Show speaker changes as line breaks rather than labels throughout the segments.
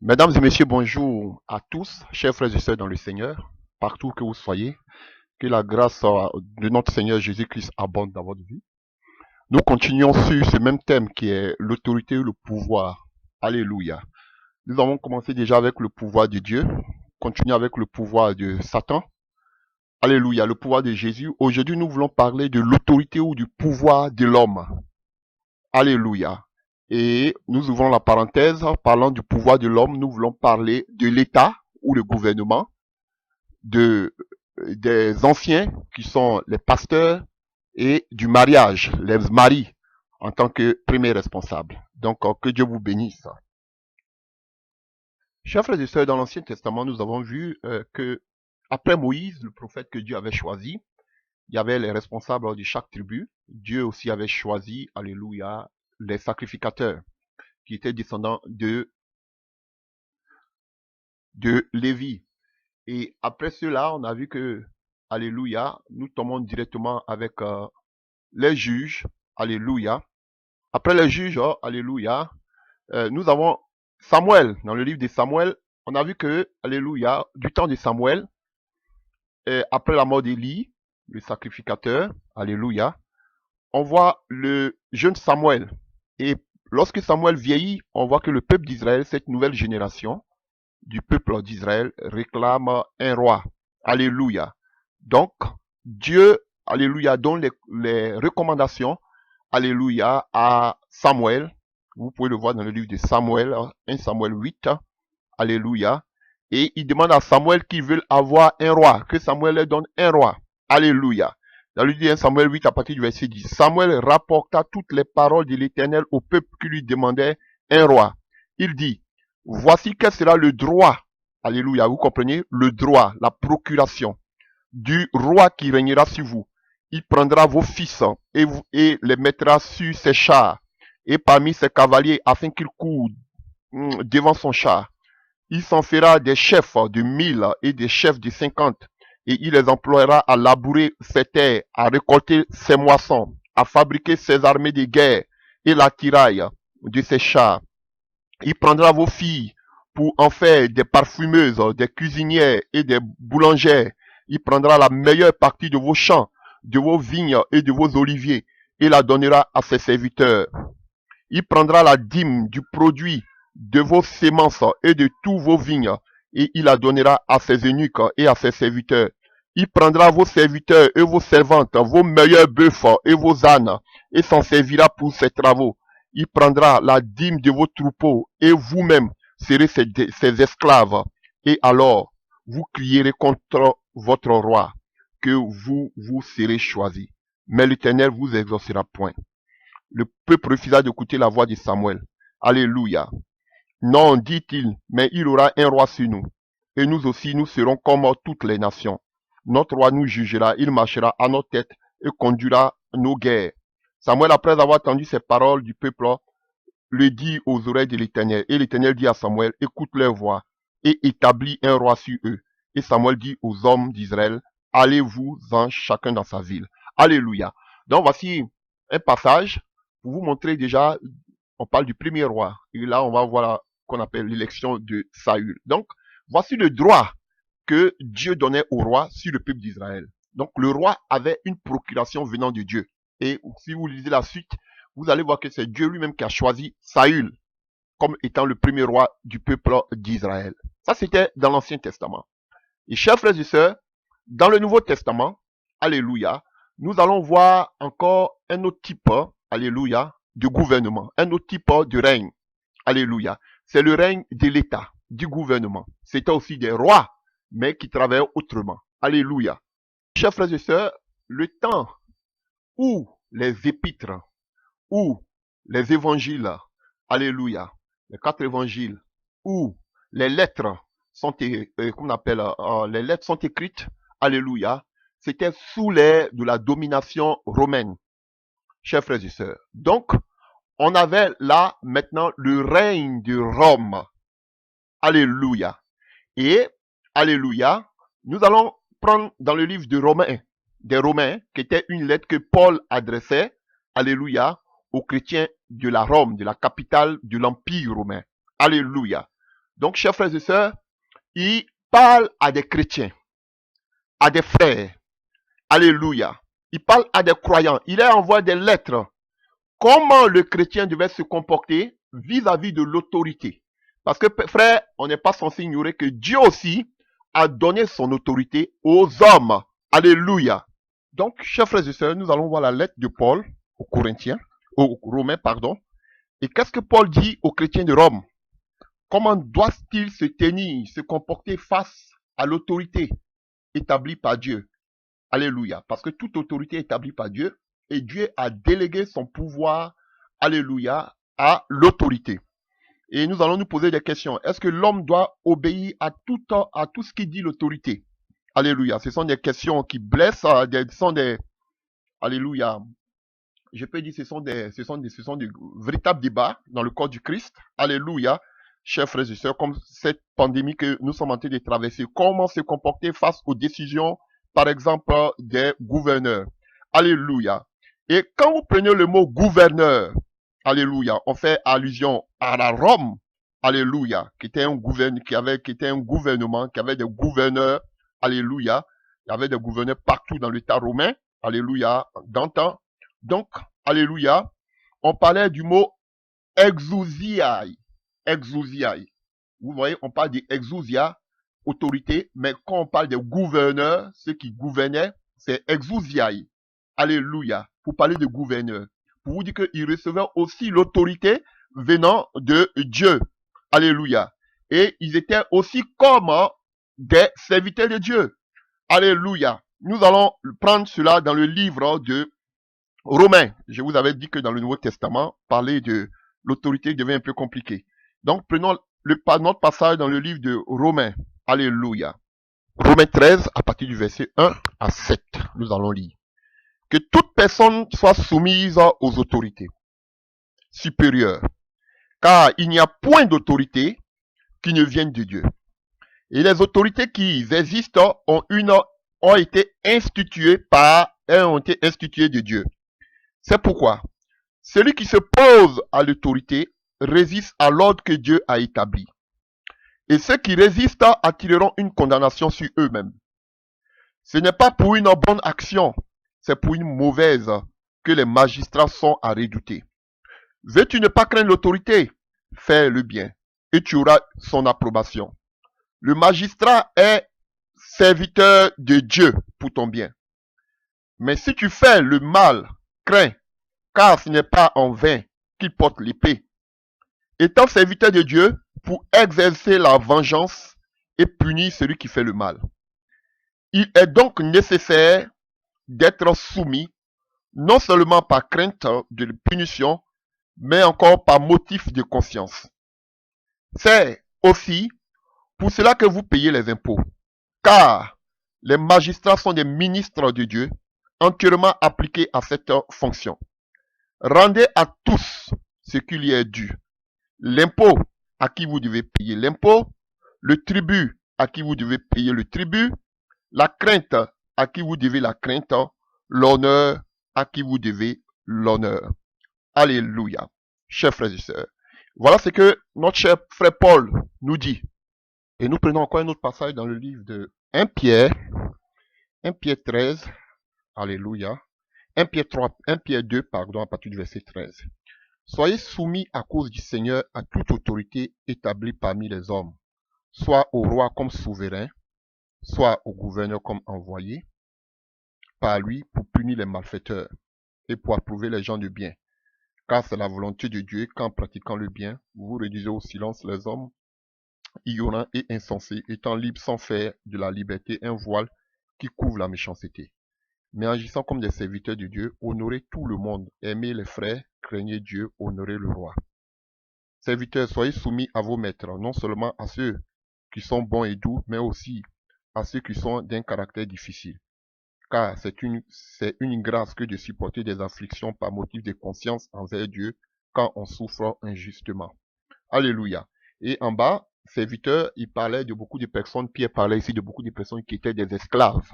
Mesdames et messieurs, bonjour à tous, chers frères et sœurs dans le Seigneur, partout que vous soyez. Que la grâce de notre Seigneur Jésus-Christ abonde dans votre vie. Nous continuons sur ce même thème qui est l'autorité et le pouvoir. Alléluia. Nous avons commencé déjà avec le pouvoir de Dieu, continuons avec le pouvoir de Satan. Alléluia, le pouvoir de Jésus. Aujourd'hui, nous voulons parler de l'autorité ou du pouvoir de l'homme. Alléluia. Et nous ouvrons la parenthèse en parlant du pouvoir de l'homme. Nous voulons parler de l'État ou le gouvernement, de, des anciens qui sont les pasteurs et du mariage, les maris en tant que premier responsable. Donc, que Dieu vous bénisse. Chers frères et sœurs, dans l'Ancien Testament, nous avons vu que après Moïse, le prophète que Dieu avait choisi, il y avait les responsables de chaque tribu. Dieu aussi avait choisi, alléluia, les sacrificateurs qui étaient descendants de Lévi. Et après cela, on a vu que, alléluia, nous tombons directement avec les juges, alléluia. Après les juges, oh, alléluia, nous avons Samuel. Dans le livre de Samuel, on a vu que, alléluia, du temps de Samuel, après la mort d'Élie, le sacrificateur, alléluia, on voit le jeune Samuel. Et lorsque Samuel vieillit, on voit que le peuple d'Israël, cette nouvelle génération du peuple d'Israël, réclame un roi. Alléluia. Donc, Dieu, alléluia, donne les recommandations, alléluia, à Samuel. Vous pouvez le voir dans le livre de Samuel, 1 Samuel 8, alléluia. Et il demande à Samuel qu'il veut avoir un roi, que Samuel leur donne un roi. Alléluia. Dans le livre de 1 Samuel 8, à partir du verset 10, Samuel rapporta toutes les paroles de l'Éternel au peuple qui lui demandait un roi. Il dit, voici quel sera le droit, alléluia, vous comprenez, le droit, la procuration du roi qui régnera sur vous. Il prendra vos fils et les mettra sur ses chars et parmi ses cavaliers afin qu'ils courent devant son char. Il s'en fera des chefs de 1000 et des chefs de 50 et il les emploiera à labourer ses terres, à récolter ses moissons, à fabriquer ses armées de guerre et l'attirail de ses chars. Il prendra vos filles pour en faire des parfumeuses, des cuisinières et des boulangères. Il prendra la meilleure partie de vos champs, de vos vignes et de vos oliviers et la donnera à ses serviteurs. Il prendra la dîme du produit de vos semences et de tous vos vignes et il la donnera à ses eunuques et à ses serviteurs. Il prendra vos serviteurs et vos servantes, vos meilleurs bœufs et vos ânes et s'en servira pour ses travaux. Il prendra la dîme de vos troupeaux et vous-même serez ses esclaves. Et alors, vous crierez contre votre roi, que vous serez choisi. Mais l'Éternel vous exaucera point. Le peuple refusa d'écouter la voix de Samuel. Alléluia. Non, dit-il, mais il aura un roi sur nous. Et nous aussi, nous serons comme toutes les nations. Notre roi nous jugera, il marchera à notre tête et conduira nos guerres. Samuel, après avoir entendu ces paroles du peuple, le dit aux oreilles de l'Éternel. Et l'Éternel dit à Samuel, écoute leur voix et établis un roi sur eux. Et Samuel dit aux hommes d'Israël, allez-vous-en chacun dans sa ville. Alléluia. Donc voici un passage pour vous montrer déjà, on parle du premier roi. Et là, on va voir qu'on appelle l'élection de Saül. Donc, voici le droit que Dieu donnait au roi sur le peuple d'Israël. Donc, le roi avait une procuration venant de Dieu. Et si vous lisez la suite, vous allez voir que c'est Dieu lui-même qui a choisi Saül comme étant le premier roi du peuple d'Israël. Ça, c'était dans l'Ancien Testament. Et chers frères et sœurs, dans le Nouveau Testament, alléluia, nous allons voir encore un autre type, alléluia, de gouvernement, un autre type de règne, alléluia. C'est le règne de l'État, du gouvernement. C'était aussi des rois, mais qui travaillaient autrement. Alléluia. Chers frères et sœurs, le temps où les épîtres, où les évangiles, alléluia, les 4 évangiles, où les lettres sont, qu'on appelle, les lettres sont écrites, alléluia, c'était sous de la domination romaine, chers frères et sœurs. Donc, on avait là maintenant le règne de Rome, alléluia. Et, alléluia, nous allons prendre dans le livre des Romains, qui était une lettre que Paul adressait, alléluia, aux chrétiens de la Rome, de la capitale de l'Empire romain. Alléluia. Donc, chers frères et sœurs, il parle à des chrétiens, à des frères. Alléluia. Il parle à des croyants. Il leur envoie des lettres. Comment le chrétien devait se comporter vis-à-vis de l'autorité. Parce que, frère, on n'est pas censé ignorer que Dieu aussi a donné son autorité aux hommes. Alléluia. Donc, chers frères et sœurs, nous allons voir la lettre de Paul aux Corinthiens, aux Romains, pardon. Et qu'est-ce que Paul dit aux chrétiens de Rome? Comment doit-il se tenir, se comporter face à l'autorité établie par Dieu? Alléluia. Parce que toute autorité est établie par Dieu et Dieu a délégué son pouvoir, alléluia, à l'autorité. Et nous allons nous poser des questions. Est-ce que l'homme doit obéir à tout ce qui dit l'autorité? Alléluia. Ce sont des questions qui blessent, ce sont des, alléluia. Je peux dire, ce sont des véritables débats dans le corps du Christ. Alléluia. Chers frères et sœurs, comme cette pandémie que nous sommes en train de traverser, comment se comporter face aux décisions, par exemple, des gouverneurs. Alléluia. Et quand vous prenez le mot gouverneur, alléluia, on fait allusion à la Rome, alléluia, qui était un gouvernement, qui avait des gouverneurs, alléluia. Il y avait des gouverneurs partout dans l'État romain, alléluia, d'antan. Donc, alléluia, on parlait du mot exousiae. Exousiae. Vous voyez, on parle d'exousia, autorité, mais quand on parle des gouverneurs, ceux qui gouvernaient, c'est exousiae. Alléluia. Pour parler de gouverneurs. Pour vous dire qu'ils recevaient aussi l'autorité venant de Dieu. Alléluia. Et ils étaient aussi comme des serviteurs de Dieu. Alléluia. Nous allons prendre cela dans le livre de Romains. Je vous avais dit que dans le Nouveau Testament, parler de l'autorité devient un peu compliqué. Donc, prenons notre passage dans le livre de Romains. Alléluia. Romains 13, à partir du verset 1 à 7, nous allons lire. Que toute personne soit soumise aux autorités supérieures, car il n'y a point d'autorité qui ne vienne de Dieu. Et les autorités qui existent ont été instituées de Dieu. C'est pourquoi celui qui se pose à l'autorité résiste à l'ordre que Dieu a établi. Et ceux qui résistent attireront une condamnation sur eux-mêmes. Ce n'est pas pour une bonne action, c'est pour une mauvaise que les magistrats sont à redouter. Veux-tu ne pas craindre l'autorité? Fais le bien, et tu auras son approbation. Le magistrat est serviteur de Dieu pour ton bien. Mais si tu fais le mal, crains, car ce n'est pas en vain qu'il porte l'épée. Étant serviteur de Dieu pour exercer la vengeance et punir celui qui fait le mal. Il est donc nécessaire d'être soumis, non seulement par crainte de punition, mais encore par motif de conscience. C'est aussi pour cela que vous payez les impôts, car les magistrats sont des ministres de Dieu, entièrement appliqués à cette fonction. Rendez à tous ce qu'il y est dû. L'impôt à qui vous devez payer l'impôt, le tribut à qui vous devez payer le tribut, la crainte à qui vous devez la crainte, l'honneur à qui vous devez l'honneur. Alléluia. Chers frères et sœurs, voilà ce que notre cher frère Paul nous dit. Et nous prenons encore un autre passage dans le livre de 1 Pierre 13, alléluia, 1 Pierre 2, pardon, à partir du verset 13. Soyez soumis à cause du Seigneur à toute autorité établie parmi les hommes, soit au roi comme souverain, soit au gouverneur comme envoyé, par lui pour punir les malfaiteurs et pour approuver les gens de bien. Car c'est la volonté de Dieu qu'en pratiquant le bien, vous réduisez au silence les hommes ignorants et insensés, étant libres sans faire de la liberté un voile qui couvre la méchanceté. Mais agissant comme des serviteurs de Dieu, honorez tout le monde, aimez les frères, craignez Dieu, honorez le roi. Serviteurs, soyez soumis à vos maîtres, non seulement à ceux qui sont bons et doux, mais aussi à ceux qui sont d'un caractère difficile. Car c'est une grâce que de supporter des afflictions par motif de conscience envers Dieu quand on souffre injustement. Alléluia. Et en bas, serviteurs, il parlait de beaucoup de personnes, Pierre parlait ici de beaucoup de personnes qui étaient des esclaves,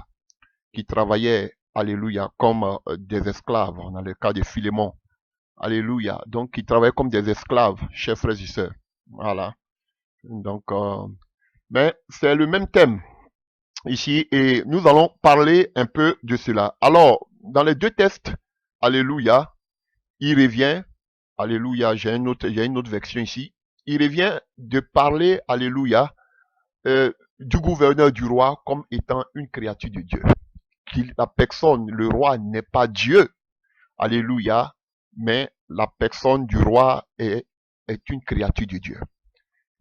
qui travaillaient, alléluia, comme des esclaves, dans le cas de Philémon. Alléluia. Donc, qui travaillaient comme des esclaves, chers frères et sœurs. Voilà. Donc, mais c'est le même thème ici et nous allons parler un peu de cela. Alors, dans les deux textes, Alléluia, il revient, Alléluia, j'ai une autre version ici, il revient de parler, Alléluia, du gouverneur du roi comme étant une créature de Dieu. La personne, le roi n'est pas Dieu, Alléluia, mais la personne du roi est une créature de Dieu.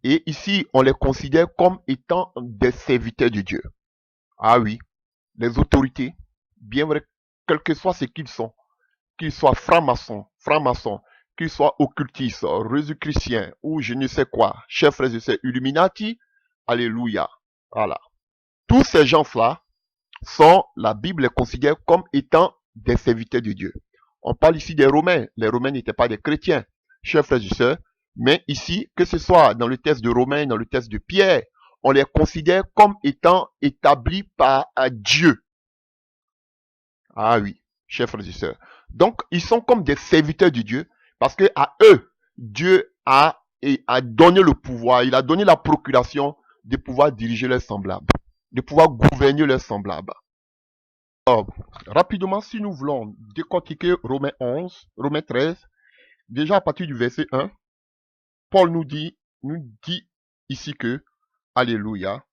Et ici, on les considère comme étant des serviteurs de Dieu. Ah oui, les autorités, bien vrai, quel que soit ce qu'ils soient francs-maçons, qu'ils soient occultistes, résus-chrétiens ou je ne sais quoi, chefs frères et sœurs, Illuminati, alléluia. Voilà. Tous ces gens-là la Bible les considère comme étant des serviteurs de Dieu. On parle ici des Romains. Les Romains n'étaient pas des chrétiens, chers frères et sœurs. Mais ici, que ce soit dans le texte de Romains, dans le texte de Pierre, on les considère comme étant établis par Dieu. Ah oui, chers frères et sœurs. Donc, ils sont comme des serviteurs de Dieu parce que à eux, Dieu a donné le pouvoir, il a donné la procuration de pouvoir diriger leurs semblables, de pouvoir gouverner leurs semblables. Alors, rapidement, si nous voulons décortiquer Romains 11, Romains 13, déjà à partir du verset 1, Paul nous dit ici que, alléluia,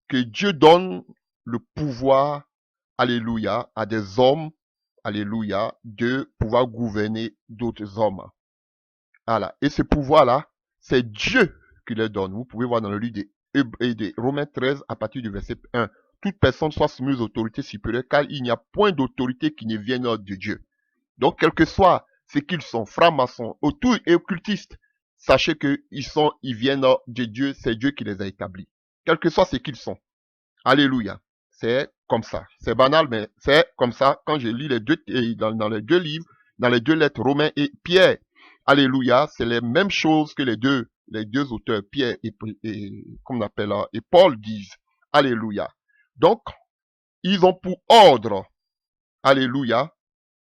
que Dieu donne le pouvoir, alléluia, à des hommes, alléluia, de pouvoir gouverner d'autres hommes. Voilà. Et ce pouvoir-là, c'est Dieu qui le donne. Vous pouvez voir dans le livre de Romains 13 à partir du verset 1. Toute personne soit soumise aux autorités supérieures, car il n'y a point d'autorité qui ne vienne de Dieu. Donc, quel que soit ce qu'ils sont, francs-maçons, autour et occultistes, sachez ils viennent de Dieu, c'est Dieu qui les a établis. Quel que soit ce qu'ils sont. Alléluia. C'est comme ça. C'est banal, mais c'est comme ça. Quand je lis les deux, dans les deux livres, dans les deux lettres, Romains et Pierre, alléluia, c'est les mêmes choses que les deux auteurs, Pierre comme on appelle, et Paul disent. Alléluia. Donc, ils ont pour ordre, alléluia,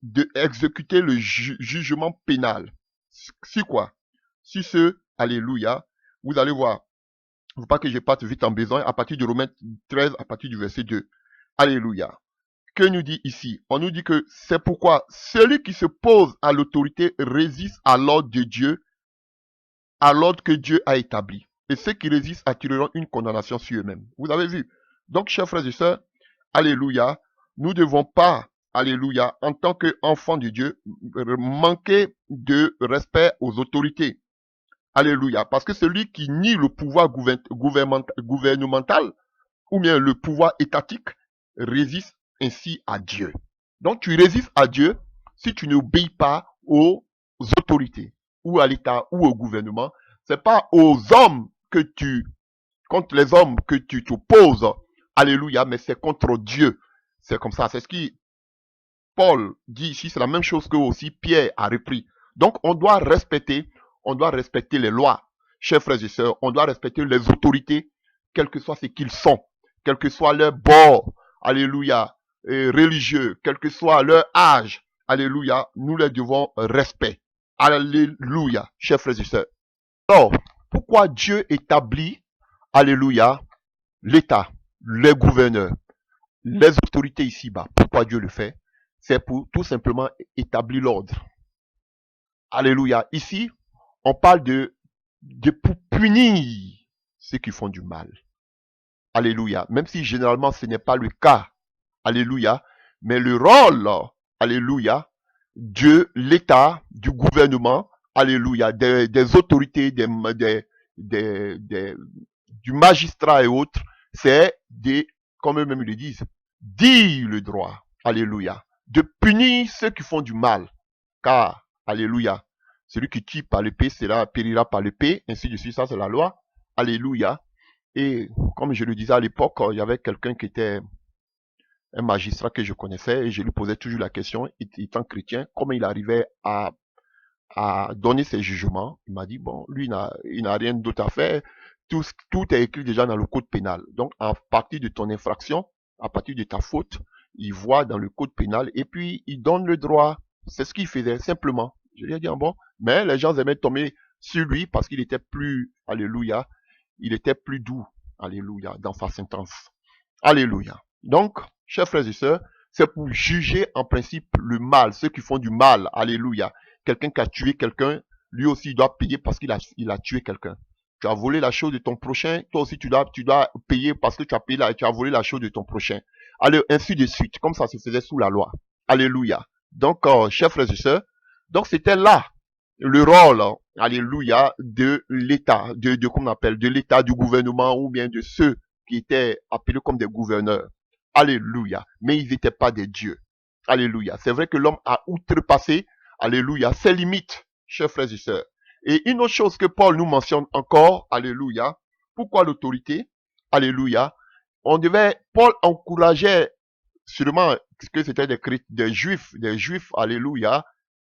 de exécuter le jugement pénal. Si quoi? Si ce, alléluia, vous allez voir, il ne faut pas que je parte vite en besoin, à partir de Romains 13, à partir du verset 2. Alléluia. Que nous dit ici? On nous dit que c'est pourquoi celui qui se pose à l'autorité résiste à l'ordre de Dieu, à l'ordre que Dieu a établi. Et ceux qui résistent attireront une condamnation sur eux-mêmes. Vous avez vu? Donc, chers frères et sœurs, alléluia, nous ne devons pas, alléluia, en tant qu'enfants de Dieu, manquer de respect aux autorités. Alléluia. Parce que celui qui nie le pouvoir gouvernemental ou bien le pouvoir étatique résiste ainsi à Dieu. Donc tu résistes à Dieu si tu n'obéis pas aux autorités ou à l'État ou au gouvernement. C'est pas aux hommes contre les hommes que tu t'opposes. Alléluia, mais c'est contre Dieu. C'est comme ça. C'est ce qui Paul dit ici, c'est la même chose que aussi Pierre a repris. Donc on doit respecter les lois. Chers frères et sœurs, on doit respecter les autorités, quel que soit ce qu'ils sont, quel que soit leur bord, alléluia, religieux, quel que soit leur âge, alléluia, nous les devons respect. Alléluia, chers frères et sœurs. Alors, pourquoi Dieu établit, alléluia, l'État, les gouverneurs, les autorités ici-bas? Pourquoi Dieu le fait? C'est pour tout simplement établir l'ordre. Alléluia. Ici, on parle de pour punir ceux qui font du mal. Alléluia. Même si généralement ce n'est pas le cas. Alléluia. Mais le rôle, alléluia, de l'État, du gouvernement, alléluia, des autorités, du magistrat et autres, c'est comme eux-mêmes le disent, dire le droit. Alléluia. De punir ceux qui font du mal. Car, alléluia, celui qui tue par l'épée, périra par l'épée, ainsi de suite, ça c'est la loi. Alléluia. Et comme je le disais à l'époque, il y avait quelqu'un qui était un magistrat que je connaissais et je lui posais toujours la question, étant chrétien, comment il arrivait à donner ses jugements. Il m'a dit, bon, lui, il n'a rien d'autre à faire. Tout est écrit déjà dans le code pénal. Donc, à partir de ton infraction, à partir de ta faute, il voit dans le code pénal et puis il donne le droit. C'est ce qu'il faisait, simplement. Je lui ai dit, bon, mais les gens aimaient tomber sur lui parce qu'il était plus, alléluia, il était plus doux, alléluia, dans sa sentence. Alléluia. Donc, chers frères et sœurs, c'est pour juger en principe le mal, ceux qui font du mal, alléluia. Quelqu'un qui a tué quelqu'un, lui aussi il doit payer parce qu'il a tué quelqu'un. Tu as volé la chose de ton prochain, toi aussi tu dois payer parce que tu as volé la chose de ton prochain. Allez, ainsi de suite, comme ça se faisait sous la loi. Alléluia. Donc, chers frères et sœurs, donc c'était là le rôle, alléluia, de l'État, qu'on appelle, de l'État, du gouvernement ou bien de ceux qui étaient appelés comme des gouverneurs. Alléluia. Mais ils n'étaient pas des dieux. Alléluia. C'est vrai que l'homme a outrepassé, alléluia, ses limites, chers frères et sœurs. Et une autre chose que Paul nous mentionne encore, alléluia, pourquoi l'autorité? Alléluia. Paul encourageait sûrement que c'était des juifs, alléluia,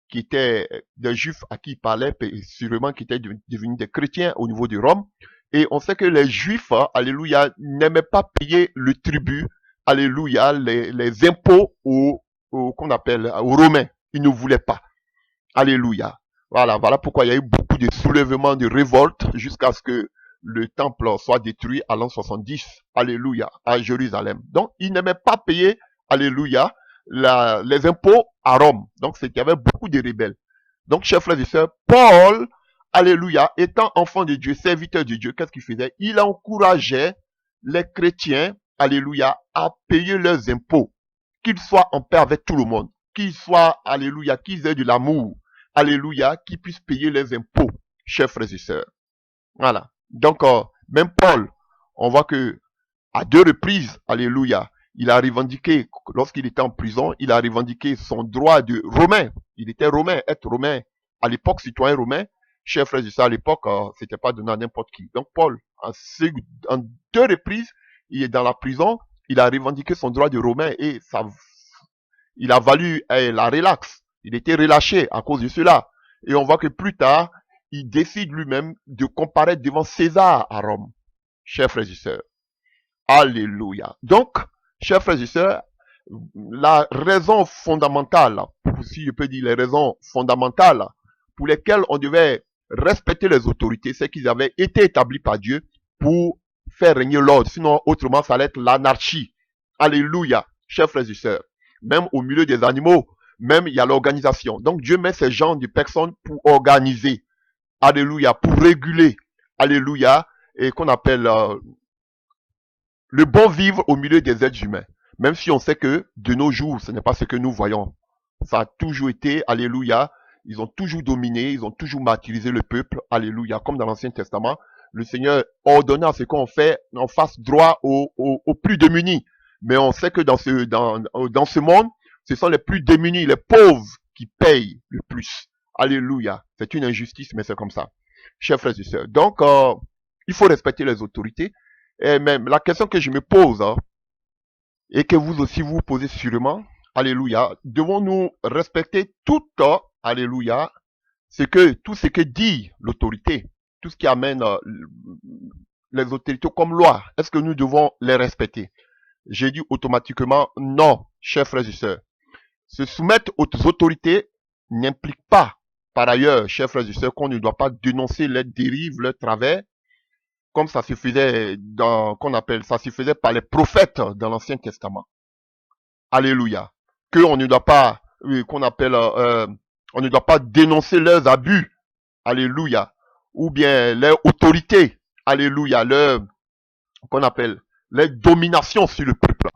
qui étaient des juifs à qui il parlait, sûrement qui étaient devenus des chrétiens au niveau de Rome. Et on sait que les juifs, alléluia, n'aimaient pas payer le tribut, alléluia, les impôts qu'on appelle aux Romains. Ils ne voulaient pas. Alléluia. Voilà pourquoi il y a eu beaucoup de soulèvements, de révoltes, jusqu'à ce que le temple soit détruit à l'an 70. Alléluia, à Jérusalem. Donc, ils n'aimaient pas payer, alléluia, les impôts à Rome. Donc, il y avait beaucoup de rebelles. Donc, chers frères et sœurs, Paul, alléluia, étant enfant de Dieu, serviteur de Dieu, qu'est-ce qu'il faisait? Il encourageait les chrétiens, alléluia, à payer leurs impôts, qu'ils soient en paix avec tout le monde, qu'ils soient, alléluia, qu'ils aient de l'amour, alléluia, qu'ils puissent payer les impôts, chers frères et sœurs. Voilà. Donc, même Paul, on voit que à 2 reprises, alléluia, il a revendiqué, lorsqu'il était en prison, il a revendiqué son droit de romain. Il était romain, être romain. À l'époque, citoyen romain, chers frères et sœurs, à l'époque, c'était pas donné à n'importe qui. Donc, Paul, en 2 reprises, il est dans la prison, il a revendiqué son droit de romain et ça, il a valu la relaxe. Il était relâché à cause de cela. Et on voit que plus tard, il décide lui-même de comparaître devant César à Rome. Chers frères et sœurs. Alléluia. Donc, chers frères et sœurs, la raison fondamentale, si je peux dire les raisons fondamentales pour lesquelles on devait respecter les autorités, c'est qu'ils avaient été établis par Dieu pour faire régner l'ordre. Sinon, autrement, ça allait être l'anarchie. Alléluia, chers frères et sœurs. Même au milieu des animaux, même il y a l'organisation. Donc, Dieu met ces gens de personnes pour organiser. Alléluia, pour réguler. Alléluia, et qu'on appelle le bon vivre au milieu des êtres humains. Même si on sait que de nos jours, ce n'est pas ce que nous voyons. Ça a toujours été, alléluia, ils ont toujours dominé, ils ont toujours martyrisé le peuple, alléluia, comme dans l'Ancien Testament. Le Seigneur ordonna à ce qu'on fait, on fasse droit aux plus démunis. Mais on sait que dans ce monde, ce sont les plus démunis, les pauvres qui payent le plus. Alléluia. C'est une injustice, mais c'est comme ça. Chers frères et sœurs. Donc, il faut respecter les autorités. Et même la question que je me pose, et que vous aussi vous posez sûrement, alléluia, devons-nous respecter tout, alléluia, tout ce que dit l'autorité, tout ce qui amène les autorités comme loi, est-ce que nous devons les respecter? J'ai dit automatiquement non, chers frères et sœurs. Se soumettre aux autorités n'implique pas, par ailleurs, chers frères et sœurs, qu'on ne doit pas dénoncer leurs dérives, leurs travers, comme ça se faisait ça se faisait par les prophètes dans l'Ancien Testament. Alléluia. On ne doit pas, on ne doit pas dénoncer leurs abus. Alléluia. Ou bien leur autorité. Alléluia. Les dominations sur le peuple.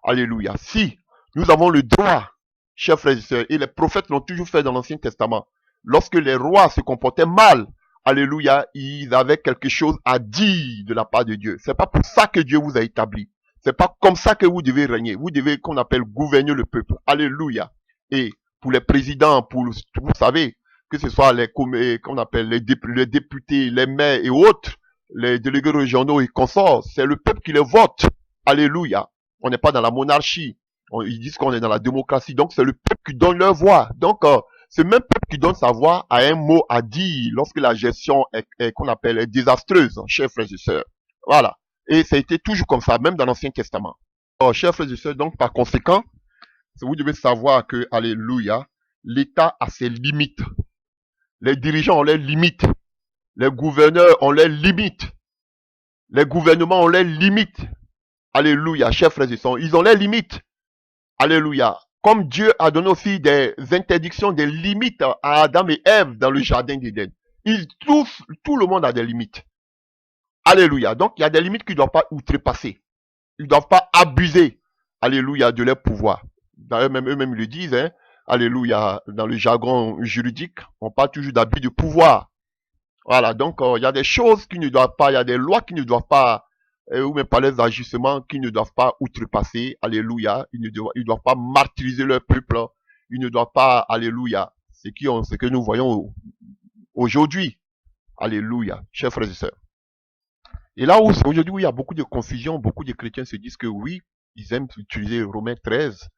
Alléluia. Si nous avons le droit, chers frères et sœurs, et les prophètes l'ont toujours fait dans l'Ancien Testament, lorsque les rois se comportaient mal, alléluia, ils avaient quelque chose à dire de la part de Dieu. C'est pas pour ça que Dieu vous a établi. C'est pas comme ça que vous devez régner. Vous devez, qu'on appelle, gouverner le peuple. Alléluia. Et pour les présidents, vous savez, que ce soit qu'on appelle les députés, les maires et autres, les délégués régionaux et consorts, c'est le peuple qui les vote. Alléluia. On n'est pas dans la monarchie. Ils disent qu'on est dans la démocratie. Donc, c'est le peuple qui donne leur voix. Donc, c'est même peuple qui donne sa voix à un mot à dire lorsque la gestion qu'on appelle est désastreuse, chers frères et sœurs. Voilà. Et ça a été toujours comme ça, même dans l'Ancien Testament. Alors, chers frères et sœurs, donc par conséquent, vous devez savoir que, alléluia, l'État a ses limites. Les dirigeants ont leurs limites. Les gouverneurs ont leurs limites. Les gouvernements ont leurs limites. Alléluia, chers frères et sœurs, ils ont leurs limites. Alléluia. Comme Dieu a donné aussi des interdictions, des limites à Adam et Ève dans le jardin d'Éden. Tout le monde a des limites. Alléluia. Donc, il y a des limites qu'ils ne doivent pas outrepasser. Ils ne doivent pas abuser. Alléluia, de leur pouvoir. D'ailleurs, même eux-mêmes le disent, hein. Alléluia. Dans le jargon juridique, on parle toujours d'abus de pouvoir. Voilà. Donc, il y a des choses qui ne doivent pas, il y a des lois qui ne doivent pas, ou même pas les agissements qui ne doivent pas outrepasser. Alléluia. Ils ne doivent pas martyriser leur peuple. Ils ne doivent pas, alléluia, ce que nous voyons aujourd'hui. Alléluia, chers frères et sœurs. Et là où aujourd'hui il y a beaucoup de confusion, beaucoup de chrétiens se disent que oui, ils aiment utiliser Romains 13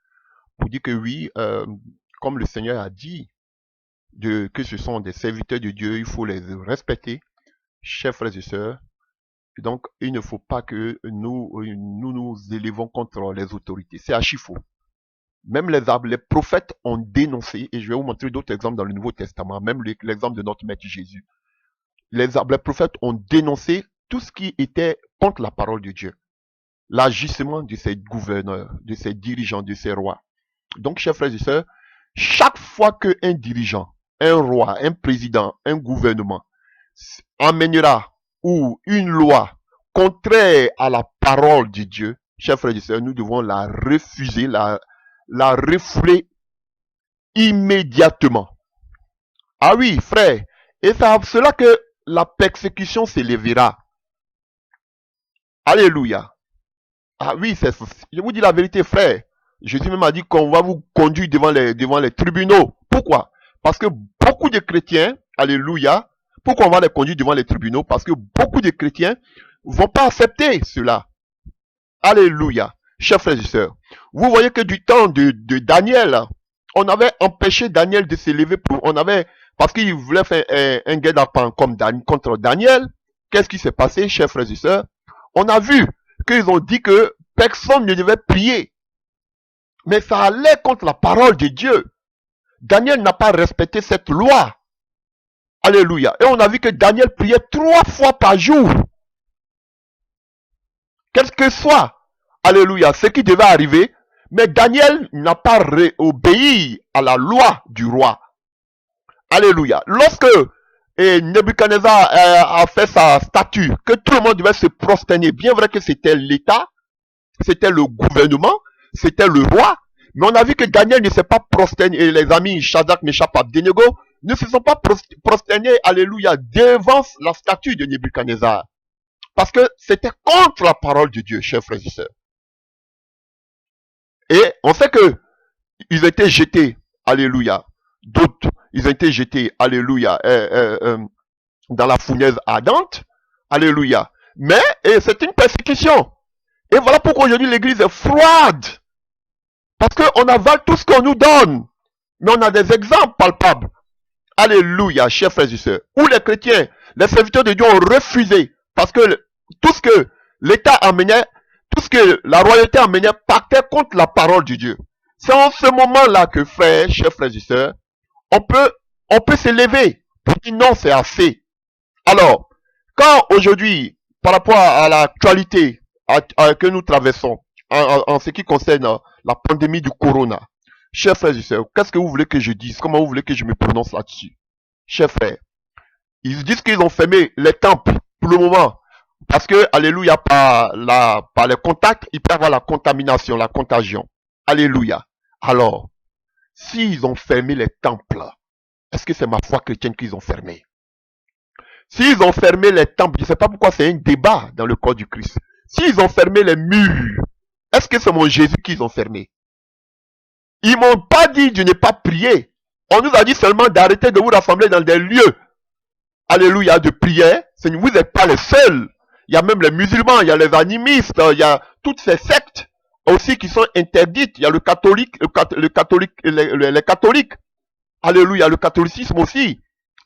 pour dire que oui, comme le Seigneur a dit, que ce sont des serviteurs de Dieu, il faut les respecter, chers frères et sœurs. Et donc, il ne faut pas que nous élevons contre les autorités. C'est archi faux. Même les prophètes ont dénoncé, et je vais vous montrer d'autres exemples dans le Nouveau Testament, même l'exemple de notre Maître Jésus. Les prophètes ont dénoncé tout ce qui était contre la parole de Dieu. L'agissement de ces gouverneurs, de ces dirigeants, de ces rois. Donc, chers frères et sœurs, chaque fois qu'un dirigeant, un roi, un président, un gouvernement amènera ou une loi contraire à la parole de Dieu, chers frères et sœurs, nous devons la refuser, la refouler immédiatement. Ah oui, frère, et c'est à cela que la persécution s'élèvera. Alléluia. Ah oui, je vous dis la vérité, frère. Jésus même a dit qu'on va vous conduire devant les tribunaux. Pourquoi? Parce que beaucoup de chrétiens, alléluia, pourquoi on va les conduire devant les tribunaux? Parce que beaucoup de chrétiens vont pas accepter cela. Alléluia. Chers frères et sœurs, vous voyez que du temps de Daniel, on avait empêché Daniel de s'élever parce qu'il voulait faire un guet-apens contre Daniel. Qu'est-ce qui s'est passé, chers frères et sœurs? On a vu qu'ils ont dit que personne ne devait prier. Mais ça allait contre la parole de Dieu. Daniel n'a pas respecté cette loi. Alléluia. Et on a vu que Daniel priait 3 fois par jour. Quel que soit, alléluia, ce qui devait arriver, mais Daniel n'a pas obéi à la loi du roi. Alléluia. Lorsque Nebuchadnezzar a fait sa statue, que tout le monde devait se prosterner, bien vrai que c'était l'État, c'était le gouvernement, c'était le roi, mais on a vu que Daniel ne s'est pas prosterné, et les amis Shadrach, Meshach, Abednego ne se sont pas prosternés, alléluia, devant la statue de Nebuchadnezzar. Parce que c'était contre la parole de Dieu, chers frères et sœurs. Et on sait que ils étaient jetés, alléluia. D'autres, ils ont été jetés, alléluia, dans la fournaise ardente, alléluia. Mais c'est une persécution. Et voilà pourquoi aujourd'hui l'église est froide. Parce qu'on avale tout ce qu'on nous donne. Mais on a des exemples palpables. Alléluia, chers frères et sœurs. Où les chrétiens, les serviteurs de Dieu ont refusé. Parce que tout ce que l'État amenait, tout ce que la royauté amenait, partait contre la parole de Dieu. C'est en ce moment-là que, frères, chers frères et sœurs, on peut s'élever pour dire non, c'est assez. Alors, quand aujourd'hui, par rapport à l'actualité que nous traversons, en ce qui concerne la pandémie du corona, chers frères et sœurs, qu'est-ce que vous voulez que je dise? Comment vous voulez que je me prononce là-dessus? Chers frères, ils disent qu'ils ont fermé les temples pour le moment. Parce que, alléluia, par les contacts, il peut y avoir la contamination, la contagion. Alléluia. Alors, s'ils ont fermé les temples, est-ce que c'est ma foi chrétienne qu'ils ont fermé? S'ils ont fermé les temples, je ne sais pas pourquoi c'est un débat dans le corps du Christ. S'ils ont fermé les murs, est-ce que c'est mon Jésus qu'ils ont fermé? Ils m'ont pas dit de ne pas prier. On nous a dit seulement d'arrêter de vous rassembler dans des lieux, alléluia, de prière. Vous n'êtes pas les seuls. Il y a même les musulmans, il y a les animistes, il y a toutes ces sectes aussi qui sont interdites. Il y a le catholique, les catholiques. Alléluia, le catholicisme aussi.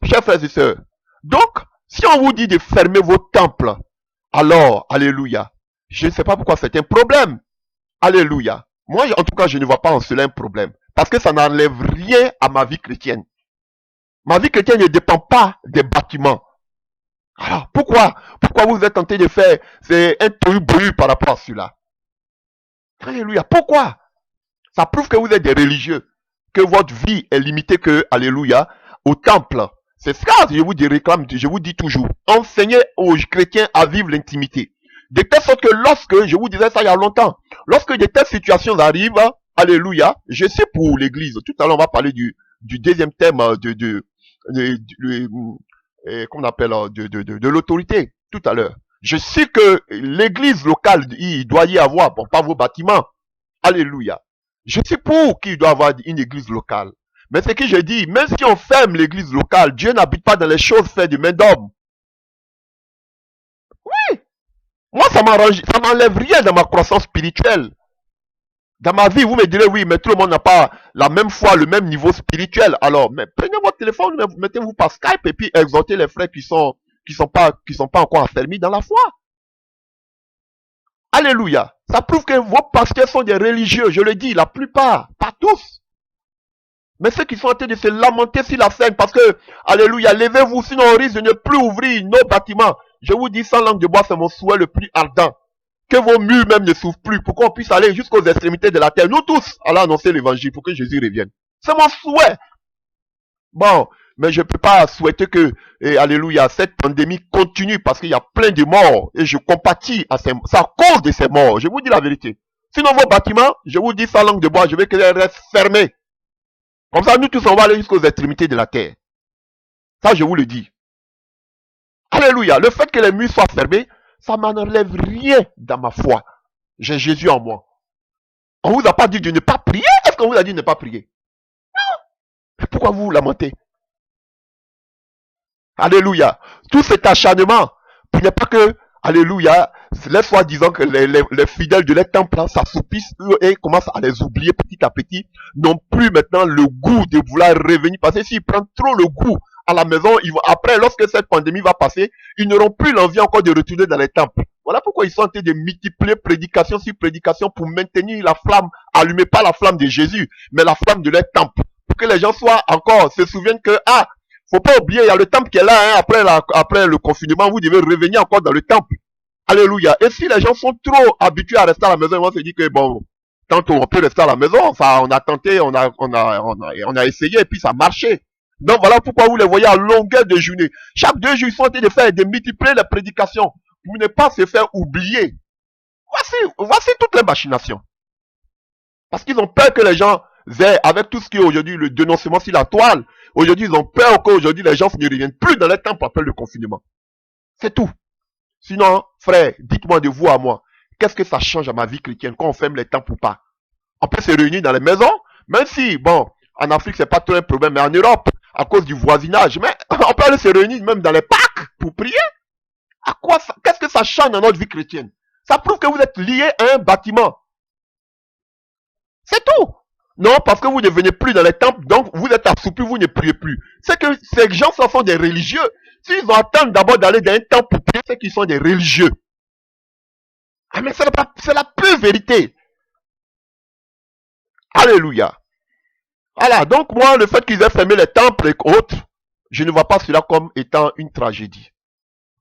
Chers frères et sœurs. Donc, si on vous dit de fermer vos temples, alors, alléluia, je ne sais pas pourquoi c'est un problème. Alléluia. Moi, en tout cas, je ne vois pas en cela un problème. Parce que ça n'enlève rien à ma vie chrétienne. Ma vie chrétienne ne dépend pas des bâtiments. Alors, pourquoi vous êtes tenté de faire un tohu-bohu par rapport à cela? Alléluia. Pourquoi? Ça prouve que vous êtes des religieux, que votre vie est limitée que, alléluia, au temple. C'est ça que je vous dis, réclame, je vous dis toujours. Enseignez aux chrétiens à vivre l'intimité. De telle sorte que lorsque, je vous disais ça il y a longtemps, lorsque de telles situations arrivent, alléluia, je sais pour l'église, tout à l'heure on va parler du deuxième thème qu'on appelle de l'autorité, tout à l'heure. Je sais que l'église locale, il doit y avoir, bon, pas vos bâtiments, alléluia. Je suis pour qu'il doit y avoir une église locale. Mais ce que je dis, même si on ferme l'église locale, Dieu n'habite pas dans les choses faites de main d'homme. Oui, moi ça m'enlève rien dans ma croissance spirituelle. Dans ma vie, vous me direz oui, mais tout le monde n'a pas la même foi, le même niveau spirituel. Alors, mais prenez votre téléphone, mettez-vous par Skype et puis exhortez les frères qui sont pas encore affermis dans la foi. Alléluia. Ça prouve que vos pasteurs sont des religieux, je le dis, la plupart, pas tous. Mais ceux qui sont en train de se lamenter sur la scène parce que, alléluia, levez-vous, sinon on risque de ne plus ouvrir nos bâtiments. Je vous dis, sans langue de bois, c'est mon souhait le plus ardent. Que vos murs même ne s'ouvrent plus pour qu'on puisse aller jusqu'aux extrémités de la terre. Nous tous, allons annoncer l'évangile pour que Jésus revienne. C'est mon souhait. Bon, mais je ne peux pas souhaiter que, alléluia, cette pandémie continue parce qu'il y a plein de morts et je compatis à cause de ces morts. Je vous dis la vérité. Sinon vos bâtiments, je vous dis sans langue de bois, je veux qu'ils restent fermés. Comme ça, nous tous, on va aller jusqu'aux extrémités de la terre. Ça, je vous le dis. Alléluia. Le fait que les murs soient fermés, ça m'enlève rien dans ma foi. J'ai Jésus en moi. On vous a pas dit de ne pas prier? Est-ce qu'on vous a dit de ne pas prier? Non. Mais pourquoi vous vous lamentez? Alléluia. Tout cet acharnement, il n'y a pas que, alléluia, les soi-disant que les fidèles de leur temple s'assoupissent et commencent à les oublier petit à petit, n'ont plus maintenant le goût de vouloir revenir. Parce que s'ils prennent trop le goût à la maison, après, lorsque cette pandémie va passer, ils n'auront plus l'envie encore de retourner dans les temples. Voilà pourquoi ils sont en train de multiplier prédication sur prédication pour maintenir la flamme allumée, pas la flamme de Jésus, mais la flamme de leur temple. Pour que les gens soient encore, se souviennent que, faut pas oublier, il y a le temple qui est là, après le confinement, vous devez revenir encore dans le temple. Alléluia. Et si les gens sont trop habitués à rester à la maison, ils vont se dire que bon, tant on peut rester à la maison, enfin, on a tenté, on a essayé et puis ça a marché. Donc voilà pourquoi vous les voyez à longueur de journée. Chaque 2 jours, ils sont en train de multiplier les prédications pour ne pas se faire oublier. Voici toutes les machinations. Parce qu'ils ont peur que les gens aient, avec tout ce qui est aujourd'hui le dénoncement sur la toile, aujourd'hui ils ont peur qu'aujourd'hui les gens ne reviennent plus dans les temples après le confinement. C'est tout. Sinon, frère, dites-moi de vous à moi, qu'est-ce que ça change à ma vie chrétienne quand on ferme les temples ou pas? On peut se réunir dans les maisons, même si, bon, en Afrique c'est pas trop un problème, mais en Europe, à cause du voisinage, mais on peut aller se réunir même dans les parcs pour prier. À quoi ça, qu'est-ce que ça change dans notre vie chrétienne? Ça prouve que vous êtes liés à un bâtiment. C'est tout. Non, parce que vous ne venez plus dans les temples, donc vous êtes assoupis, vous ne priez plus. C'est que ces gens sont des religieux. S'ils attendent d'abord d'aller dans un temple pour prier, c'est qu'ils sont des religieux. Ah, mais c'est la pure vérité. Alléluia. Voilà, donc moi, le fait qu'ils aient fermé les temples et autres, je ne vois pas cela comme étant une tragédie.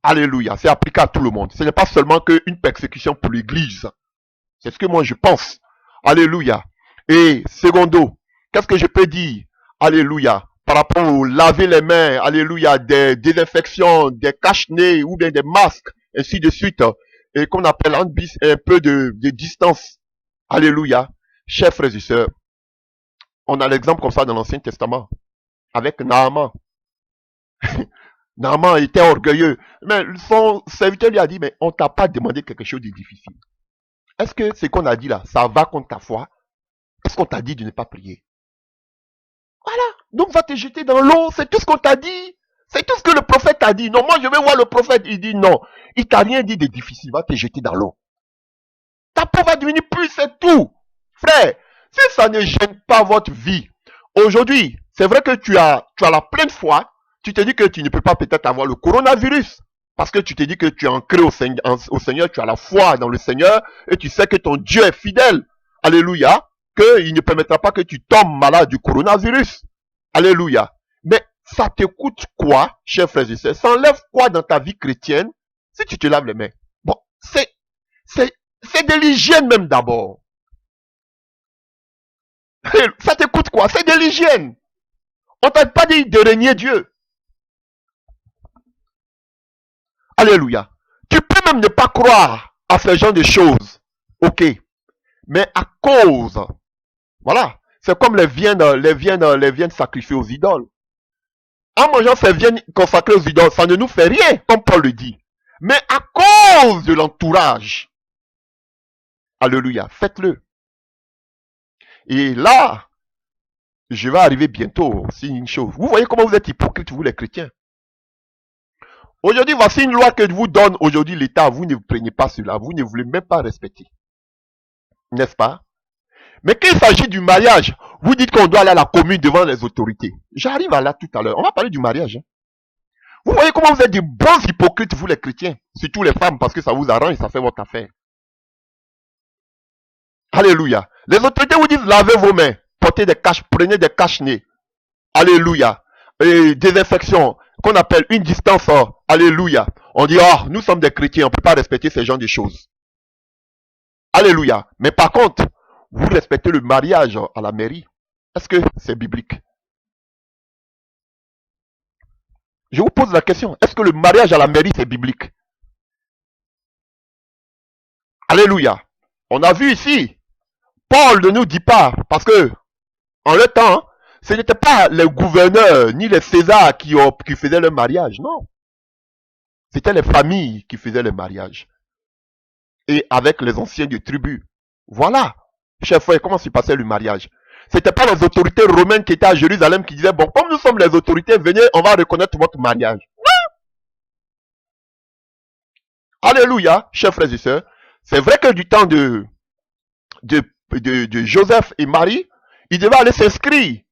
Alléluia, c'est appliqué à tout le monde. Ce n'est pas seulement qu'une persécution pour l'église. C'est ce que moi je pense. Alléluia. Et secondo, qu'est-ce que je peux dire? Alléluia. Par rapport au laver les mains, alléluia, des désinfections, des cache-nez ou bien des masques, ainsi de suite. Et qu'on appelle un peu de distance. Alléluia. Chers frères et sœurs, on a l'exemple comme ça dans l'Ancien Testament. Avec Naaman. Naaman était orgueilleux. Mais son serviteur lui a dit, mais on t'a pas demandé quelque chose de difficile. Est-ce que ce qu'on a dit là, ça va contre ta foi? Est-ce qu'on t'a dit de ne pas prier? Voilà. Donc va te jeter dans l'eau. C'est tout ce qu'on t'a dit. C'est tout ce que le prophète t'a dit. Non, moi je vais voir le prophète. Il dit non. Il t'a rien dit de difficile. Va te jeter dans l'eau. Ta peau va devenir plus, c'est tout. Frère, si ça ne gêne pas votre vie, aujourd'hui, c'est vrai que tu as la pleine foi. Tu te dis que tu ne peux pas peut-être avoir le coronavirus. Parce que tu te dis que tu es ancré au Seigneur, tu as la foi dans le Seigneur et tu sais que ton Dieu est fidèle. Alléluia. Qu'il ne permettra pas que tu tombes malade du coronavirus. Alléluia. Mais ça te coûte quoi, chers frères et sœurs? Ça enlève quoi dans ta vie chrétienne si tu te laves les mains? Bon, c'est de l'hygiène même d'abord. Ça te coûte quoi? C'est de l'hygiène. On t'a pas dit de régner Dieu. Alléluia. Tu peux même ne pas croire à ce genre de choses. Ok. Mais à cause, voilà, c'est comme les viandes sacrifiées aux idoles. En mangeant ces viandes consacrées aux idoles, ça ne nous fait rien, comme Paul le dit. Mais à cause de l'entourage, alléluia, faites-le. Et là, je vais arriver bientôt, c'est une chose. Vous voyez comment vous êtes hypocrites, vous les chrétiens. Aujourd'hui, voici une loi que vous donne aujourd'hui l'État, vous ne prenez pas cela, vous ne voulez même pas respecter. N'est-ce pas? Mais quand il s'agit du mariage, vous dites qu'on doit aller à la commune devant les autorités. J'arrive à là tout à l'heure. On va parler du mariage. Hein. Vous voyez comment vous êtes des bons hypocrites, vous les chrétiens. Surtout les femmes, parce que ça vous arrange, ça fait votre affaire. Alléluia. Les autorités vous disent, lavez vos mains, portez des caches, prenez des cache-nez. Alléluia. Et désinfection, qu'on appelle une distance. Alléluia. On dit, oh, nous sommes des chrétiens, on ne peut pas respecter ce genre de choses. Alléluia. Mais par contre, vous respectez le mariage à la mairie. Est-ce que c'est biblique? Je vous pose la question. Est-ce que le mariage à la mairie, c'est biblique? Alléluia. On a vu ici, Paul ne nous dit pas, parce que, en le temps, ce n'était pas les gouverneurs ni les Césars qui faisaient le mariage, non. C'était les familles qui faisaient le mariage. Et avec les anciens de tribu. Voilà. Chers frères, comment s'est passé le mariage? C'était pas les autorités romaines qui étaient à Jérusalem qui disaient, bon, comme nous sommes les autorités, venez, on va reconnaître votre mariage. Non. Alléluia, chers frères et sœurs. C'est vrai que du temps de Joseph et Marie, ils devaient aller s'inscrire.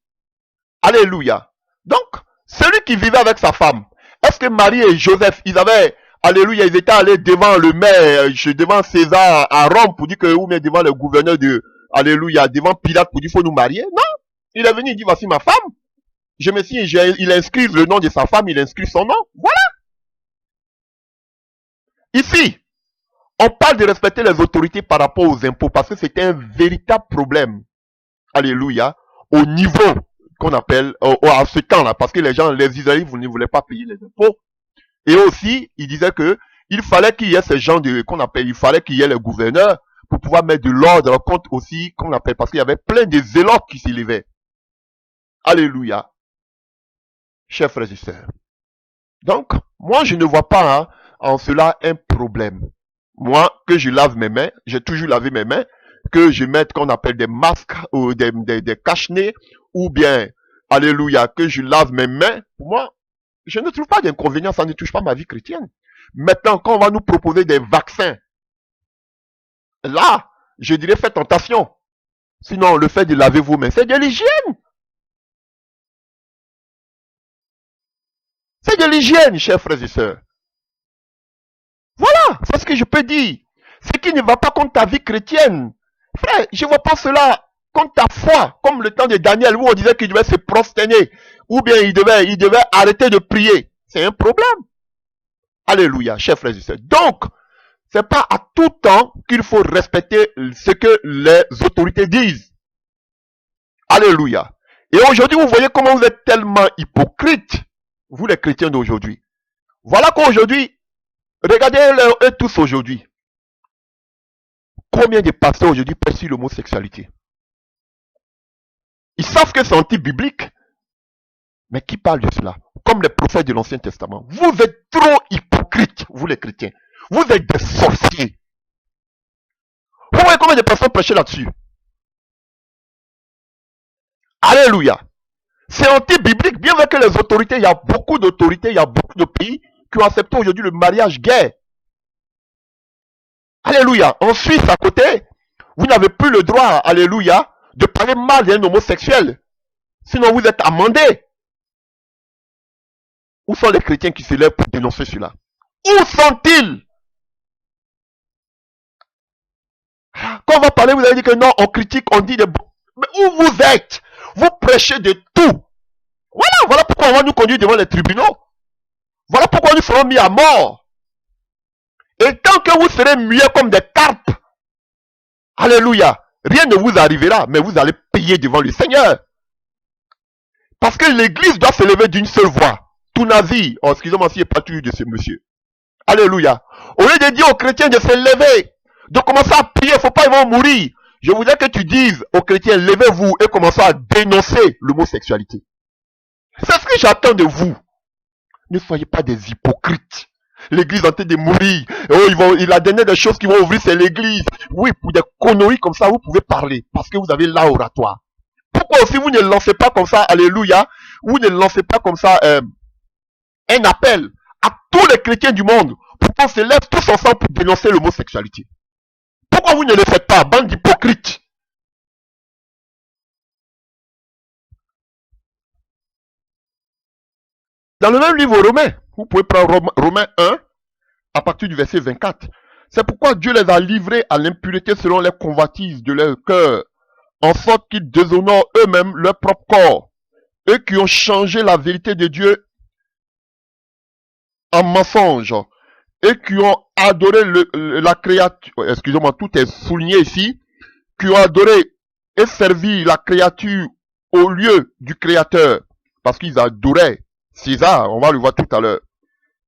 Alléluia. Donc, celui qui vivait avec sa femme, est-ce que Marie et Joseph, ils avaient, alléluia, ils étaient allés devant le maire, devant César à Rome pour dire que, ou bien devant le gouverneur de, alléluia, devant Pilate pour dire faut nous marier? Non. Il est venu, il dit voici ma femme. Je me suis, il inscrit le nom de sa femme, il inscrit son nom. Voilà. Ici, on parle de respecter les autorités par rapport aux impôts parce que c'était un véritable problème. Alléluia. Au niveau qu'on appelle, à ce temps-là, parce que les gens, les Israélites, vous ne voulaient pas payer les impôts. Et aussi, il disait que il fallait qu'il y ait ces gens qu'on appelle, il fallait qu'il y ait les gouverneurs pour pouvoir mettre de l'ordre compte aussi, qu'on appelle, parce qu'il y avait plein de zélotes qui s'élevaient. Alléluia. Chers frères et sœurs. Donc, moi, je ne vois pas hein, en cela un problème. Moi, que je lave mes mains, j'ai toujours lavé mes mains, que je mette qu'on appelle des masques ou des cache-nez, ou bien, alléluia, que je lave mes mains, pour moi, je ne trouve pas d'inconvénient, ça ne touche pas ma vie chrétienne. Maintenant, quand on va nous proposer des vaccins, là, je dirais faites tentation. Sinon, le fait de laver vos mains, c'est de l'hygiène. C'est de l'hygiène, chers frères et sœurs. Voilà, c'est ce que je peux dire. Ce qui ne va pas contre ta vie chrétienne. Frère, je ne vois pas cela contre ta foi, comme le temps de Daniel où on disait qu'il devait se prosterner, ou bien il devait arrêter de prier. C'est un problème. Alléluia, chers frères et sœurs. Donc, c'est pas à tout temps qu'il faut respecter ce que les autorités disent. Alléluia. Et aujourd'hui, vous voyez comment vous êtes tellement hypocrites, vous les chrétiens d'aujourd'hui. Voilà qu'aujourd'hui, regardez eux tous aujourd'hui. Combien de pasteurs aujourd'hui prêchent sur l'homosexualité? Ils savent que c'est anti-biblique. Mais qui parle de cela? Comme les prophètes de l'Ancien Testament. Vous êtes trop hypocrites, vous les chrétiens. Vous êtes des sorciers. Vous voyez combien de personnes prêchent là-dessus? Alléluia. C'est anti-biblique, bien vrai que les autorités, il y a beaucoup d'autorités, il y a beaucoup de pays qui ont accepté aujourd'hui le mariage gay. Alléluia. En Suisse, à côté, vous n'avez plus le droit, alléluia, de parler mal d'un homosexuel. Sinon, vous êtes amendé. Où sont les chrétiens qui se lèvent pour dénoncer cela? Où sont-ils? Quand on va parler, vous allez dire que non, on critique, on dit des... Mais où vous êtes? Vous prêchez de tout. Voilà pourquoi on va nous conduire devant les tribunaux. Voilà pourquoi nous serons mis à mort. Et tant que vous serez muets comme des carpes, alléluia, rien ne vous arrivera, mais vous allez payer devant le Seigneur. Parce que l'église doit se lever d'une seule voix. Tout nazi, oh, excusez-moi si je n'ai pas toujours de ce monsieur. Alléluia. Au lieu de dire aux chrétiens de se lever, de commencer à prier, il ne faut pas, ils vont mourir. Je voudrais que tu dises aux chrétiens, levez-vous et commencez à dénoncer l'homosexualité. C'est ce que j'attends de vous. Ne soyez pas des hypocrites. L'église est en train de mourir. Oh, la dernière des choses qui vont ouvrir, c'est l'église. Oui, pour des conneries comme ça, vous pouvez parler. Parce que vous avez l'oratoire. Pourquoi aussi vous ne lancez pas comme ça, alléluia, vous ne lancez pas comme ça un appel à tous les chrétiens du monde pour qu'on se lève tous ensemble pour dénoncer l'homosexualité? Pourquoi vous ne le faites pas, bande d'hypocrites? Dans le même livre Romain, vous pouvez prendre Romains 1 à partir du verset 24. C'est pourquoi Dieu les a livrés à l'impureté selon les convoitises de leur cœur, en sorte qu'ils déshonorent eux-mêmes leur propre corps, eux qui ont changé la vérité de Dieu en mensonge, et qui ont adoré la créature, excusez-moi, tout est souligné ici, qui ont adoré et servi la créature au lieu du Créateur, parce qu'ils adoraient César, on va le voir tout à l'heure,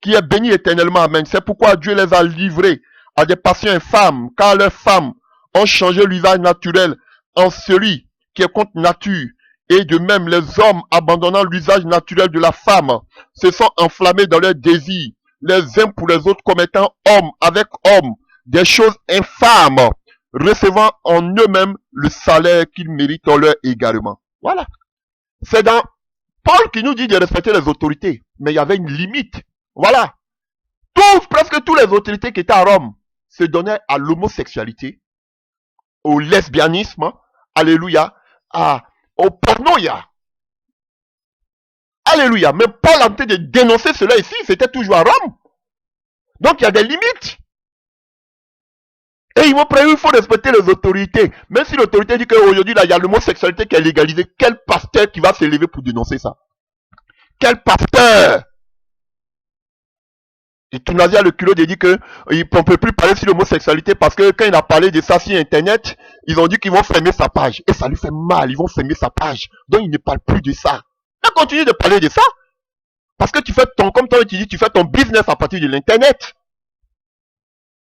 qui est béni éternellement, amen. C'est pourquoi Dieu les a livrés à des passions infâmes, car leurs femmes ont changé l'usage naturel en celui qui est contre nature, et de même les hommes, abandonnant l'usage naturel de la femme, se sont enflammés dans leurs désirs, les uns pour les autres commettant homme avec homme des choses infâmes, recevant en eux-mêmes le salaire qu'ils méritent en leur égarement. Voilà. C'est dans Paul qui nous dit de respecter les autorités, mais il y avait une limite. Voilà. Presque toutes les autorités qui étaient à Rome se donnaient à l'homosexualité, au lesbianisme, alléluia, au pornoïa. Alléluia. Mais Paul en train de dénoncer cela ici, c'était toujours à Rome. Donc il y a des limites. Et ils m'ont prévu, il faut respecter les autorités. Même si l'autorité dit qu'aujourd'hui, il y a l'homosexualité qui est légalisée, quel pasteur qui va se lever pour dénoncer ça? Quel pasteur? Et Tounazi a le culot de dire qu'on ne peut plus parler sur l'homosexualité parce que quand il a parlé de ça sur Internet, ils ont dit qu'ils vont fermer sa page. Et ça lui fait mal, ils vont fermer sa page. Donc il ne parle plus de ça. Il continue de parler de ça. Parce que tu fais comme toi tu dis, tu fais ton business à partir de l'Internet.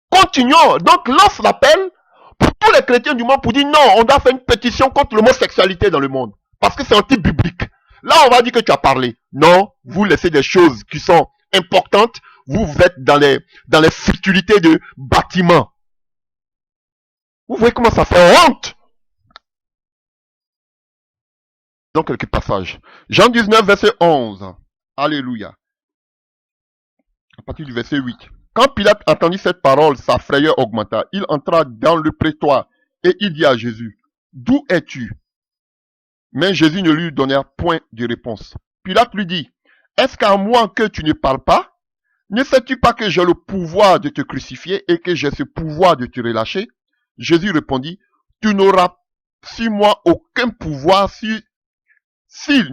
Continuons. Donc lance l'appel pour tous les chrétiens du monde pour dire non, on doit faire une pétition contre l'homosexualité dans le monde. Parce que c'est anti-biblique. Là, on va dire que tu as parlé. Non, vous laissez des choses qui sont importantes. Vous êtes dans les futilités de bâtiments. Vous voyez comment ça fait honte. Donc, quelques passages. Jean 19, verset 11. Alléluia. À partir du verset 8. Quand Pilate entendit cette parole, sa frayeur augmenta. Il entra dans le prétoire et il dit à Jésus, « D'où es-tu » Mais Jésus ne lui donna point de réponse. Pilate lui dit, « Est-ce qu'à moi que tu ne parles pas? Ne sais-tu pas que j'ai le pouvoir de te crucifier et que j'ai ce pouvoir de te relâcher? » Jésus répondit, « Tu n'auras sur moi aucun pouvoir s'il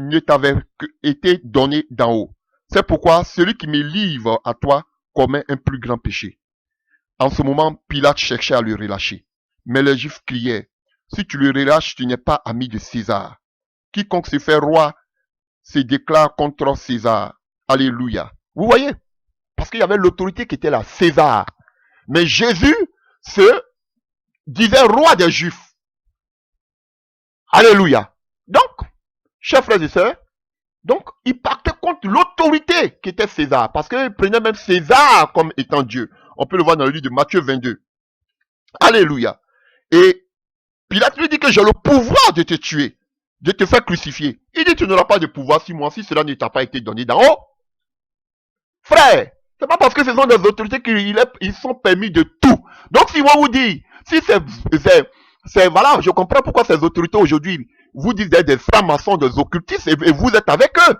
ne t'avait été donné d'en haut. C'est pourquoi celui qui me livre à toi commet un plus grand péché. » En ce moment, Pilate cherchait à le relâcher. Mais les Juifs criaient, « Si tu le relâches, tu n'es pas ami de César. Quiconque se fait roi se déclare contre César. » Alléluia. Vous voyez? Parce qu'il y avait l'autorité qui était là, César. Mais Jésus se disait roi des Juifs. Alléluia. Donc, chers frères et sœurs, donc, il partait contre l'autorité qui était César. Parce qu'il prenait même César comme étant Dieu. On peut le voir dans le livre de Matthieu 22. Alléluia. Et Pilate lui dit que j'ai le pouvoir de te tuer, de te faire crucifier. Il dit, tu n'auras pas de pouvoir sur moi si cela ne t'a pas été donné d'en haut. Frère, c'est pas parce que ce sont des autorités qu'ils sont permis de tout. Donc, si moi vous dis, si voilà, je comprends pourquoi ces autorités aujourd'hui vous disent des francs-maçons, des occultistes, et vous êtes avec eux.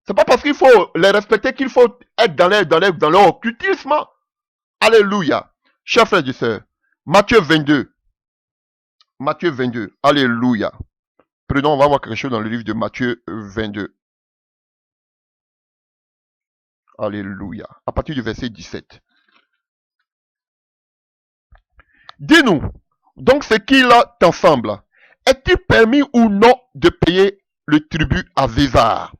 C'est pas parce qu'il faut les respecter qu'il faut être dans leur occultisme. Alléluia. Chers frères et sœurs, Matthieu 22. Alléluia. Prenons, on va voir quelque chose dans le livre de Matthieu 22. Alléluia. À partir du verset 17. Dis-nous, donc ce qu'il t'ensemble, est-il permis ou non de payer le tribut à César?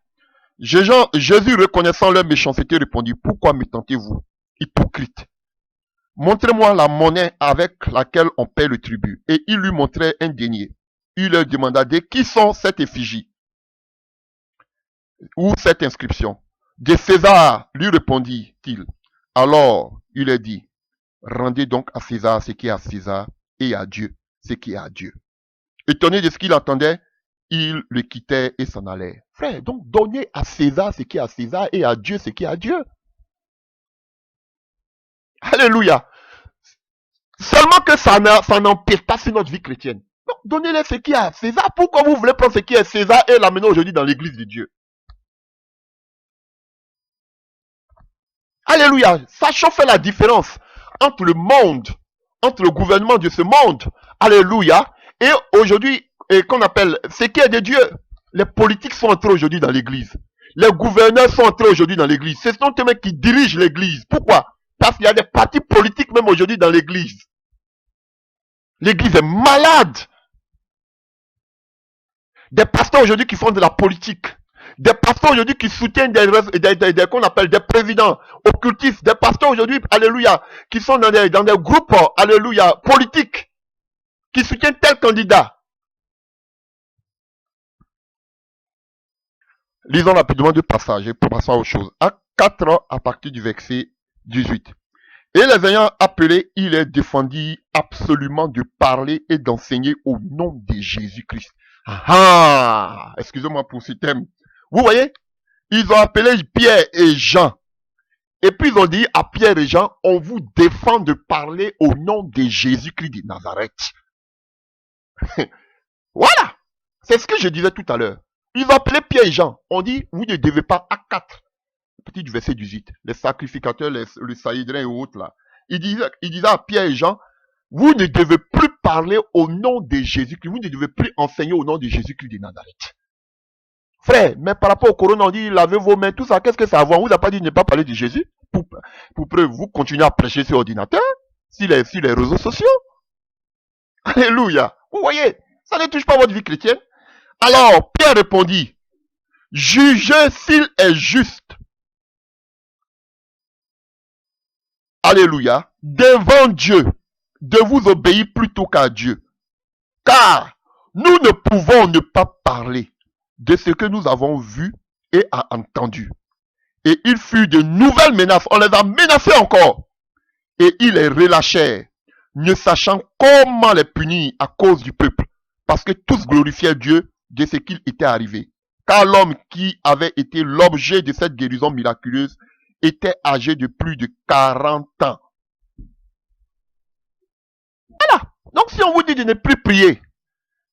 Jésus, reconnaissant leur méchanceté, répondit, pourquoi me tentez-vous, hypocrite? Montrez-moi la monnaie avec laquelle on paie le tribut. Et il lui montrait un denier. Il leur demanda, de qui sont cette effigie ou cette inscription? De César, lui répondit-il. Alors, il leur dit, rendez donc à César ce qui est à César et à Dieu ce qui est à Dieu. Étonné de ce qu'il entendait, il le quittait et s'en allait. Frère, donc donnez à César ce qui est à César et à Dieu ce qui est à Dieu. Alléluia. Seulement que ça n'empire pas sur notre vie chrétienne. Donc, donnez-les ce qui est à César. Pourquoi vous voulez prendre ce qui est César et l'amener aujourd'hui dans l'église de Dieu? Alléluia. Sachons faire la différence entre le monde, entre le gouvernement de ce monde, alléluia, et aujourd'hui, qu'on appelle ce qui est de Dieu. Les politiques sont entrés aujourd'hui dans l'église. Les gouverneurs sont entrés aujourd'hui dans l'église. Ce sont eux-mêmes qui dirigent l'église. Pourquoi? Parce qu'il y a des partis politiques même aujourd'hui dans l'église. L'église est malade. Des pasteurs aujourd'hui qui font de la politique. Des pasteurs aujourd'hui qui soutiennent qu'on appelle des présidents occultistes. Des pasteurs aujourd'hui, alléluia, qui sont dans des groupes, alléluia, politiques, qui soutiennent tel candidat. Lisons rapidement deux passages pour passer à autre chose. Acte 4 à partir du verset 18. Et les ayant appelés, il les défendit absolument de parler et d'enseigner au nom de Jésus-Christ. Ah, excusez-moi pour ce thème. Vous voyez, ils ont appelé Pierre et Jean. Et puis ils ont dit à Pierre et Jean, on vous défend de parler au nom de Jésus-Christ de Nazareth. Voilà, c'est ce que je disais tout à l'heure. Ils ont appelé Pierre et Jean. On dit, vous ne devez pas, à 4, petit du verset 18, les sacrificateurs, les saïdrins et autres là. Ils disaient à Pierre et Jean, vous ne devez plus parler au nom de Jésus-Christ, vous ne devez plus enseigner au nom de Jésus-Christ de Nazareth. Frère, mais par rapport au corona, on dit, lavez vos mains, tout ça, qu'est-ce que ça a à voir? On vous a pas dit de ne pas parler de Jésus? Pour preuve, vous continuez à prêcher sur ordinateur, sur les réseaux sociaux. Alléluia. Vous voyez, ça ne touche pas votre vie chrétienne. Alors, Pierre répondit, jugez s'il est juste. Alléluia. Devant Dieu, de vous obéir plutôt qu'à Dieu. Car nous ne pouvons ne pas parler de ce que nous avons vu et entendu. Et il fut de nouvelles menaces. On les a menacés encore. Et ils les relâchèrent, ne sachant comment les punir à cause du peuple. Parce que tous glorifiaient Dieu de ce qu'il était arrivé. Car l'homme qui avait été l'objet de cette guérison miraculeuse était âgé de plus de 40 ans. Voilà. Donc si on vous dit de ne plus prier,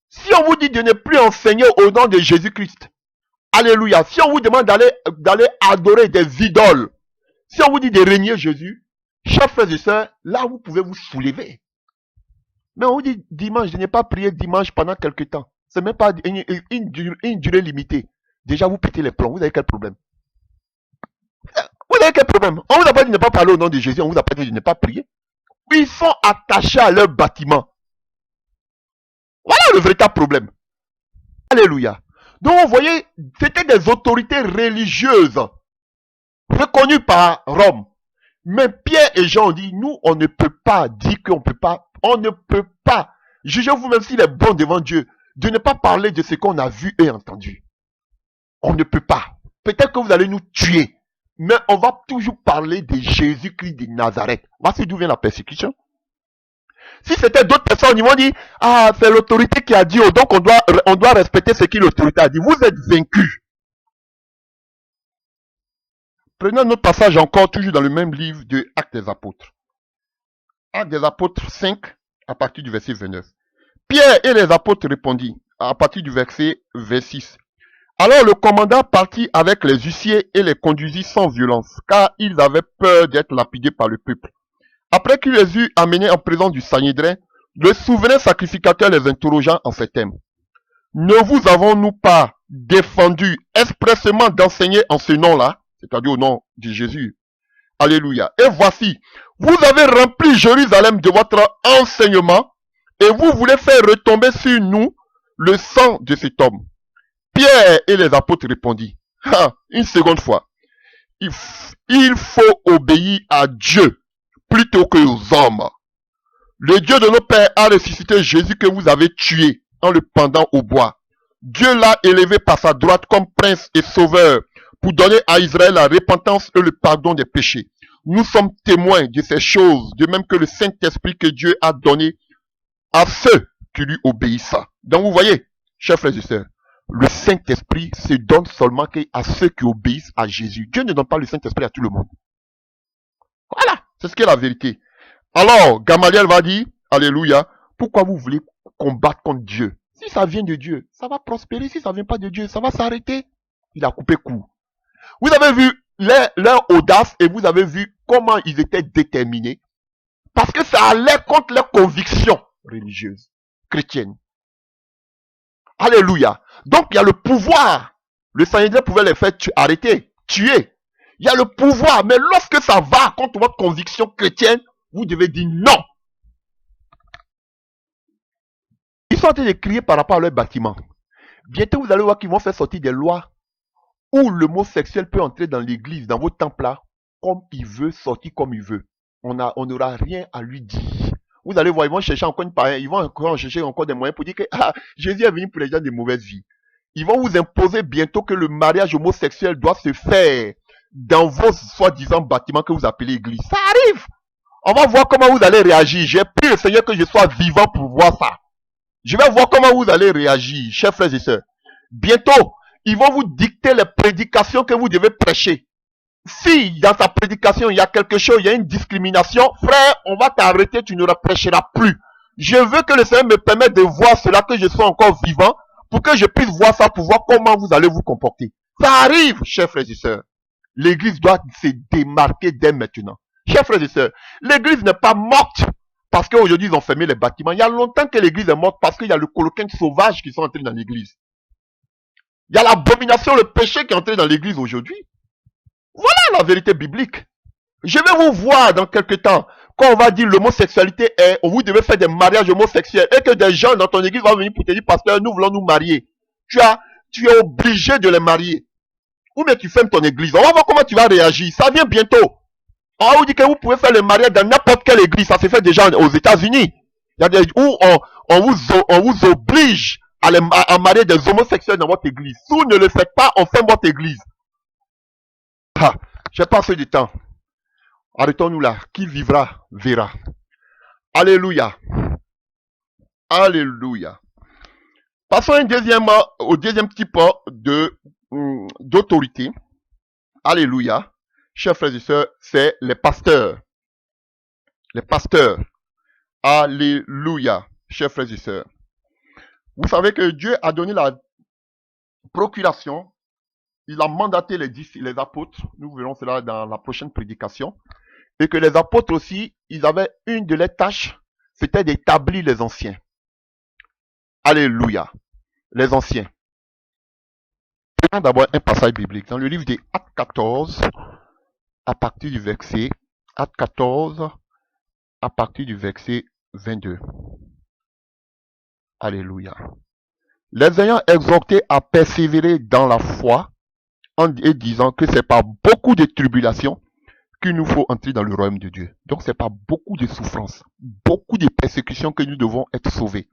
si on vous dit de ne plus enseigner au nom de Jésus-Christ, alléluia, si on vous demande d'aller adorer des idoles, si on vous dit de régner Jésus, chers frères et sœurs, là vous pouvez vous soulever. Mais on vous dit dimanche, je n'ai pas prié dimanche pendant quelque temps. C'est même pas une durée limitée. Déjà vous pétez les plombs, vous avez quel problème? Vous avez quel problème? On vous a pas dit de ne pas parler au nom de Jésus, on vous a pas dit de ne pas prier. Ils sont attachés à leur bâtiment. Voilà le véritable problème. Alléluia. Donc vous voyez, c'était des autorités religieuses reconnues par Rome. Mais Pierre et Jean ont dit, nous, on ne peut pas dire qu'on ne peut pas. On ne peut pas. Jugez vous-même s'il est bon devant Dieu de ne pas parler de ce qu'on a vu et entendu. On ne peut pas. Peut-être que vous allez nous tuer. Mais on va toujours parler de Jésus-Christ de Nazareth. Voici d'où vient la persécution. Si c'était d'autres personnes, ils vont dire, ah, c'est l'autorité qui a dit, oh, donc on doit respecter ce que l'autorité a dit. Vous êtes vaincus. Prenons notre passage encore, toujours dans le même livre de Actes des Apôtres. Actes des Apôtres 5, à partir du verset 29. Pierre et les apôtres répondirent, à partir du verset 26. Alors le commandant partit avec les huissiers et les conduisit sans violence, car ils avaient peur d'être lapidés par le peuple. Après qu'il les eut amenés en présence du Sanhédrin, le souverain sacrificateur les interrogea en ces termes. ne vous avons-nous pas défendu expressément d'enseigner en ce nom-là, c'est-à-dire au nom de Jésus? Alléluia. Et voici, vous avez rempli Jérusalem de votre enseignement et vous voulez faire retomber sur nous le sang de cet homme. Pierre et les apôtres répondirent, une seconde fois, il faut obéir à Dieu plutôt que aux hommes. Le Dieu de nos pères a ressuscité Jésus que vous avez tué en le pendant au bois. Dieu l'a élevé par sa droite comme prince et sauveur pour donner à Israël la repentance et le pardon des péchés. Nous sommes témoins de ces choses, de même que le Saint-Esprit que Dieu a donné à ceux qui lui obéissent. Donc vous voyez, chers frères et sœurs, le Saint-Esprit se donne seulement à ceux qui obéissent à Jésus. Dieu ne donne pas le Saint-Esprit à tout le monde. Voilà, c'est ce qui est la vérité. Alors, Gamaliel va dire, alléluia, pourquoi vous voulez combattre contre Dieu? Si ça vient de Dieu, ça va prospérer. Si ça vient pas de Dieu, ça va s'arrêter. Il a coupé court. Vous avez vu leur audace et vous avez vu comment ils étaient déterminés. Parce que ça allait contre leurs convictions religieuses, chrétiennes. Alléluia. Donc, il y a le pouvoir. Le Seigneur pouvait les faire arrêter, tuer. Il y a le pouvoir. Mais lorsque ça va contre votre conviction chrétienne, vous devez dire non. Ils sont en train de crier par rapport à leur bâtiment. Bientôt, vous allez voir qu'ils vont faire sortir des lois où l'homosexuel peut entrer dans l'église, dans vos temples là, comme il veut, sortir comme il veut. On n'aura rien à lui dire. Vous allez voir, ils vont chercher encore ils vont encore chercher encore des moyens pour dire que Jésus est venu pour les gens de mauvaise vie. Ils vont vous imposer bientôt que le mariage homosexuel doit se faire dans vos soi-disant bâtiments que vous appelez église. Ça arrive. On va voir comment vous allez réagir. J'ai prié le Seigneur que je sois vivant pour voir ça. Je vais voir comment vous allez réagir, chers frères et sœurs. Bientôt, ils vont vous dicter les prédications que vous devez prêcher. Si dans ta prédication, il y a quelque chose, il y a une discrimination, frère, on va t'arrêter, tu ne la prêcheras plus. Je veux que le Seigneur me permette de voir cela, que je sois encore vivant, pour que je puisse voir ça, pour voir comment vous allez vous comporter. Ça arrive, chers frères et sœurs. L'église doit se démarquer dès maintenant. Chers frères et sœurs, l'église n'est pas morte parce qu'aujourd'hui ils ont fermé les bâtiments. Il y a longtemps que l'église est morte parce qu'il y a le coloquin sauvage qui sont entrés dans l'église. Il y a l'abomination, le péché qui est entré dans l'église aujourd'hui. Voilà la vérité biblique. Je vais vous voir dans quelques temps, quand on va dire l'homosexualité est, vous devez faire des mariages homosexuels et que des gens dans ton église vont venir pour te dire, pasteur, nous voulons nous marier. Tu es obligé de les marier. Ou bien tu fermes ton église. On va voir comment tu vas réagir. Ça vient bientôt. On va vous dire que vous pouvez faire le mariage dans n'importe quelle église. Ça se fait déjà aux États-Unis. Il y a des où on vous oblige à marier des homosexuels dans votre église. Si vous ne le faites pas, on ferme votre église. J'ai pas assez de temps. Arrêtons-nous là. Qui vivra, verra. Alléluia. Alléluia. Passons au deuxième type d'autorité. Alléluia. Chers frères et sœurs, c'est les pasteurs. Les pasteurs. Alléluia. Chers frères et sœurs. Vous savez que Dieu a donné la procuration. Il a mandaté les apôtres. Nous verrons cela dans la prochaine prédication. Et que les apôtres aussi, ils avaient une de leurs tâches, c'était d'établir les anciens. Alléluia. Les anciens. Prenons d'abord un passage biblique. Dans le livre des Actes 14, à partir du verset, Actes 14, à partir du verset 22. Alléluia. Les ayant exhortés à persévérer dans la foi, et disant que c'est par beaucoup de tribulations qu'il nous faut entrer dans le royaume de Dieu. Donc c'est par beaucoup de souffrances, beaucoup de persécutions que nous devons être sauvés.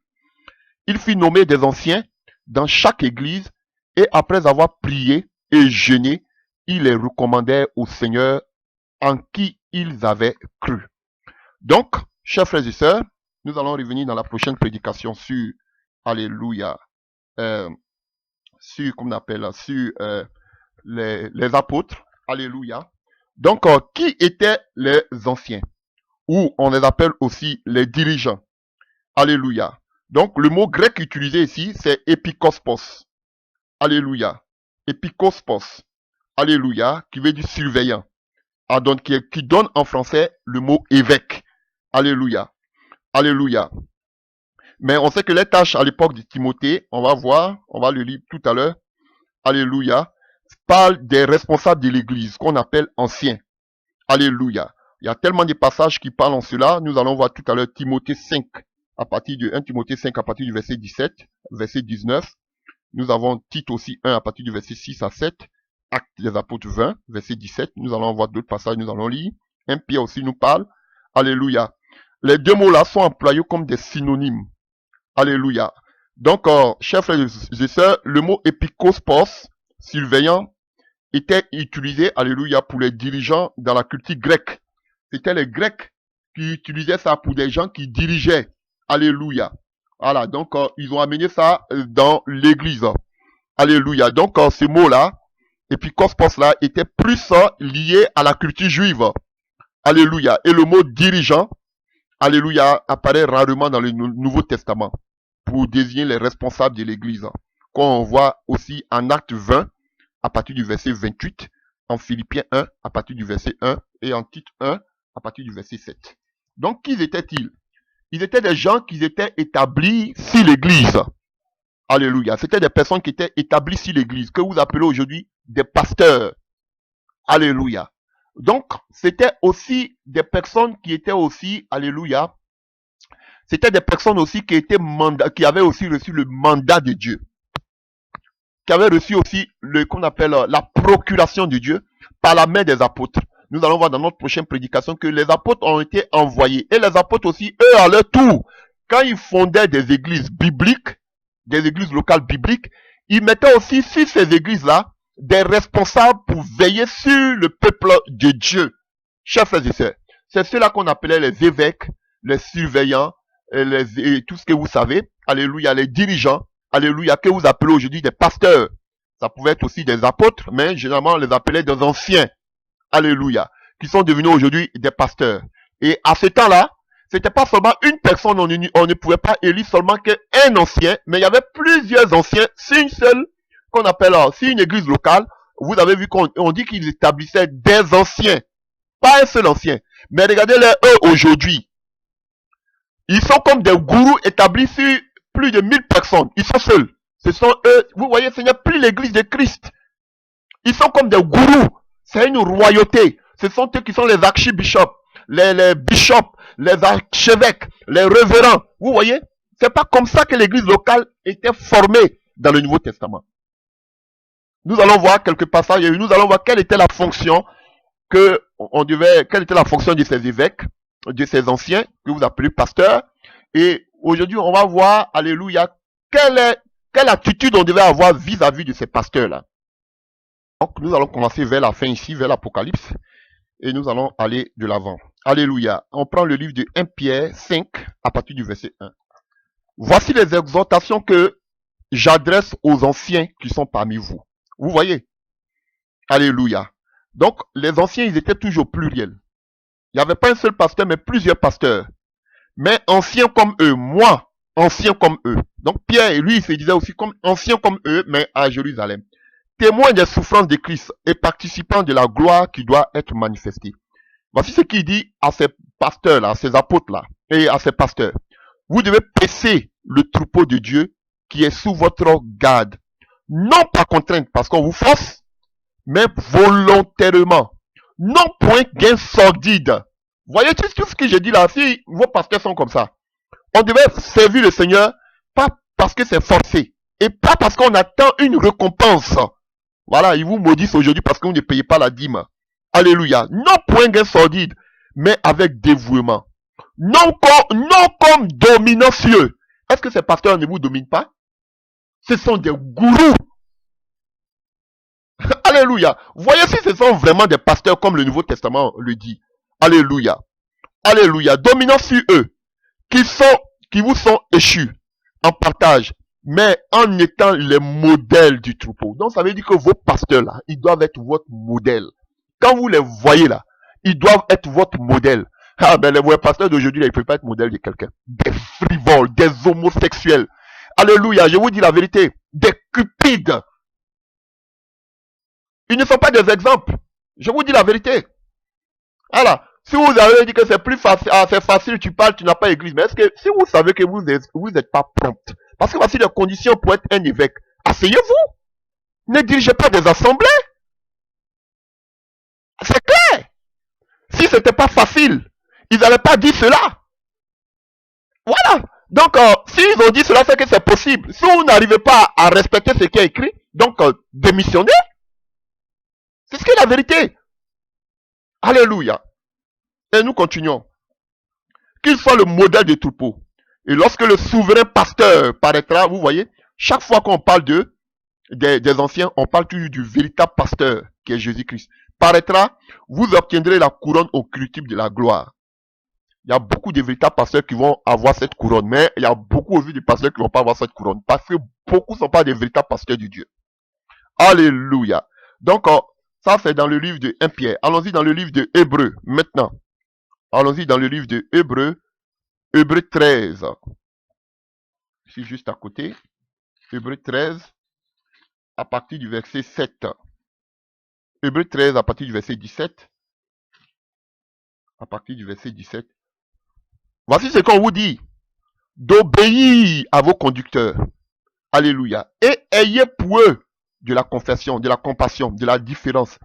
Il fit nommer des anciens dans chaque église et après avoir prié et jeûné, il les recommandait au Seigneur en qui ils avaient cru. Donc, chers frères et sœurs, nous allons revenir dans la prochaine prédication sur, alléluia, sur, comment on appelle, sur les apôtres, alléluia. Donc, qui étaient les anciens? Ou on les appelle aussi les dirigeants, alléluia. Donc, le mot grec utilisé ici, c'est épikospos, alléluia. Épikospos, alléluia, qui veut dire surveillant. Donc, qui donne en français le mot évêque. Alléluia. Alléluia. Mais on sait que les tâches à l'époque de Timothée, on va voir, on va le lire tout à l'heure, alléluia, parle des responsables de l'église, qu'on appelle anciens. Alléluia. Il y a tellement de passages qui parlent en cela. Nous allons voir tout à l'heure Timothée 5, à partir de 1 Timothée 5, à partir du verset 17, verset 19. Nous avons Tite aussi 1, à partir du verset 6 à 7. Actes des apôtres 20, verset 17. Nous allons voir d'autres passages, nous allons lire. 1 Pierre aussi nous parle. Alléluia. Les deux mots-là sont employés comme des synonymes. Alléluia. Donc, chers frères et sœurs, le mot épikospos, surveillant, était utilisé, alléluia, pour les dirigeants dans la culture grecque. C'était les Grecs qui utilisaient ça pour des gens qui dirigeaient. Alléluia. Voilà, donc ils ont amené ça dans l'église. Alléluia. Donc ce mot-là, épikospos là, était plus lié à la culture juive. Alléluia. Et le mot dirigeant, alléluia, apparaît rarement dans le Nouveau Testament pour désigner les responsables de l'église. Qu'on voit aussi en Acte 20, à partir du verset 28, en Philippiens 1, à partir du verset 1, et en Tite 1, à partir du verset 7. Donc, qui étaient-ils? Ils étaient des gens qui étaient établis sur l'église. Alléluia. C'était des personnes qui étaient établies sur l'église, que vous appelez aujourd'hui des pasteurs. Alléluia. Donc, c'était aussi des personnes qui étaient aussi, alléluia, c'était des personnes aussi qui étaient qui avaient aussi reçu le mandat de Dieu, qui avaient reçu aussi qu'on appelle la procuration de Dieu par la main des apôtres. Nous allons voir dans notre prochaine prédication que les apôtres ont été envoyés. Et les apôtres aussi, eux, à leur tour, quand ils fondaient des églises bibliques, des églises locales bibliques, ils mettaient aussi sur ces églises-là des responsables pour veiller sur le peuple de Dieu. Chers frères et sœurs, c'est ceux-là qu'on appelait les évêques, les surveillants, et tout ce que vous savez. Alléluia, les dirigeants. Alléluia, que vous appelez aujourd'hui des pasteurs. Ça pouvait être aussi des apôtres, mais généralement on les appelait des anciens. Alléluia, qui sont devenus aujourd'hui des pasteurs. Et à ce temps-là, c'était pas seulement une personne, on ne pouvait pas élire seulement qu'un ancien, mais il y avait plusieurs anciens, c'est une seule, qu'on appelle, c'est une église locale. Vous avez vu qu'on dit qu'ils établissaient des anciens, pas un seul ancien. Mais regardez-les, eux, aujourd'hui. Ils sont comme des gourous établis sur plus de 1000 personnes. Ils sont seuls. Ce sont eux, vous voyez, ce n'est plus l'église de Christ. Ils sont comme des gourous. C'est une royauté. Ce sont eux qui sont les archibishops, les bishops, les archevêques, les révérends. Vous voyez? C'est pas comme ça que l'église locale était formée dans le Nouveau Testament. Nous allons voir quelques passages et nous allons voir quelle était la fonction quelle était la fonction de ces évêques, de ces anciens, que vous appelez pasteurs. Et aujourd'hui, on va voir, alléluia, quelle attitude on devait avoir vis-à-vis de ces pasteurs-là. Donc, nous allons commencer vers la fin ici, vers l'Apocalypse, et nous allons aller de l'avant. Alléluia. On prend le livre de 1 Pierre 5, à partir du verset 1. Voici les exhortations que j'adresse aux anciens qui sont parmi vous. Vous voyez? Alléluia. Donc, les anciens, ils étaient toujours pluriels. Il n'y avait pas un seul pasteur, mais plusieurs pasteurs. Mais anciens comme eux, moi, anciens comme eux. Donc, Pierre, lui, il se disait aussi comme anciens comme eux, mais à Jérusalem. Témoin des souffrances de Christ et participant de la gloire qui doit être manifestée. Voici ce qu'il dit à ces pasteurs-là, à ces apôtres-là, et à ces pasteurs. Vous devez paisser le troupeau de Dieu qui est sous votre garde. Non par contrainte, parce qu'on vous force, mais volontairement. Non point gain sordide. Voyez tout ce que j'ai dit là, si vos pasteurs sont comme ça. On devait servir le Seigneur, pas parce que c'est forcé, et pas parce qu'on attend une récompense. Voilà, ils vous maudissent aujourd'hui parce que vous ne payez pas la dîme. Alléluia. Non point gain sordide, mais avec dévouement. Non comme dominant sur eux. Est-ce que ces pasteurs ne vous dominent pas? Ce sont des gourous. Alléluia. Voyez si ce sont vraiment des pasteurs comme le Nouveau Testament le dit. Alléluia. Alléluia. Dominant sur eux, qui vous sont échus en partage, mais en étant les modèles du troupeau. Donc ça veut dire que vos pasteurs là, ils doivent être votre modèle. Quand vous les voyez là, ils doivent être votre modèle. Ah ben les vrais pasteurs d'aujourd'hui là, ils ne peuvent pas être modèle de quelqu'un. Des frivoles, des homosexuels. Alléluia, je vous dis la vérité. Des cupides. Ils ne sont pas des exemples. Je vous dis la vérité. Voilà. Si vous avez dit que c'est plus facile, c'est facile, tu parles, tu n'as pas église. Mais est-ce que si vous savez que vous n'êtes pas prompt, parce que voici les conditions pour être un évêque, asseyez-vous. Ne dirigez pas des assemblées. C'est clair. Si c'était pas facile, ils n'avaient pas dit cela. Voilà. Donc, s'ils ont dit cela, c'est que c'est possible. Si vous n'arrivez pas à respecter ce qui est écrit, donc démissionnez. C'est ce qui est la vérité. Alléluia. Et nous continuons. Qu'il soit le modèle des troupeaux. Et lorsque le souverain pasteur paraîtra, vous voyez, chaque fois qu'on parle des anciens, on parle toujours du véritable pasteur qui est Jésus-Christ. Paraîtra, vous obtiendrez la couronne occultable de la gloire. Il y a beaucoup de véritables pasteurs qui vont avoir cette couronne, mais il y a beaucoup aussi de pasteurs qui ne vont pas avoir cette couronne, parce que beaucoup ne sont pas des véritables pasteurs de Dieu. Alléluia. Donc, ça c'est dans le livre de 1 Pierre. Allons-y dans le livre de Hébreux, maintenant. Allons-y dans le livre de Hébreux, Hébreux 13. Ici, juste à côté. Hébreux 13, à partir du verset 7. Hébreux 13, à partir du verset 17. À partir du verset 17. Voici ce qu'on vous dit. D'obéir à vos conducteurs. Alléluia. Et ayez pour eux de la confession, de la compassion, de la différence.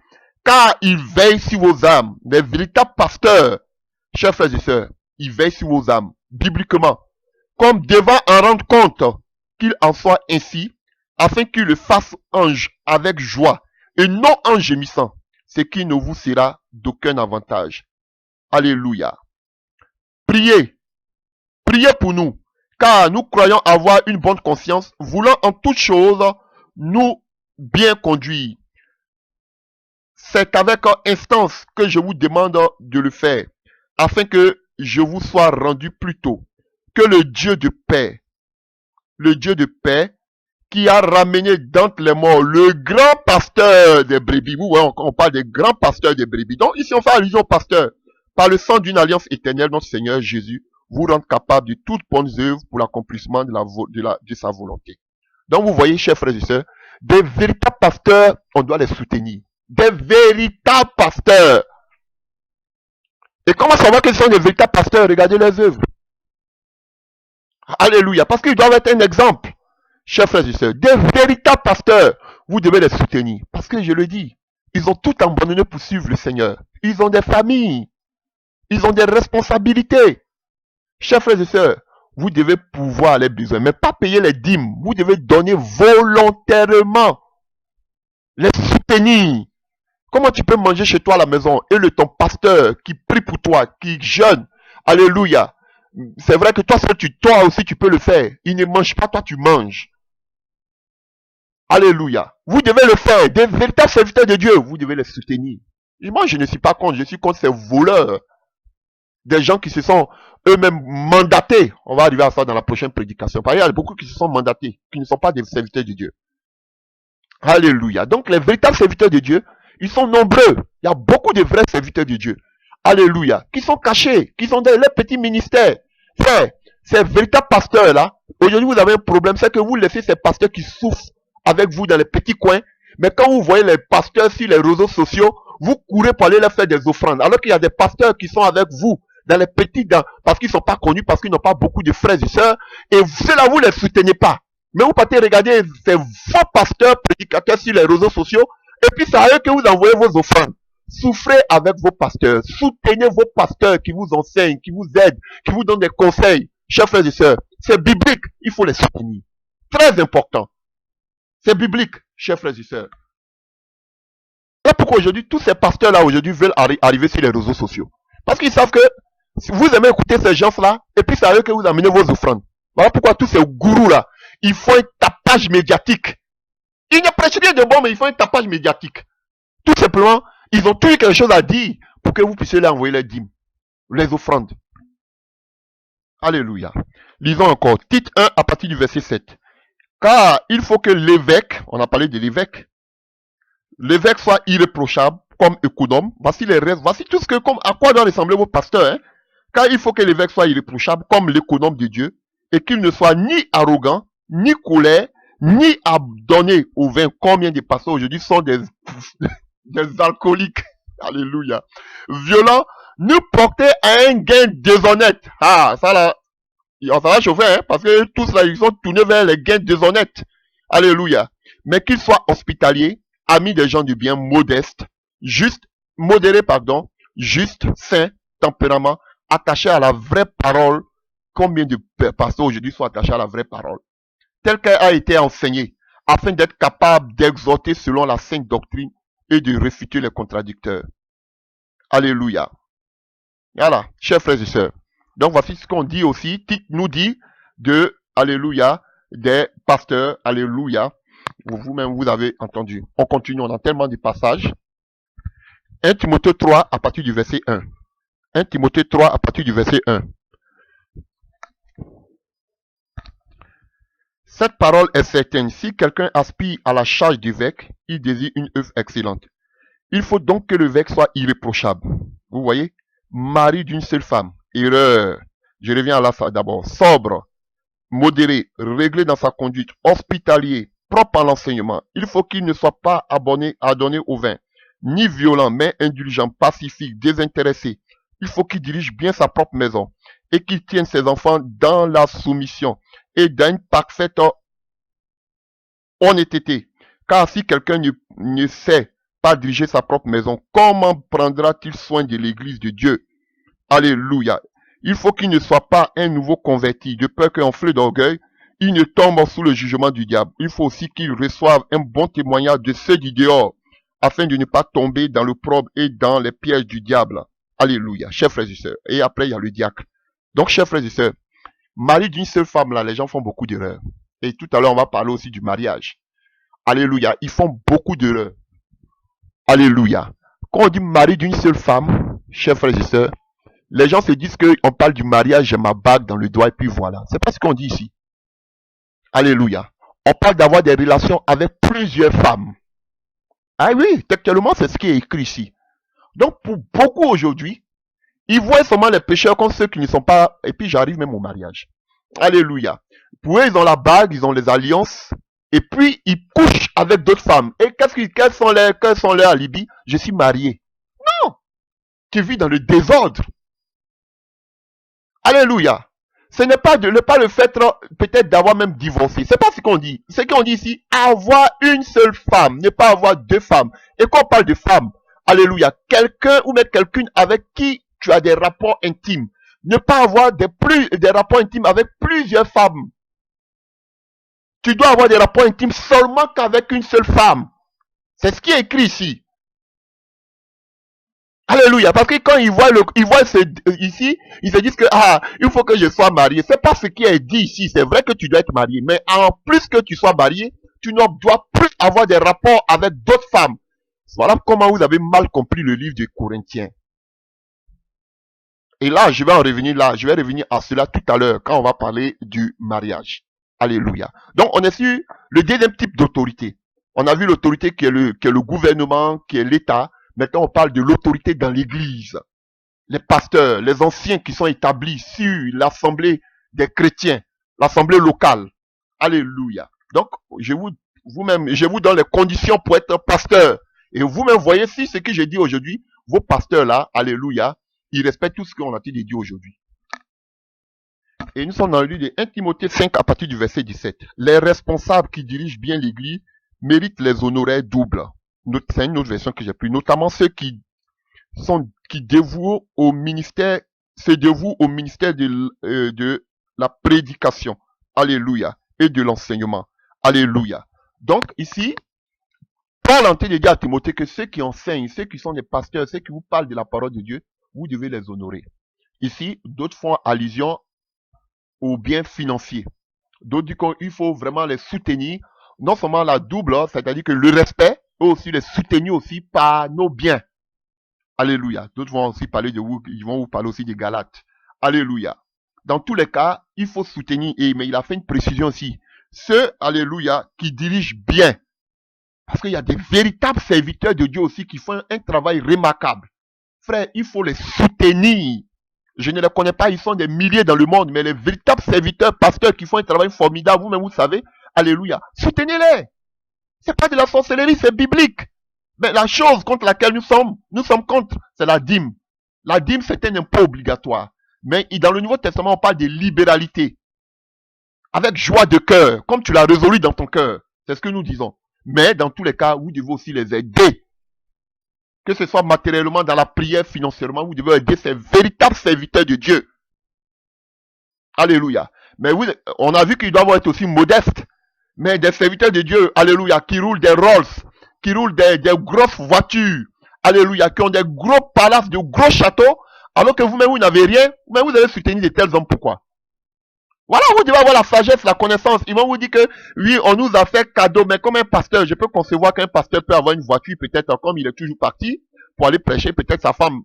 Car ils veillent sur vos âmes. Les véritables pasteurs, chers frères et sœurs, ils veillent sur vos âmes, bibliquement. Comme devant en rendre compte qu'il en soit ainsi, afin qu'ils le fassent ange avec joie, et non en gémissant, ce qui ne vous sera d'aucun avantage. Alléluia. Priez. Priez pour nous, car nous croyons avoir une bonne conscience, voulant en toutes choses nous bien conduire. C'est avec instance que je vous demande de le faire, afin que je vous sois rendu plus tôt, que le Dieu de paix, qui a ramené d'entre les morts le grand pasteur des brebis. Vous voyez, on parle des grands pasteurs des brebis. Donc ici on fait allusion au pasteur. Par le sang d'une alliance éternelle, notre Seigneur Jésus vous rendre capable de toutes bonnes œuvres pour l'accomplissement de sa volonté. Donc vous voyez, chers frères et sœurs, des véritables pasteurs, on doit les soutenir. Des véritables pasteurs. Et comment savoir qu'ils sont des véritables pasteurs? Regardez leurs œuvres. Alléluia. Parce qu'ils doivent être un exemple. Chers frères et sœurs, des véritables pasteurs, vous devez les soutenir. Parce que je le dis, ils ont tout abandonné pour suivre le Seigneur. Ils ont des familles. Ils ont des responsabilités. Chers frères et sœurs, vous devez pouvoir les besoins, mais pas payer les dîmes. Vous devez donner volontairement. Les soutenir. Comment tu peux manger chez toi à la maison et ton pasteur qui prie pour toi, qui jeûne, alléluia. C'est vrai que toi aussi tu peux le faire. Il ne mange pas, toi tu manges. Alléluia. Vous devez le faire. Des véritables serviteurs de Dieu, vous devez les soutenir. Et moi je ne suis pas contre, je suis contre ces voleurs. Des gens qui se sont eux-mêmes mandatés. On va arriver à ça dans la prochaine prédication. Parce qu'il y a beaucoup qui se sont mandatés, qui ne sont pas des serviteurs de Dieu. Alléluia. Donc les véritables serviteurs de Dieu, ils sont nombreux. Il y a beaucoup de vrais serviteurs de Dieu. Alléluia. Qui sont cachés, qui sont dans les petits ministères. Frère, ces véritables pasteurs-là, aujourd'hui vous avez un problème, c'est que vous laissez ces pasteurs qui souffrent avec vous dans les petits coins. Mais quand vous voyez les pasteurs sur les réseaux sociaux, vous courez pour aller leur faire des offrandes. Alors qu'il y a des pasteurs qui sont avec vous dans les petits, parce qu'ils ne sont pas connus, parce qu'ils n'ont pas beaucoup de frères et sœurs. Et ceux-là, vous ne les soutenez pas. Mais vous partez regarder ces faux pasteurs, prédicateurs sur les réseaux sociaux. Et puis c'est à eux que vous envoyez vos offrandes. Souffrez avec vos pasteurs. Soutenez vos pasteurs qui vous enseignent, qui vous aident, qui vous donnent des conseils. Chers frères et sœurs, c'est biblique. Il faut les soutenir. Très important. C'est biblique, chers frères et sœurs. Voilà pourquoi aujourd'hui, tous ces pasteurs-là aujourd'hui veulent arriver sur les réseaux sociaux. Parce qu'ils savent que vous aimez écouter ces gens-là, et puis c'est à eux que vous amenez vos offrandes. Voilà pourquoi tous ces gourous-là, ils font un tapage médiatique. Ils ne prêchent rien de bon, mais ils font un tapage médiatique. Tout simplement, ils ont toujours quelque chose à dire pour que vous puissiez leur envoyer les dîmes, les offrandes. Alléluia. Lisons encore. Tite 1 à partir du verset 7. Car il faut que l'évêque, on a parlé de l'évêque soit irréprochable comme économe. Voici les restes, voici tout ce que, à quoi doit ressembler vos pasteurs. Car il faut que l'évêque soit irréprochable comme l'économe de Dieu et qu'il ne soit ni arrogant, ni colère, ni à donner au vin. Combien de pasteurs aujourd'hui sont des alcooliques. Alléluia. Violents, nous porter à un gain déshonnête. Ah, ça là, ça va chauffer, hein, parce que tous là, ils sont tournés vers les gains déshonnêtes. Alléluia. Mais qu'ils soient hospitaliers, amis des gens du bien, modestes, juste, modérés, pardon, juste, sains, tempérament, attachés à la vraie parole. Combien de pasteurs aujourd'hui sont attachés à la vraie parole, telle qu'elle a été enseignée, afin d'être capable d'exhorter selon la sainte doctrine et de réfuter les contradicteurs. Alléluia. Voilà, chers frères et sœurs. Donc voici ce qu'on dit aussi. Tite nous dit de, alléluia, des pasteurs, alléluia. Vous-même, vous avez entendu. On continue, on a tellement de passages. 1 Timothée 3 à partir du verset 1. 1 Timothée 3 à partir du verset 1. Cette parole est certaine. Si quelqu'un aspire à la charge d'évêque, il désire une œuvre excellente. Il faut donc que l'évêque soit irréprochable. Vous voyez? Mari d'une seule femme. Erreur. Je reviens à là d'abord. Sobre, modéré, réglé dans sa conduite, hospitalier, propre à l'enseignement. Il faut qu'il ne soit pas adonné au vin, ni violent, mais indulgent, pacifique, désintéressé. Il faut qu'il dirige bien sa propre maison et qu'il tienne ses enfants dans la soumission et dans une parfaite honnêteté. Car si quelqu'un ne sait pas diriger sa propre maison, comment prendra-t-il soin de l'église de Dieu? Alléluia. Il faut qu'il ne soit pas un nouveau converti, de peur qu'enflé d'orgueil, il ne tombe sous le jugement du diable. Il faut aussi qu'il reçoive un bon témoignage de ceux du dehors, afin de ne pas tomber dans l'opprobre et dans les pièges du diable. Alléluia. Chers frères et sœurs. Et après, il y a le diacre. Donc, chers frères et sœurs, mari d'une seule femme, là, les gens font beaucoup d'erreurs. Et tout à l'heure, on va parler aussi du mariage. Alléluia. Ils font beaucoup d'erreurs. Alléluia. Quand on dit mari d'une seule femme, chers frères et sœurs, les gens se disent qu'on parle du mariage, j'ai ma bague dans le doigt et puis voilà. C'est pas ce qu'on dit ici. Alléluia. On parle d'avoir des relations avec plusieurs femmes. Ah oui, textuellement, c'est ce qui est écrit ici. Donc, pour beaucoup aujourd'hui, ils voient seulement les pécheurs comme ceux qui ne sont pas... Et puis, j'arrive même au mariage. Alléluia. Pour eux, ils ont la bague, ils ont les alliances. Et puis, ils couchent avec d'autres femmes. Et quels sont leurs alibis? Je suis marié. Non! Tu vis dans le désordre. Alléluia. Ce n'est pas le fait peut-être d'avoir même divorcé. C'est pas ce qu'on dit. Ce qu'on dit ici, avoir une seule femme, ne pas avoir deux femmes. Et quand on parle de femme, alléluia, quelqu'un ou même quelqu'une avec qui tu as des rapports intimes. Ne pas avoir des rapports intimes avec plusieurs femmes. Tu dois avoir des rapports intimes seulement qu'avec une seule femme. C'est ce qui est écrit ici. Alléluia. Parce que quand ils voient ici, ils se disent que, il faut que je sois marié. C'est pas ce qui est dit ici. C'est vrai que tu dois être marié. Mais en plus que tu sois marié, tu ne dois plus avoir des rapports avec d'autres femmes. Voilà comment vous avez mal compris le livre des Corinthiens. Et là, je vais revenir à cela tout à l'heure quand on va parler du mariage. Alléluia. Donc, on est sur le deuxième type d'autorité. On a vu l'autorité qui est le gouvernement, qui est l'État. Maintenant, on parle de l'autorité dans l'église. Les pasteurs, les anciens qui sont établis sur l'assemblée des chrétiens, l'assemblée locale. Alléluia. Donc, je vous donne les conditions pour être pasteur. Et vous-même voyez si ce que j'ai dit aujourd'hui, vos pasteurs là, alléluia, ils respectent tout ce qu'on a dit aujourd'hui. Et nous sommes dans le livre de 1 Timothée 5 à partir du verset 17. Les responsables qui dirigent bien l'église méritent les honoraires doubles. C'est une autre version que j'ai pris, notamment ceux qui dévouent au ministère, de la prédication, alléluia, et de l'enseignement, alléluia. Donc ici, Paul est en train de dire à Timothée que ceux qui enseignent, ceux qui sont des pasteurs, ceux qui vous parlent de la parole de Dieu, vous devez les honorer. Ici, d'autres font allusion aux biens financiers. D'autres disent qu'il faut vraiment les soutenir, non seulement la double, c'est-à-dire que le respect, eux aussi les soutenir aussi par nos biens. Alléluia. D'autres vont aussi parler de vous, ils vont vous parler aussi des Galates. Alléluia. Dans tous les cas, il faut soutenir, mais il a fait une précision aussi. Ceux, alléluia, qui dirigent bien. Parce qu'il y a des véritables serviteurs de Dieu aussi qui font un travail remarquable. Frère, il faut les soutenir. Je ne les connais pas, ils sont des milliers dans le monde, mais les véritables serviteurs, pasteurs qui font un travail formidable, vous-même vous savez, alléluia, soutenez-les. C'est pas de la sorcellerie, c'est biblique. Mais la chose contre laquelle nous sommes contre, c'est la dîme. La dîme, c'est un impôt obligatoire. Mais dans le Nouveau Testament, on parle de libéralité. Avec joie de cœur, comme tu l'as résolu dans ton cœur. C'est ce que nous disons. Mais dans tous les cas, vous devez aussi les aider. Que ce soit matériellement, dans la prière, financièrement, vous devez aider ces véritables serviteurs de Dieu. Alléluia. Mais oui, on a vu qu'ils doivent être aussi modestes. Mais des serviteurs de Dieu, alléluia, qui roulent des Rolls, qui roulent des grosses voitures, alléluia, qui ont des gros palaces, de gros châteaux, alors que vous-même, vous n'avez rien, mais vous avez soutenu de tels hommes, pourquoi? Voilà, vous devez avoir la sagesse, la connaissance. Ils vont vous dire que, oui, on nous a fait cadeau, mais comme un pasteur, je peux concevoir qu'un pasteur peut avoir une voiture, peut-être comme il est toujours parti, pour aller prêcher, peut-être sa femme,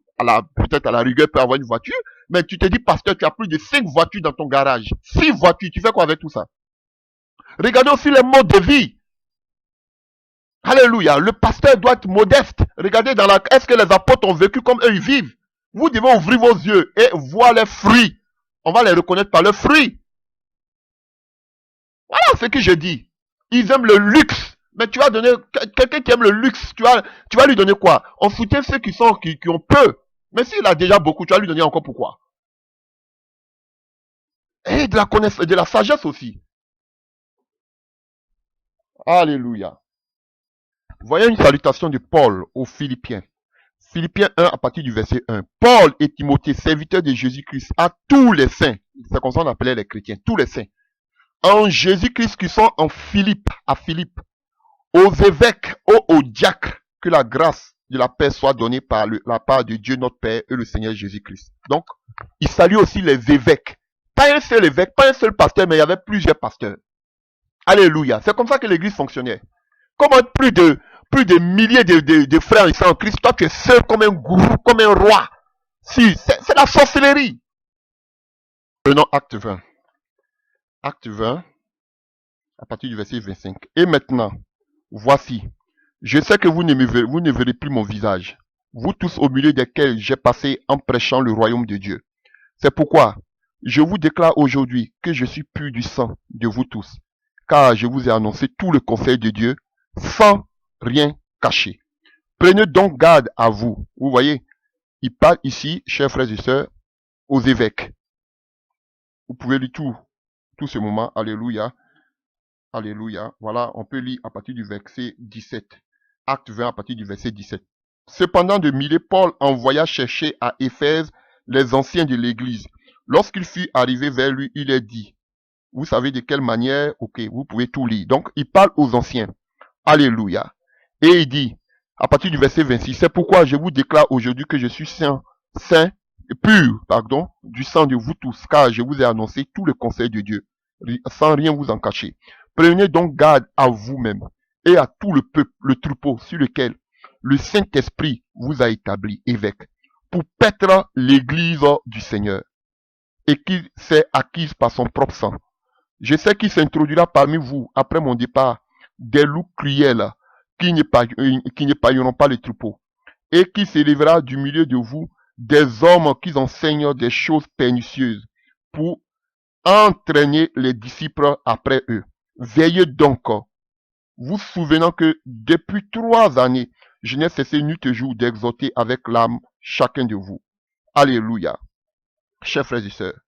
peut-être à la rigueur, peut avoir une voiture, mais tu te dis, pasteur, tu as plus de 5 voitures dans ton garage. 6 voitures, tu fais quoi avec tout ça? Regardez aussi les modes de vie. Alléluia. Le pasteur doit être modeste. Regardez est-ce que les apôtres ont vécu comme eux ils vivent? Vous devez ouvrir vos yeux et voir les fruits. On va les reconnaître par leurs fruits. Voilà ce que je dis. Ils aiment le luxe. Mais tu vas donner, quelqu'un qui aime le luxe, tu vas lui donner quoi? On soutient ceux qui ont peu. Mais s'il a déjà beaucoup, tu vas lui donner encore pourquoi? Et de la connaissance, de la sagesse aussi. Alléluia. Voyez une salutation de Paul aux Philippiens. Philippiens 1 à partir du verset 1. Paul et Timothée, serviteurs de Jésus-Christ, à tous les saints. C'est comme ça qu'on appelait les chrétiens, tous les saints. En Jésus-Christ qui sont en Philippe, à Philippe, aux évêques, aux diacres, que la grâce de la paix soit donnée par la part de Dieu notre Père et le Seigneur Jésus-Christ. Donc, il salue aussi les évêques. Pas un seul évêque, pas un seul pasteur, mais il y avait plusieurs pasteurs. Alléluia. C'est comme ça que l'église fonctionnait. Comment plus de milliers de frères ici en Christ, toi tu es seul comme un gourou, comme un roi. Si, c'est la sorcellerie. Prenons acte 20. Acte 20, à partir du verset 25. Et maintenant, voici, je sais que vous ne verrez plus mon visage, vous tous au milieu desquels j'ai passé en prêchant le royaume de Dieu. C'est pourquoi je vous déclare aujourd'hui que je suis pur du sang de vous tous, car je vous ai annoncé tout le conseil de Dieu sans rien cacher. Prenez donc garde à vous. Vous voyez, il parle ici, chers frères et sœurs, aux évêques. Vous pouvez lire tout ce moment. Alléluia. Alléluia. Voilà, on peut lire à partir du verset 17. Acte 20 à partir du verset 17. Cependant de Milet, Paul envoya chercher à Éphèse les anciens de l'église. Lorsqu'il fut arrivé vers lui, il est dit, vous savez de quelle manière, ok, vous pouvez tout lire. Donc, il parle aux anciens. Alléluia. Et il dit, à partir du verset 26, c'est pourquoi je vous déclare aujourd'hui que je suis saint, pur, du sang de vous tous, car je vous ai annoncé tout le conseil de Dieu, sans rien vous en cacher. Prenez donc garde à vous-même et à tout le peuple, le troupeau sur lequel le Saint-Esprit vous a établi évêque, pour paître l'église du Seigneur, et qu'il s'est acquise par son propre sang. Je sais qu'il s'introduira parmi vous, après mon départ, des loups cruels qui n'épargneront pas les troupeaux, et qui s'élèvera du milieu de vous des hommes qui enseignent des choses pernicieuses, pour entraîner les disciples après eux. Veillez donc, vous souvenant que depuis 3 années, je n'ai cessé nuit et jour d'exhorter avec l'âme chacun de vous. Alléluia. Chers frères et sœurs.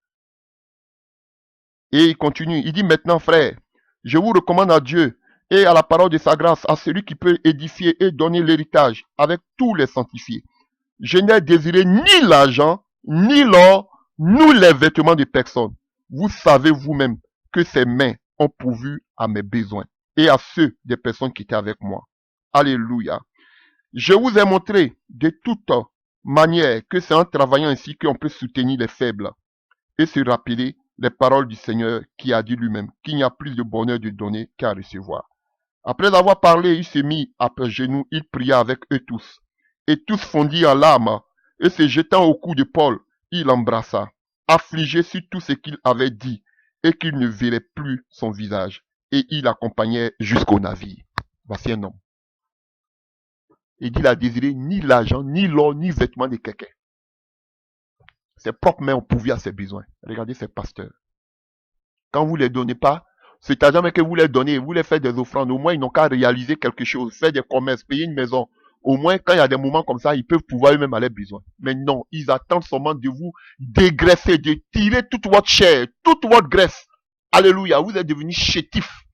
Et il continue, il dit maintenant, frères, je vous recommande à Dieu et à la parole de sa grâce, à celui qui peut édifier et donner l'héritage avec tous les sanctifiés. Je n'ai désiré ni l'argent, ni l'or, ni les vêtements de personne. Vous savez vous-même que ces mains ont pourvu à mes besoins et à ceux des personnes qui étaient avec moi. Alléluia. Je vous ai montré de toute manière que c'est en travaillant ainsi qu'on peut soutenir les faibles et se rappeler les paroles du Seigneur qui a dit lui-même qu'il n'y a plus de bonheur de donner qu'à recevoir. Après avoir parlé, il s'est mis à genoux, il pria avec eux tous. Et tous fondirent en larmes, et se jetant au cou de Paul, il l'embrassa, affligé sur tout ce qu'il avait dit, et qu'il ne verrait plus son visage. Et il l'accompagnait jusqu'au navire. Voici un homme. Il dit, il a désiré ni l'argent, ni l'or, ni vêtements de quelqu'un. Ses propres mains ont pourvu à ses besoins. Regardez ces pasteurs. Quand vous ne les donnez pas, c'est à jamais que vous les donnez, vous les faites des offrandes. Au moins, ils n'ont qu'à réaliser quelque chose, faire des commerces, payer une maison. au moins quand il y a des moments comme ça, ils peuvent pouvoir eux-mêmes à leurs besoins. Mais non, ils attendent seulement de vous dégraisser, de tirer toute votre chair, toute votre graisse. Alléluia, vous êtes devenus chétifs.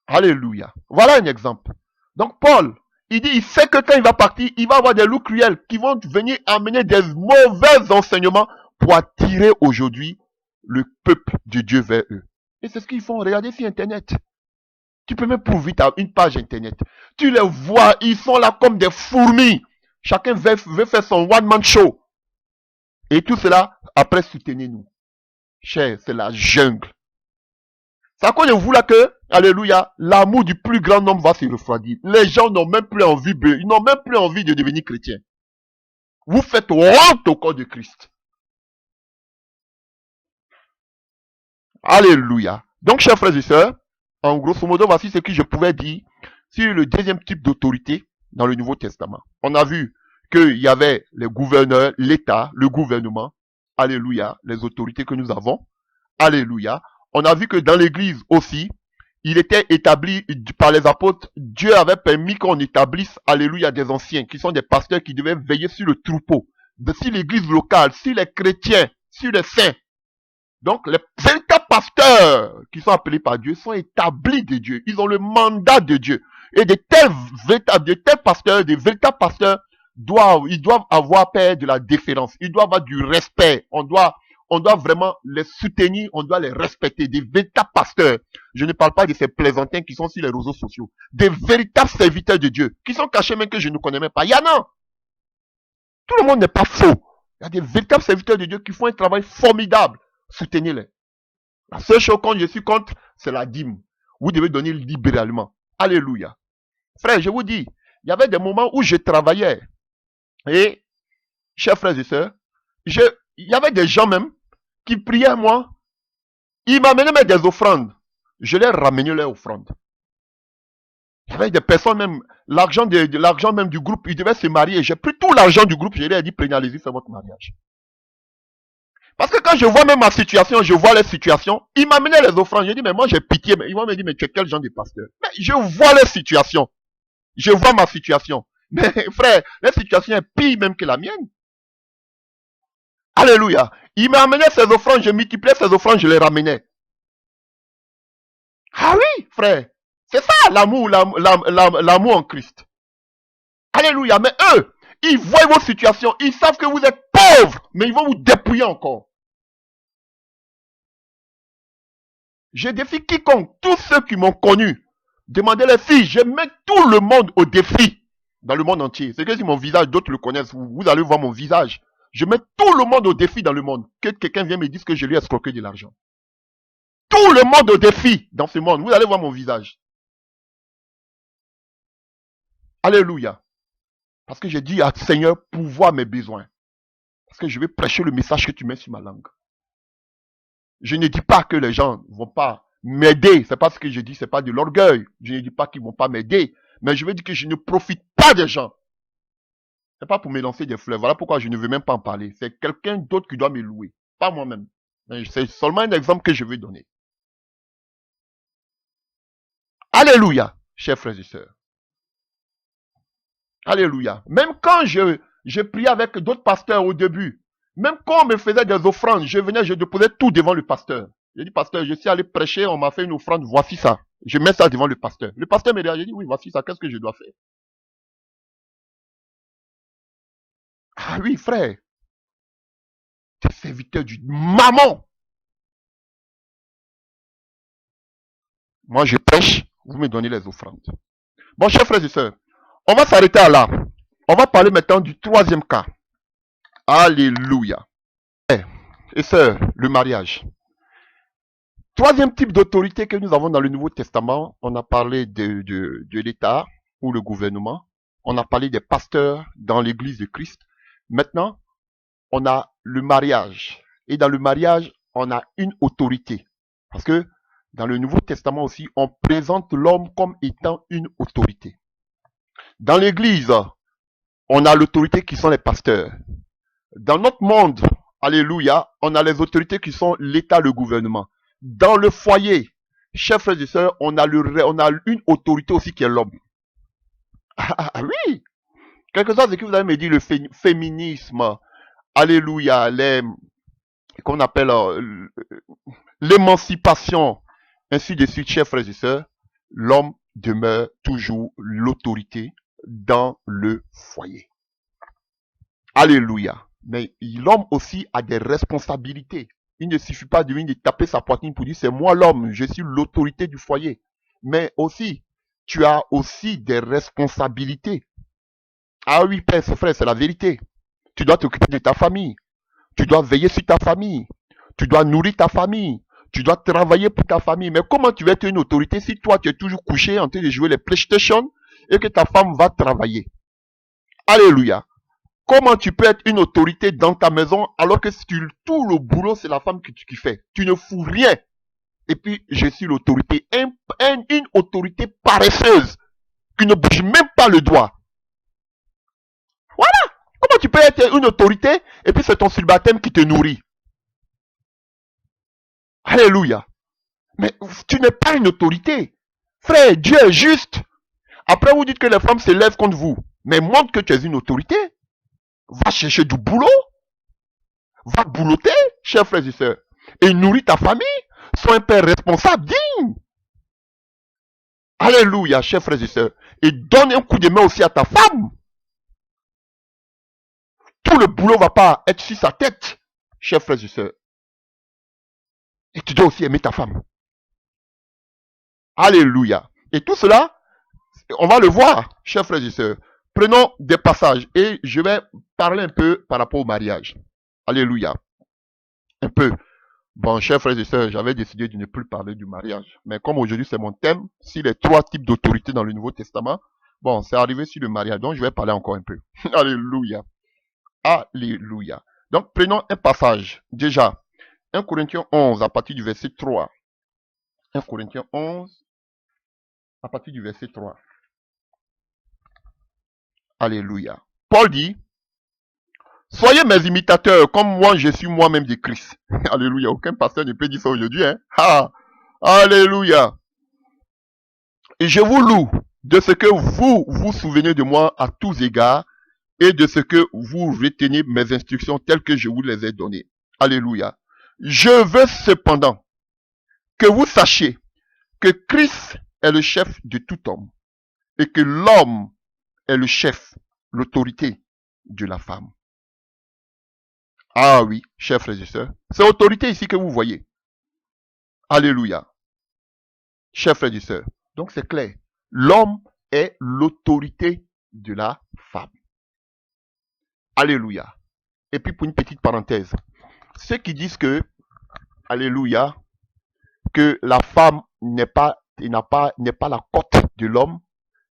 Alléluia. Voilà un exemple. Donc Paul, il dit, il sait que quand il va partir, il va avoir des loups cruels qui vont venir amener des mauvais enseignements pour attirer aujourd'hui le peuple de Dieu vers eux. Et c'est ce qu'ils font. Regardez sur Internet. Tu peux même prouver une page Internet. Tu les vois, ils sont là comme des fourmis. Chacun veut faire son one-man show. Et tout cela, après, soutenez-nous. Cher, c'est la jungle. C'est à cause de vous là que, alléluia, l'amour du plus grand nombre va se refroidir. Les gens n'ont même plus envie, ils n'ont même plus envie de devenir chrétiens. Vous faites honte au corps de Christ. Alléluia. Donc, chers frères et sœurs, en grosso modo, voici ce que je pouvais dire sur le deuxième type d'autorité dans le Nouveau Testament. On a vu qu'il y avait les gouverneurs, l'État, le gouvernement. Alléluia, les autorités que nous avons. Alléluia. On a vu que dans l'Église aussi, il était établi par les apôtres. Dieu avait permis qu'on établisse, alléluia, des anciens qui sont des pasteurs qui devaient veiller sur le troupeau, sur l'Église locale, sur les chrétiens, sur les saints. Donc, les véritables pasteurs qui sont appelés par Dieu sont établis de Dieu. Ils ont le mandat de Dieu. Et de tels pasteurs, des véritables pasteurs, ils doivent avoir peur de la déférence. Ils doivent avoir du respect. On doit vraiment les soutenir, on doit les respecter. Des véritables pasteurs. Je ne parle pas de ces plaisantins qui sont sur les réseaux sociaux. Des véritables serviteurs de Dieu, qui sont cachés même que je ne connais même pas. Il y en a. Tout le monde n'est pas faux. Il y a des véritables serviteurs de Dieu qui font un travail formidable. Soutenez-les. La seule chose que je suis contre, c'est la dîme. Vous devez donner libéralement. Alléluia. Frère, je vous dis, il y avait des moments où je travaillais. Et, chers frères et sœurs, il y avait des gens même qui priaient à moi. Ils m'amenaient même des offrandes. Je leur ramenais leurs offrandes. Il y avait des personnes même, l'argent même du groupe, ils devaient se marier. J'ai pris tout l'argent du groupe, je leur ai dit, prenez, allez-y, faites votre mariage. Parce que quand je vois même ma situation, je vois les situations, ils m'amenaient les offrandes. Je dis, mais moi j'ai pitié. Ils vont me dire, mais tu es quel genre de pasteur? Mais je vois les situations. Je vois ma situation. Mais frère, la situation est pire même que la mienne. Alléluia. Ils m'amenaient ces offrandes, je multipliais ces offrandes, je les ramenais. Ah oui, frère. C'est ça l'amour, l'amour en Christ. Alléluia. Mais eux, ils voient vos situations, ils savent que vous êtes pauvres, mais ils vont vous dépouiller encore. Je défie quiconque, tous ceux qui m'ont connu, demandez-les si je mets tout le monde au défi dans le monde entier. C'est que si mon visage, d'autres le connaissent, vous allez voir mon visage. Je mets tout le monde au défi dans le monde. Que quelqu'un vienne me dire que je lui ai escroqué de l'argent. Tout le monde au défi dans ce monde. Vous allez voir mon visage. Alléluia. Parce que j'ai dit à Seigneur, pourvoir mes besoins. Parce que je vais prêcher le message que tu mets sur ma langue. Je ne dis pas que les gens ne vont pas m'aider. C'est pas ce que je dis, c'est pas de l'orgueil. Je ne dis pas qu'ils ne vont pas m'aider. Mais je veux dire que je ne profite pas des gens. C'est pas pour me lancer des fleurs. Voilà pourquoi je ne veux même pas en parler. C'est quelqu'un d'autre qui doit me louer. Pas moi-même. C'est seulement un exemple que je veux donner. Alléluia, chers frères et sœurs. Alléluia. Même quand je priais avec d'autres pasteurs au début, même quand on me faisait des offrandes, je venais, je déposais tout devant le pasteur. J'ai dit, pasteur, je suis allé prêcher, on m'a fait une offrande, voici ça. Je mets ça devant le pasteur. Le pasteur me dit, j'ai dit, oui, voici ça, qu'est-ce que je dois faire? Ah oui, frère. Tu es serviteur du maman. Moi, je prêche, vous me donnez les offrandes. Bon, chers frères et sœurs, on va s'arrêter à là. On va parler maintenant du troisième cas. Alléluia. Et sœurs, le mariage. Troisième type d'autorité que nous avons dans le Nouveau Testament, on a parlé de l'État ou le gouvernement. On a parlé des pasteurs dans l'Église de Christ. Maintenant, on a le mariage. Et dans le mariage, on a une autorité. Parce que dans le Nouveau Testament aussi, on présente l'homme comme étant une autorité. Dans l'Église, on a l'autorité qui sont les pasteurs. Dans notre monde, alléluia, on a les autorités qui sont l'État, le gouvernement. Dans le foyer, chers frères et sœurs, on a une autorité aussi qui est l'homme. Ah oui, quelque chose, ce que vous avez me dit, le féminisme, alléluia, qu'on appelle l'émancipation, ainsi de suite, chers frères et sœurs, l'homme demeure toujours l'autorité dans le foyer. Alléluia. Mais l'homme aussi a des responsabilités. Il ne suffit pas de venir de taper sa poitrine pour dire c'est moi l'homme, je suis l'autorité du foyer. Mais aussi, tu as aussi des responsabilités. Ah oui, père, frère, c'est la vérité. Tu dois t'occuper de ta famille. Tu dois veiller sur ta famille. Tu dois nourrir ta famille. Tu dois travailler pour ta famille. Mais comment tu vas être une autorité si toi, tu es toujours couché en train de jouer les PlayStation et que ta femme va travailler? Alléluia. Comment tu peux être une autorité dans ta maison alors que tout le boulot, c'est la femme qui fait? Tu ne fous rien. Et puis, je suis l'autorité. Une autorité paresseuse qui ne bouge même pas le doigt. Voilà. Comment tu peux être une autorité et puis c'est ton célibataire qui te nourrit? Alléluia. Mais tu n'es pas une autorité. Frère, Dieu est juste. Après, vous dites que les femmes se lèvent contre vous. Mais montre que tu es une autorité. Va chercher du boulot. Va boulotter, chers frères et sœurs. Et nourris ta famille. Sois un père responsable, digne. Alléluia, chers frères et sœurs. Et donne un coup de main aussi à ta femme. Tout le boulot ne va pas être sur sa tête, chers frères et sœurs. Et tu dois aussi aimer ta femme. Alléluia. Et tout cela, on va le voir, chers frères et sœurs. Prenons des passages et je vais parler un peu par rapport au mariage. Alléluia. Un peu. Bon, chers frères et sœurs, j'avais décidé de ne plus parler du mariage. Mais comme aujourd'hui c'est mon thème, si les 3 types d'autorité dans le Nouveau Testament, bon, c'est arrivé sur le mariage, donc je vais parler encore un peu. Alléluia. Alléluia. Donc, prenons un passage. Déjà, 1 Corinthiens 11 à partir du verset 3. 1 Corinthiens 11 à partir du verset 3. Alléluia. Paul dit, soyez mes imitateurs comme moi je suis moi-même de Christ. Alléluia. Aucun pasteur ne peut dire ça aujourd'hui. Hein? Ah, alléluia. Et je vous loue de ce que vous vous souvenez de moi à tous égards et de ce que vous retenez mes instructions telles que je vous les ai données. Alléluia. Je veux cependant que vous sachiez que Christ est le chef de tout homme et que l'homme est le chef, l'autorité de la femme. Ah oui, chers frères et sœurs, c'est l'autorité ici que vous voyez. Alléluia. Chers frères et sœurs, donc c'est clair. L'homme est l'autorité de la femme. Alléluia. Et puis pour une petite parenthèse, ceux qui disent que, alléluia, que la femme n'est pas la côte de l'homme,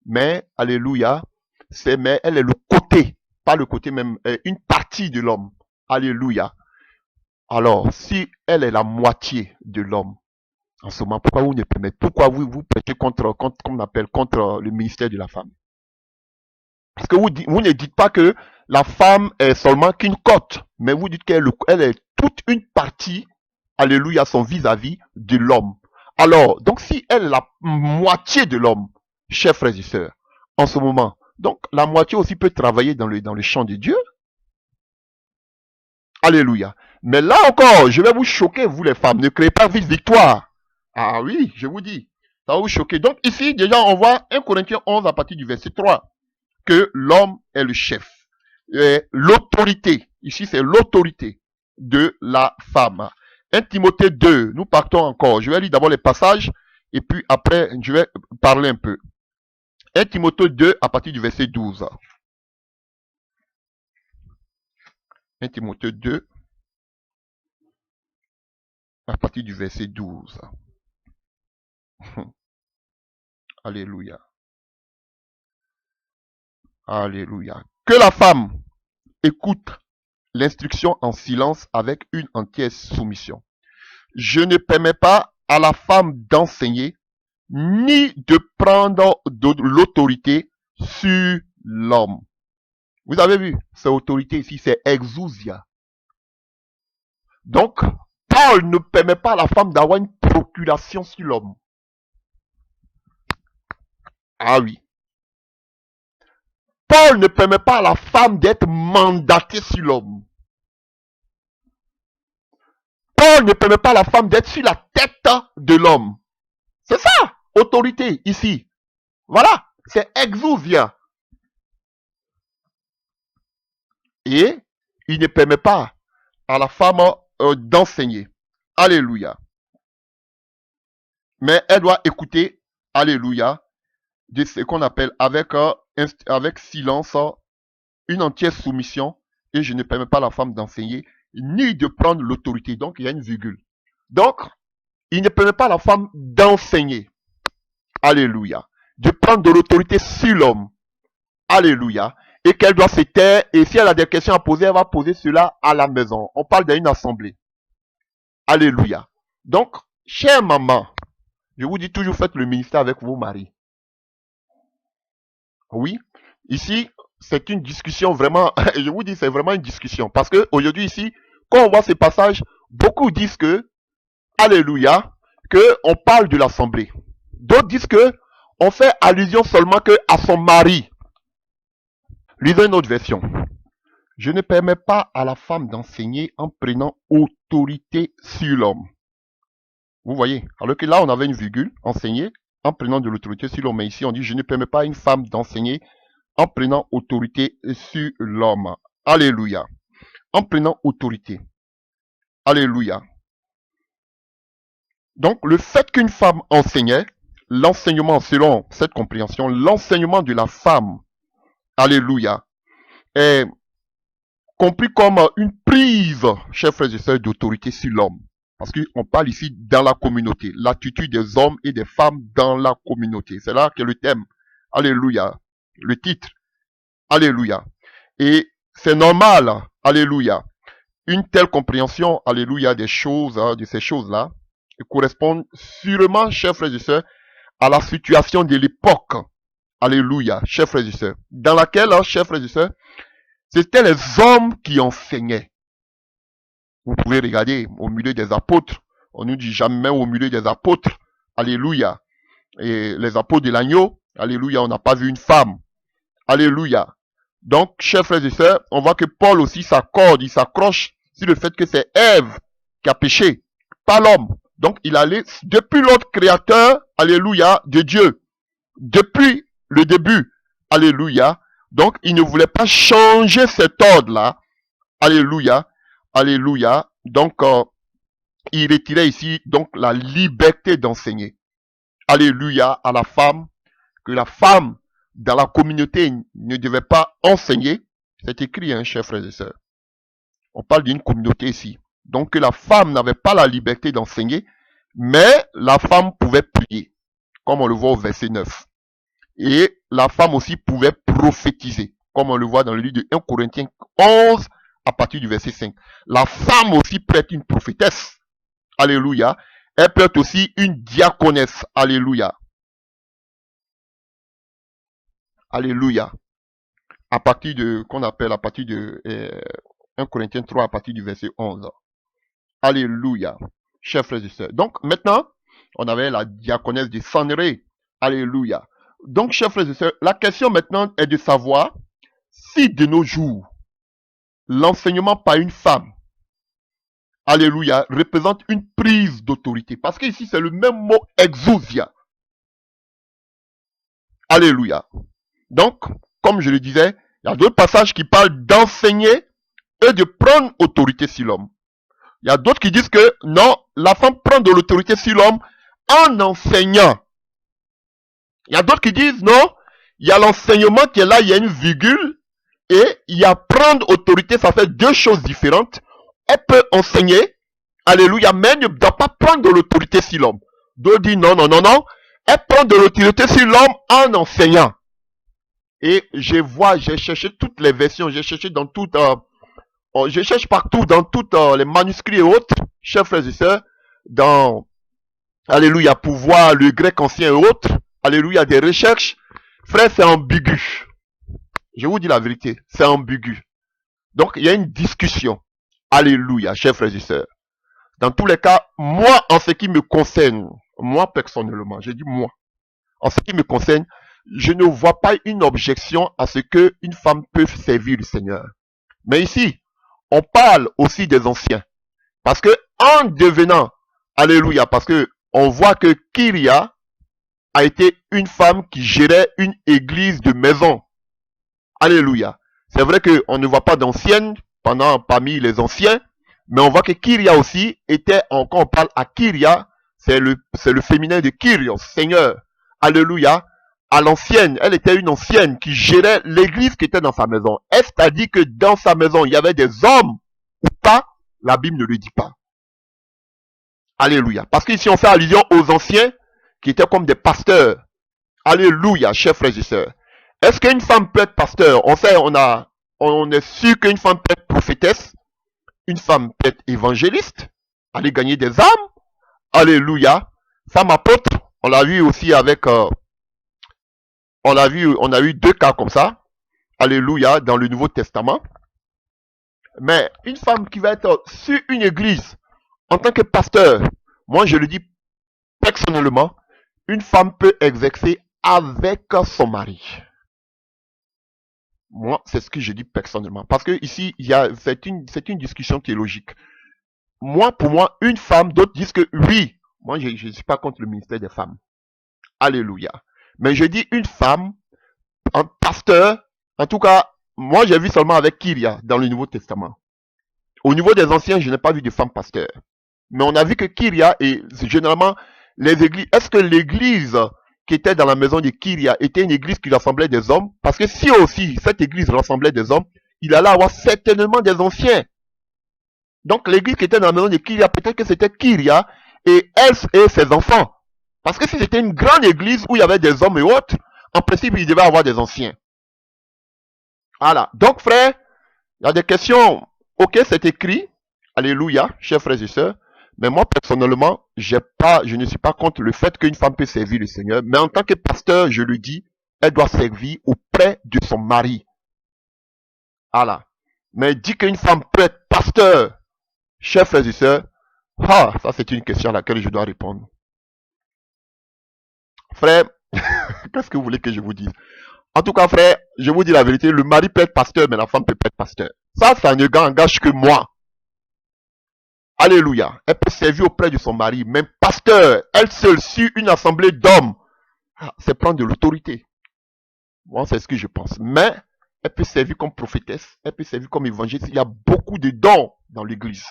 mais, alléluia, mais elle est le côté, pas le côté même, une partie de l'homme. Alléluia. Alors, si elle est la moitié de l'homme, en ce moment, pourquoi vous ne permettez, pourquoi vous prêchez contre, comme on appelle, contre le ministère de la femme? Parce que vous ne dites pas que la femme est seulement qu'une côte, mais vous dites qu'elle est toute une partie, alléluia, son vis-à-vis de l'homme. Alors, donc si elle est la moitié de l'homme, chers frères et sœurs, en ce moment, donc la moitié aussi peut travailler dans le champ de Dieu. Alléluia. Mais là encore, je vais vous choquer, vous les femmes. Ne créez pas vite victoire. Ah oui, je vous dis. Ça va vous choquer. Donc ici, déjà, on voit 1 Corinthiens 11 à partir du verset 3. Que l'homme est le chef. L'autorité. Ici, c'est l'autorité de la femme. 1 Timothée 2, nous partons encore. Je vais lire d'abord les passages et puis après, je vais parler un peu. 1 Timothée 2 à partir du verset 12. 1 Timothée 2 à partir du verset 12. Alléluia. Alléluia. Que la femme écoute l'instruction en silence avec une entière soumission. Je ne permets pas à la femme d'enseigner ni de prendre de l'autorité sur l'homme. Vous avez vu, cette autorité ici, c'est exousia. Donc, Paul ne permet pas à la femme d'avoir une procuration sur l'homme. Ah oui. Paul ne permet pas à la femme d'être mandatée sur l'homme. Paul ne permet pas à la femme d'être sur la tête de l'homme. C'est ça, autorité, ici. Voilà, c'est exousia. Et il ne permet pas à la femme d'enseigner. Alléluia. Mais elle doit écouter, alléluia, de ce qu'on appelle avec silence, une entière soumission. Et je ne permets pas à la femme d'enseigner, ni de prendre l'autorité. Donc, il y a une virgule. Donc, il ne permet pas à la femme d'enseigner. Alléluia. De prendre de l'autorité sur l'homme. Alléluia. Et qu'elle doit se taire. Et si elle a des questions à poser, elle va poser cela à la maison. On parle d'une assemblée. Alléluia. Donc, chère maman, je vous dis toujours, faites le ministère avec vos maris. Oui. Ici, c'est une discussion vraiment, je vous dis, c'est vraiment une discussion. Parce que aujourd'hui ici, quand on voit ces passages, beaucoup disent que, alléluia, que on parle de l'assemblée. D'autres disent que on fait allusion seulement que à son mari. Lisez une autre version. Je ne permets pas à la femme d'enseigner en prenant autorité sur l'homme. Vous voyez, alors que là on avait une virgule, enseigner en prenant de l'autorité sur l'homme. Mais ici on dit je ne permets pas à une femme d'enseigner en prenant autorité sur l'homme. Alléluia. En prenant autorité. Alléluia. Donc, le fait qu'une femme enseignait, l'enseignement, selon cette compréhension, l'enseignement de la femme, alléluia, est compris comme une prise, chers frères et sœurs, d'autorité sur l'homme. Parce qu'on parle ici dans la communauté, l'attitude des hommes et des femmes dans la communauté. C'est là que le thème, alléluia, le titre, alléluia. Et c'est normal, alléluia. Une telle compréhension, alléluia, des choses, de ces choses-là, correspond sûrement, chers frères et sœurs, à la situation de l'époque, alléluia, chers frères et sœurs, dans laquelle, chers frères et sœurs, c'était les hommes qui enseignaient. Vous pouvez regarder au milieu des apôtres, on nous dit jamais au milieu des apôtres, alléluia, et les apôtres de l'agneau, alléluia, on n'a pas vu une femme, alléluia. Donc, chers frères et sœurs, on voit que Paul aussi s'accorde, il s'accroche sur le fait que c'est Ève qui a péché, pas l'homme. Donc, il allait depuis l'autre créateur, alléluia, de Dieu. Depuis le début, alléluia. Donc, il ne voulait pas changer cet ordre-là, alléluia, alléluia. Donc, il retirait ici donc la liberté d'enseigner, alléluia, à la femme, que la femme dans la communauté ne devait pas enseigner. C'est écrit, hein, chers frères et sœurs. On parle d'une communauté ici. Donc, que la femme n'avait pas la liberté d'enseigner, mais la femme pouvait prier, comme on le voit au verset 9. Et la femme aussi pouvait prophétiser, comme on le voit dans le livre de 1 Corinthiens 11, à partir du verset 5. La femme aussi peut être une prophétesse. Alléluia. Elle peut être aussi une diaconesse. Alléluia. Alléluia. À partir de, qu'on appelle à partir de 1 Corinthiens 3, à partir du verset 11. Alléluia. Chers frères et sœurs. Donc, maintenant, on avait la diaconesse de Sanré. Alléluia. Donc, chers frères et sœurs, la question maintenant est de savoir si de nos jours, l'enseignement par une femme, alléluia, représente une prise d'autorité. Parce que ici, c'est le même mot exousia. Alléluia. Donc, comme je le disais, il y a d'autres passages qui parlent d'enseigner et de prendre autorité sur l'homme. Il y a d'autres qui disent que non, la femme prend de l'autorité sur l'homme en enseignant. Il y a d'autres qui disent non, il y a l'enseignement qui est là, il y a une virgule, et il y a prendre autorité, ça fait deux choses différentes. Elle peut enseigner, alléluia, mais elle ne doit pas prendre de l'autorité sur l'homme. D'autres disent non, non, non, non, elle prend de l'autorité sur l'homme en enseignant. Et j'ai cherché toutes les versions, j'ai cherché dans toutes, je cherche partout, dans toutes les manuscrits et autres, chers frères et sœurs, dans, alléluia, pour voir le grec ancien et autres, alléluia, des recherches. Frère, c'est ambigu. Je vous dis la vérité, c'est ambigu. Donc, il y a une discussion. Alléluia, chers frères et sœurs. Dans tous les cas, moi, en ce qui me concerne, moi personnellement, j'ai dit moi, en ce qui me concerne, je ne vois pas une objection à ce qu'une femme peut servir le Seigneur. Mais ici, on parle aussi des anciens. Parce que en devenant, alléluia, parce que on voit que Kyria a été une femme qui gérait une église de maison. Alléluia. C'est vrai qu'on ne voit pas d'anciennes parmi les anciens, mais on voit que Kyria aussi était, quand on parle à Kyria, c'est le féminin de Kyrios, Seigneur. Alléluia. À l'ancienne, elle était une ancienne qui gérait l'église qui était dans sa maison. Est-ce à dire que dans sa maison, il y avait des hommes ou pas? La Bible ne le dit pas. Alléluia. Parce qu'ici, on fait allusion aux anciens qui étaient comme des pasteurs. Alléluia, chers frères et sœurs. Est-ce qu'une femme peut être pasteur? On est sûr qu'une femme peut être prophétesse, une femme peut être évangéliste, aller gagner des âmes. Alléluia. Femme apôtre, on l'a vu aussi avec, on a eu deux cas comme ça. Alléluia, dans le Nouveau Testament. Mais une femme qui va être sur une église en tant que pasteur, moi je le dis personnellement, une femme peut exercer avec son mari. Moi, c'est ce que je dis personnellement. Parce que ici, c'est une discussion théologique. Moi, pour moi, une femme, d'autres disent que oui. Moi, je ne suis pas contre le ministère des femmes. Alléluia. Mais je dis une femme, un pasteur, en tout cas, moi, j'ai vu seulement avec Kyria dans le Nouveau Testament. Au niveau des anciens, je n'ai pas vu de femme pasteur. Mais on a vu que Kyria et généralement les églises. Est-ce que l'église qui était dans la maison de Kyria était une église qui rassemblait des hommes? Parce que si aussi cette église rassemblait des hommes, il allait avoir certainement des anciens. Donc l'église qui était dans la maison de Kyria, peut-être que c'était Kyria et elle et ses enfants. Parce que si c'était une grande église où il y avait des hommes et autres, en principe, il devait avoir des anciens. Voilà. Donc frère, il y a des questions. Ok, c'est écrit. Alléluia, chers frères et sœurs. Mais moi, personnellement, je ne suis pas contre le fait qu'une femme peut servir le Seigneur. Mais en tant que pasteur, je le dis, elle doit servir auprès de son mari. Voilà. Mais dit qu'une femme peut être pasteur, chers frères et sœurs, ça c'est une question à laquelle je dois répondre. Frère, qu'est-ce que vous voulez que je vous dise? En tout cas, frère, je vous dis la vérité, le mari peut être pasteur, mais la femme peut pas être pasteur. Ça ne engage que moi. Alléluia. Elle peut servir auprès de son mari, même pasteur, elle seule sur une assemblée d'hommes. C'est prendre de l'autorité. Moi, c'est ce que je pense. Mais elle peut servir comme prophétesse, elle peut servir comme évangéliste. Il y a beaucoup de dons dans l'église.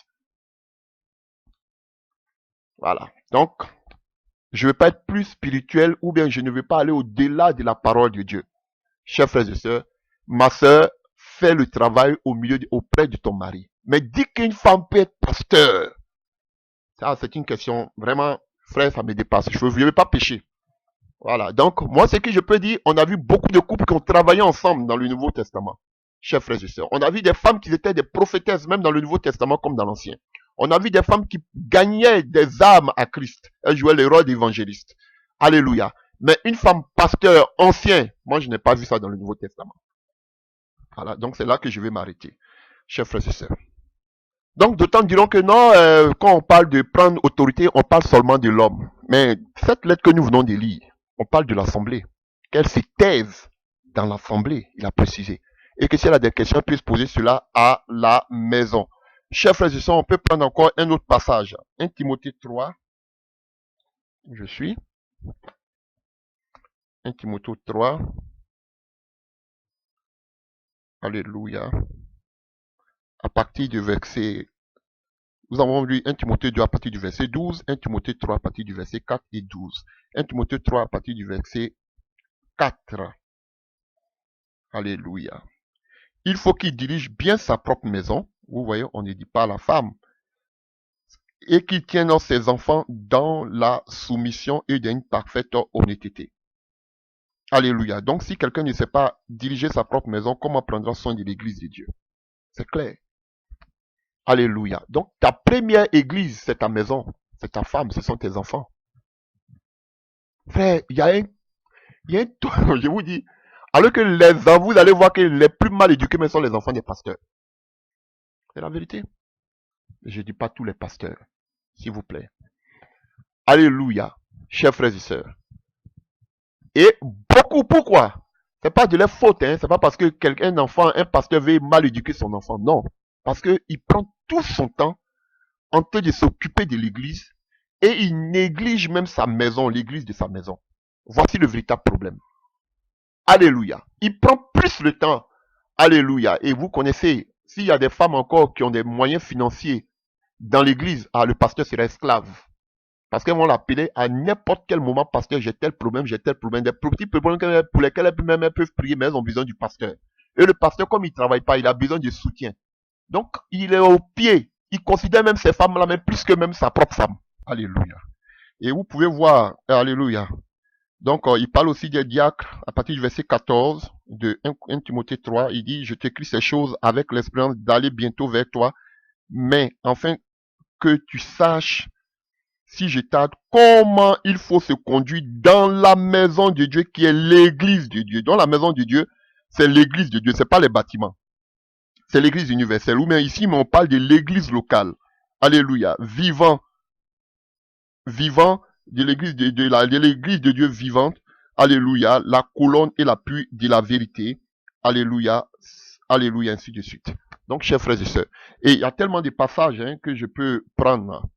Voilà. Donc, je ne veux pas être plus spirituel ou bien je ne veux pas aller au-delà de la parole de Dieu. Chers frères et sœurs, ma sœur, fais le travail auprès de ton mari. Mais dis qu'une femme peut être pasteur. Ça, c'est une question vraiment, frère, ça me dépasse. Je ne veux pas pécher. Voilà. Donc, moi, ce que je peux dire, on a vu beaucoup de couples qui ont travaillé ensemble dans le Nouveau Testament. Chers frères et sœurs. On a vu des femmes qui étaient des prophétesses, même dans le Nouveau Testament comme dans l'Ancien. On a vu des femmes qui gagnaient des âmes à Christ. Elles jouaient le rôle d'évangéliste. Alléluia. Mais une femme pasteur ancien, moi, je n'ai pas vu ça dans le Nouveau Testament. Voilà. Donc, c'est là que je vais m'arrêter. Chers frères et sœurs. Donc, d'autant diront que non, quand on parle de prendre autorité, on parle seulement de l'homme. Mais cette lettre que nous venons de lire, on parle de l'assemblée. Qu'elle se taise dans l'assemblée, il a précisé. Et que si elle a des questions, elle puisse poser cela à la maison. Chers frères et sœurs, on peut prendre encore un autre passage. 1 Timothée 3. Je suis. 1 Timothée 3. Alléluia. À partir du verset... Nous avons lu 1 Timothée 2 à partir du verset 12, 1 Timothée 3 à partir du verset 4 et 12. 1 Timothée 3 à partir du verset 4. Alléluia. Il faut qu'il dirige bien sa propre maison. Vous voyez, on ne dit pas à la femme. Et qu'il tienne ses enfants dans la soumission et dans une parfaite honnêteté. Alléluia. Donc, si quelqu'un ne sait pas diriger sa propre maison, comment prendra soin de l'église de Dieu? C'est clair. Alléluia. Donc, ta première église, c'est ta maison. C'est ta femme, ce sont tes enfants. Frère, il y a un je vous dis, alors que vous allez voir que les plus mal éduqués, mais sont les enfants des pasteurs. C'est la vérité. Je ne dis pas tous les pasteurs, s'il vous plaît. Alléluia, chers frères et sœurs. Et beaucoup, pourquoi? C'est pas de leur faute, hein. C'est pas parce que quelqu'un, un enfant, un pasteur veut mal éduquer son enfant. Non. Parce que il prend tout son temps en train de s'occuper de l'église et il néglige même sa maison, l'église de sa maison. Voici le véritable problème. Alléluia. Il prend plus le temps. Alléluia. Et vous connaissez, s'il y a des femmes encore qui ont des moyens financiers dans l'église, ah, le pasteur sera esclave. Parce qu'elles vont l'appeler à n'importe quel moment, pasteur, j'ai tel problème, j'ai tel problème. Des petits problèmes pour lesquels elles peuvent prier, mais elles ont besoin du pasteur. Et le pasteur, comme il ne travaille pas, il a besoin de soutien. Donc, il est au pied. Il considère même ces femmes-là, même plus que même sa propre femme. Alléluia. Et vous pouvez voir, alléluia. Donc, il parle aussi des diacres à partir du verset 14 de 1 Timothée 3. Il dit, je t'écris ces choses avec l'espérance d'aller bientôt vers toi, mais enfin que tu saches, si je tarde, comment il faut se conduire dans la maison de Dieu qui est l'église de Dieu. Dans la maison de Dieu, c'est l'église de Dieu, c'est pas les bâtiments. C'est l'église universelle. Ou bien ici, mais on parle de l'église locale. Alléluia. Vivant, vivant de l'église de l'église de Dieu vivante. Alléluia. La colonne et l'appui de la vérité. Alléluia. Alléluia, ainsi de suite. Donc, chers frères et sœurs. Et il y a tellement de passages que je peux prendre.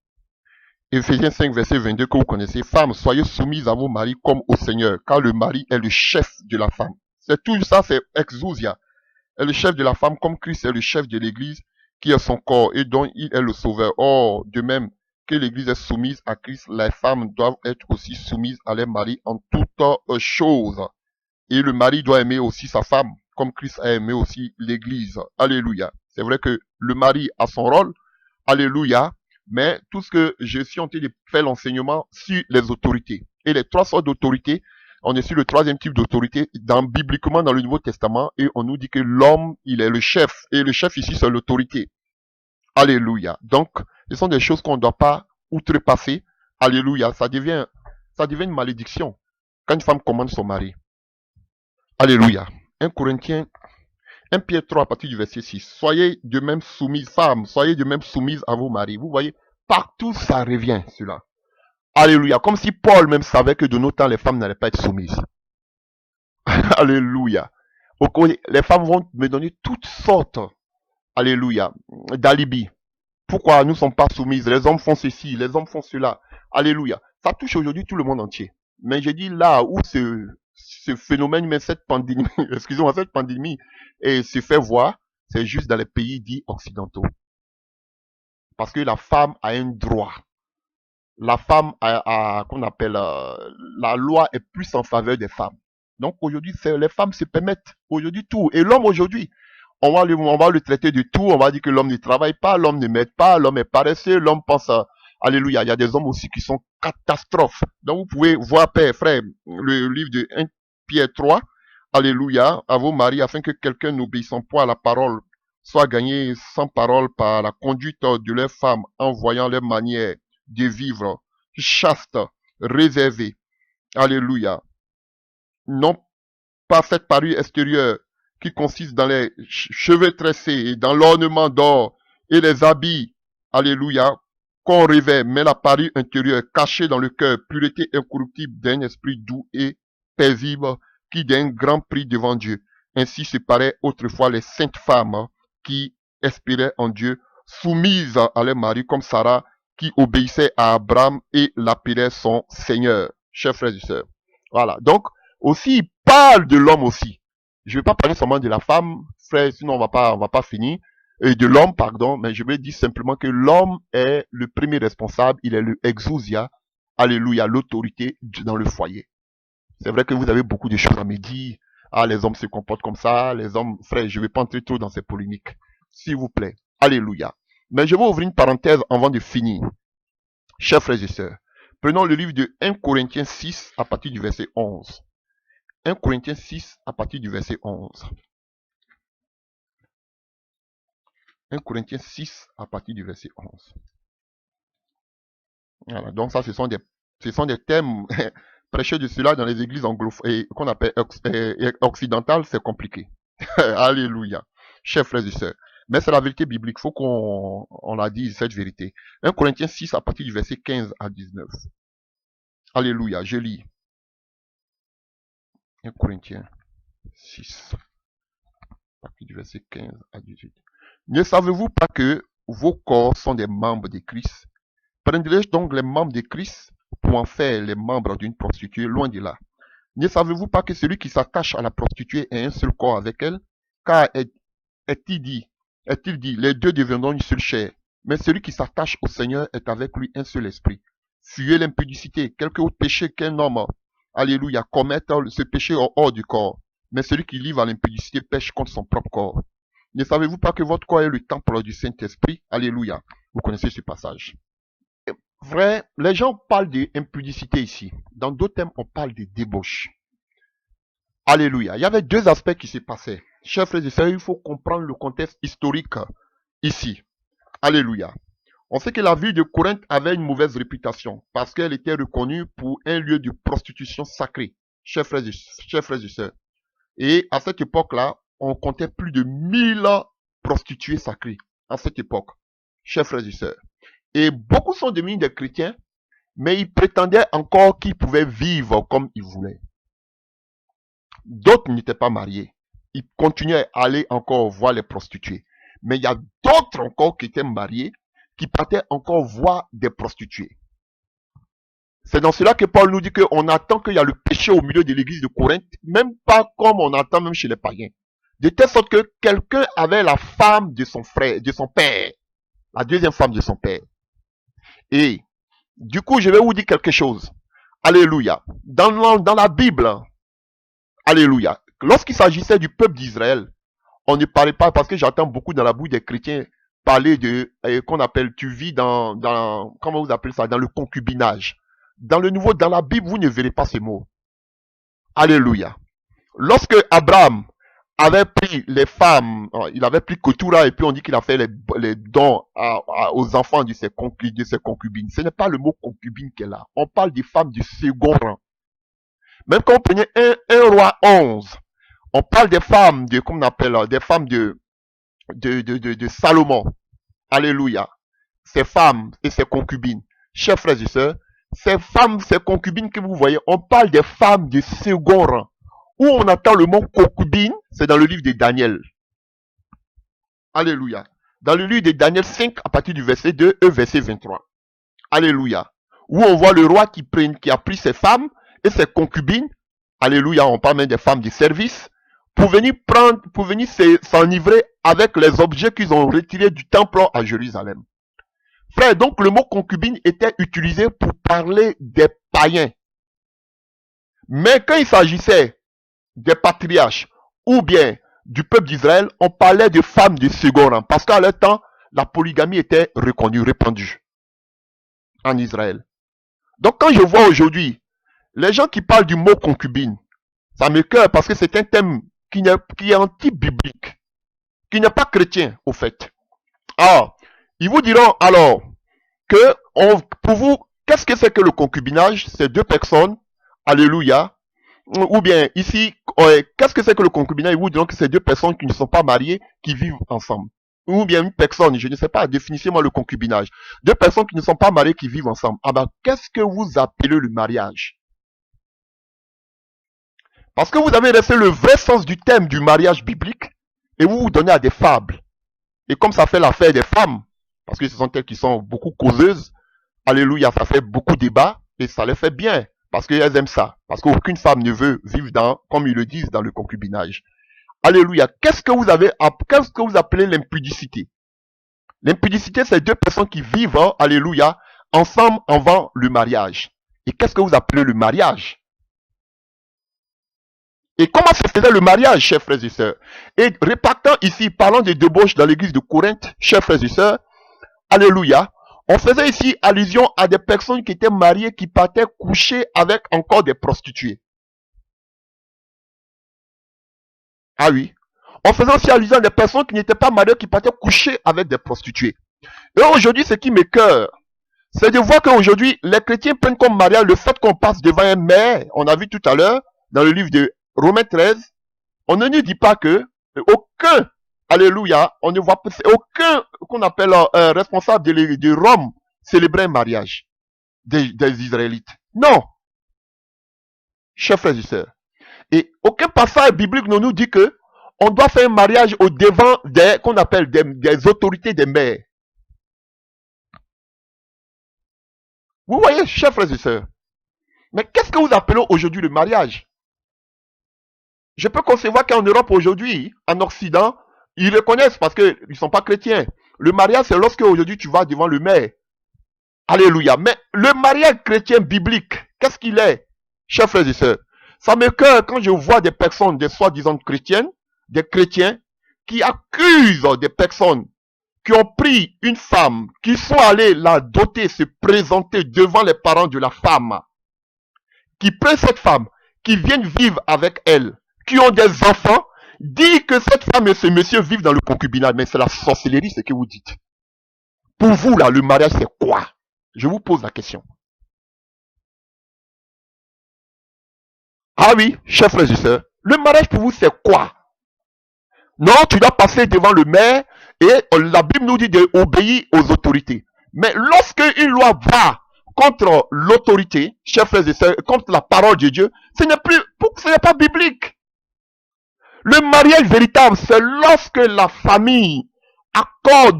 Éphésiens 5, verset 22 que vous connaissez. Femmes, soyez soumises à vos maris comme au Seigneur, car le mari est le chef de la femme. C'est tout ça, c'est exousia. Est le chef de la femme comme Christ est le chef de l'église qui est son corps et dont il est le sauveur. Or, de même que l'église est soumise à Christ, les femmes doivent être aussi soumises à leur mari en toutes choses. Et le mari doit aimer aussi sa femme comme Christ a aimé aussi l'église. Alléluia. C'est vrai que le mari a son rôle. Alléluia. Mais tout ce que je suis en train de faire l'enseignement sur les autorités. Et les trois sortes d'autorités, on est sur le troisième type d'autorité bibliquement dans le Nouveau Testament et on nous dit que l'homme, il est le chef. Et le chef ici, c'est l'autorité. Alléluia. Donc, ce sont des choses qu'on ne doit pas outrepasser. Alléluia. Ça devient une malédiction quand une femme commande son mari. Alléluia. 1 Corinthiens 1 Pierre 3 à partir du verset 6. Soyez de même soumises, femmes, soyez de même soumises à vos maris. Vous voyez, partout ça revient, cela. Alléluia. Comme si Paul même savait que de nos temps, les femmes n'allaient pas être soumises. Alléluia. Les femmes vont me donner toutes sortes, alléluia, d'alibi. Pourquoi nous ne sommes pas soumises? Les hommes font ceci, les hommes font cela. Alléluia. Ça touche aujourd'hui tout le monde entier. Mais j'ai dit là où ce phénomène, mais cette pandémie, excusez-moi, cette pandémie se fait voir, c'est juste dans les pays dits occidentaux. Parce que la femme a un droit. La femme qu'on appelle, la loi est plus en faveur des femmes. Donc aujourd'hui, les femmes se permettent aujourd'hui tout. Et l'homme aujourd'hui, on va le traiter de tout. On va dire que l'homme ne travaille pas, l'homme ne m'aide pas, l'homme est paresseux, l'homme pense à... Alléluia. Il y a des hommes aussi qui sont catastrophes. Donc vous pouvez voir, père, frère, le livre de 1 Pierre 3. Alléluia. À vos maris, afin que quelqu'un n'obéissant pas à la parole soit gagné sans parole par la conduite de leurs femmes en voyant leur manière de vivre chaste, réservée. Alléluia. Non pas cette parure extérieure qui consiste dans les cheveux tressés et dans l'ornement d'or et les habits, alléluia, qu'on revêt, mais la parure intérieure cachée dans le cœur, pureté incorruptible d'un esprit doux et paisible qui d'un grand prix devant Dieu. Ainsi se paraît autrefois les saintes femmes qui espéraient en Dieu, soumises à leur mari comme Sarah qui obéissait à Abraham et l'appelait son Seigneur. Chers frères et sœurs. Voilà. Donc, aussi, il parle de l'homme aussi. Je ne vais pas parler seulement de la femme, frère, sinon on va pas finir. Et de l'homme, pardon, mais je vais dire simplement que l'homme est le premier responsable, il est le exousia, alléluia, l'autorité dans le foyer. C'est vrai que vous avez beaucoup de choses à me dire. Ah, les hommes se comportent comme ça, les hommes, frère, je ne vais pas entrer trop dans ces polémiques. S'il vous plaît. Alléluia. Mais je vais ouvrir une parenthèse avant de finir. Chers frères et sœurs, prenons le livre de 1 Corinthiens 6 à partir du verset 11. 1 Corinthiens 6 à partir du verset 11. 1 Corinthiens 6 à partir du verset 11. Voilà, donc ça, ce sont des thèmes. Prêcher de cela dans les églises anglophones, qu'on appelle occidentales, c'est compliqué. Alléluia. Chers frères et sœurs. Mais c'est la vérité biblique. Il faut qu'on la dise, cette vérité. 1 Corinthiens 6 à partir du verset 15 à 19. Alléluia. Je lis. 1 Corinthiens 6, à partir du verset 15 à 18. Ne savez-vous pas que vos corps sont des membres de Christ? Prendrai-je donc les membres de Christ pour en faire les membres d'une prostituée? Loin de là. Ne savez-vous pas que celui qui s'attache à la prostituée est un seul corps avec elle? Car est-il dit, les deux deviendront une seule chair. Mais celui qui s'attache au Seigneur est avec lui un seul esprit. Fuyez l'impudicité, quelque autre péché qu'un homme, alléluia, commette ce péché hors du corps. Mais celui qui livre à l'impudicité pêche contre son propre corps. Ne savez-vous pas que votre corps est le temple du Saint-Esprit? Alléluia. Vous connaissez ce passage. Vrai, les gens parlent d'impudicité ici. Dans d'autres thèmes, on parle de débauche. Alléluia. Il y avait deux aspects qui se passaient. Chers frères et sœurs, il faut comprendre le contexte historique ici. Alléluia. On sait que la ville de Corinthe avait une mauvaise réputation parce qu'elle était reconnue pour un lieu de prostitution sacrée. Chers frères et sœurs. Et à cette époque-là, on comptait plus de 1000 prostituées sacrées. À cette époque. Chers frères et sœurs. Et beaucoup sont devenus des chrétiens, mais ils prétendaient encore qu'ils pouvaient vivre comme ils voulaient. D'autres n'étaient pas mariés. Ils continuaient à aller encore voir les prostituées. Mais il y a d'autres encore qui étaient mariés, qui partaient encore voir des prostituées. C'est dans cela que Paul nous dit qu'on attend qu'il y a le péché au milieu de l'église de Corinthe, même pas comme on attend même chez les païens. De telle sorte que quelqu'un avait la femme de son frère, de son père, la deuxième femme de son père. Et du coup, je vais vous dire quelque chose. Alléluia. Dans la Bible, alléluia, lorsqu'il s'agissait du peuple d'Israël, on ne parlait pas, parce que j'entends beaucoup dans la bouche des chrétiens parler de, qu'on appelle, tu vis comment vous appelez ça, dans le concubinage. Dans la Bible, vous ne verrez pas ces mots. Alléluia. Lorsque Abraham avait pris les femmes, il avait pris Ketura et puis on dit qu'il a fait les dons aux enfants de ses concubines. Ce n'est pas le mot concubine qu'elle a. On parle des femmes du second rang. Même quand on prenait 1 roi 11, on parle des femmes comment on appelle, des femmes de Salomon. Alléluia. Ces femmes et ces concubines. Chers frères et sœurs, ces femmes, ces concubines que vous voyez, on parle des femmes de second rang. Où on attend le mot concubine, c'est dans le livre de Daniel. Alléluia. Dans le livre de Daniel 5, à partir du verset 2 et verset 23. Alléluia. Où on voit le roi qui a pris ses femmes et ses concubines. Alléluia, on parle même des femmes de service. Pour venir s'enivrer avec les objets qu'ils ont retirés du temple à Jérusalem. Frère, donc le mot concubine était utilisé pour parler des païens. Mais quand il s'agissait des patriarches ou bien du peuple d'Israël, on parlait de femmes de second rang. Parce qu'à leur temps, la polygamie était reconnue, répandue en Israël. Donc quand je vois aujourd'hui les gens qui parlent du mot concubine, ça m'écoeure parce que c'est un thème qui est anti-biblique, qui n'est pas chrétien au fait. Alors, ils vous diront alors que pour vous, qu'est-ce que c'est que le concubinage? C'est deux personnes, alléluia, ou bien ici, qu'est-ce que c'est que le concubinage? Ils vous diront que c'est deux personnes qui ne sont pas mariées, qui vivent ensemble. Ou bien une personne, je ne sais pas, définissez-moi le concubinage. Deux personnes qui ne sont pas mariées, qui vivent ensemble. Ah ben, qu'est-ce que vous appelez le mariage? Parce que vous avez laissé le vrai sens du thème du mariage biblique et vous vous donnez à des fables. Et comme ça fait l'affaire des femmes, parce que ce sont elles qui sont beaucoup causeuses, alléluia, ça fait beaucoup de débats et ça les fait bien. Parce qu'elles aiment ça. Parce qu'aucune femme ne veut vivre comme ils le disent, dans le concubinage. Alléluia. Qu'est-ce que vous appelez l'impudicité? L'impudicité, c'est deux personnes qui vivent, alléluia, ensemble avant le mariage. Et qu'est-ce que vous appelez le mariage? Et comment se faisait le mariage, chers frères et sœurs? Et répartant ici, parlant de débauche dans l'église de Corinthe, chers frères et sœurs, alléluia, on faisait ici allusion à des personnes qui étaient mariées, qui partaient coucher avec encore des prostituées. Ah oui. On faisait aussi allusion à des personnes qui n'étaient pas mariées, qui partaient coucher avec des prostituées. Et aujourd'hui, ce qui m'écoeure, c'est de voir qu'aujourd'hui, les chrétiens prennent comme mariage le fait qu'on passe devant un maire. On a vu tout à l'heure, dans le livre de Romains 13, on ne nous dit pas que aucun, alléluia, on ne voit aucun qu'on appelle responsable de Rome célébrer un mariage des Israélites. Non. Chers frères et sœurs. Et aucun passage biblique ne nous dit que on doit faire un mariage au devant des, qu'on appelle des autorités des mères. Vous voyez, chers frères et sœurs. Mais qu'est-ce que vous appelez aujourd'hui le mariage? Je peux concevoir qu'en Europe aujourd'hui, en Occident, ils reconnaissent parce qu'ils ne sont pas chrétiens. Le mariage, c'est lorsque aujourd'hui tu vas devant le maire. Alléluia. Mais le mariage chrétien biblique, qu'est-ce qu'il est, chers frères et sœurs? Ça m'écoeure quand je vois des personnes, des soi-disant chrétiennes, des chrétiens, qui accusent des personnes qui ont pris une femme, qui sont allés la doter, se présenter devant les parents de la femme, qui prennent cette femme, qui viennent vivre avec elle, qui ont des enfants, dit que cette femme et ce monsieur vivent dans le concubinat. Mais c'est la sorcellerie, ce que vous dites. Pour vous, là, le mariage, c'est quoi? Je vous pose la question. Ah oui, chers frères et sœurs, le mariage pour vous, c'est quoi? Non, tu dois passer devant le maire et la Bible nous dit d'obéir aux autorités. Mais lorsque une loi va contre l'autorité, chers frères et sœurs, contre la parole de Dieu, ce n'est pas biblique. Le mariage véritable, c'est lorsque la famille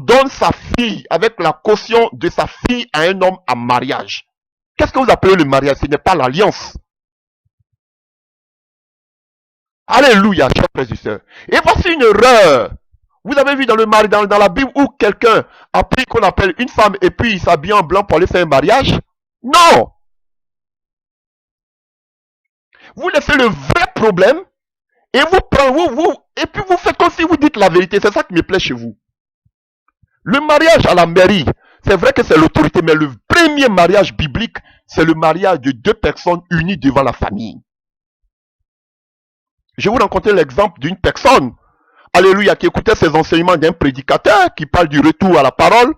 donne sa fille avec la caution de sa fille à un homme en mariage. Qu'est-ce que vous appelez le mariage? Ce n'est pas l'alliance. Alléluia, chers frères et sœurs. Et voici une erreur. Vous avez vu dans le mariage, dans la Bible où quelqu'un a pris qu'on appelle une femme et puis il s'habille en blanc pour aller faire un mariage? Non. Vous laissez le vrai problème et et puis vous faites comme si vous dites la vérité. C'est ça qui me plaît chez vous. Le mariage à la mairie, c'est vrai que c'est l'autorité, mais le premier mariage biblique, c'est le mariage de deux personnes unies devant la famille. Je vais vous raconter l'exemple d'une personne, alléluia, qui écoutait ces enseignements d'un prédicateur qui parle du retour à la parole,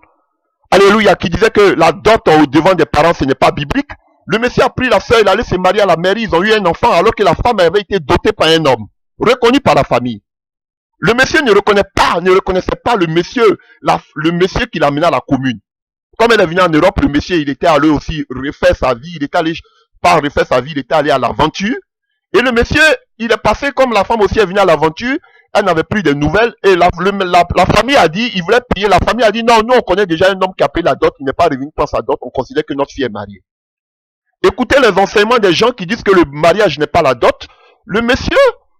alléluia, qui disait que la dot au devant des parents, ce n'est pas biblique. Le monsieur a pris la sœur, il allait se marier à la mairie, ils ont eu un enfant, alors que la femme avait été dotée par un homme, reconnu par la famille. Le monsieur ne reconnaissait pas le monsieur qui l'amenait à la commune. Comme elle est venue en Europe, le monsieur, il était allé aussi refaire sa vie, il était allé, pas refaire sa vie, il était allé à l'aventure. Et le monsieur, il est passé comme la femme aussi est venue à l'aventure, elle n'avait plus de nouvelles, et la famille a dit, il voulait payer, la famille a dit, non, nous on connaît déjà un homme qui a payé la dot, il n'est pas revenu prendre sa dot, on considère que notre fille est mariée. Écoutez les enseignements des gens qui disent que le mariage n'est pas la dot. Le monsieur,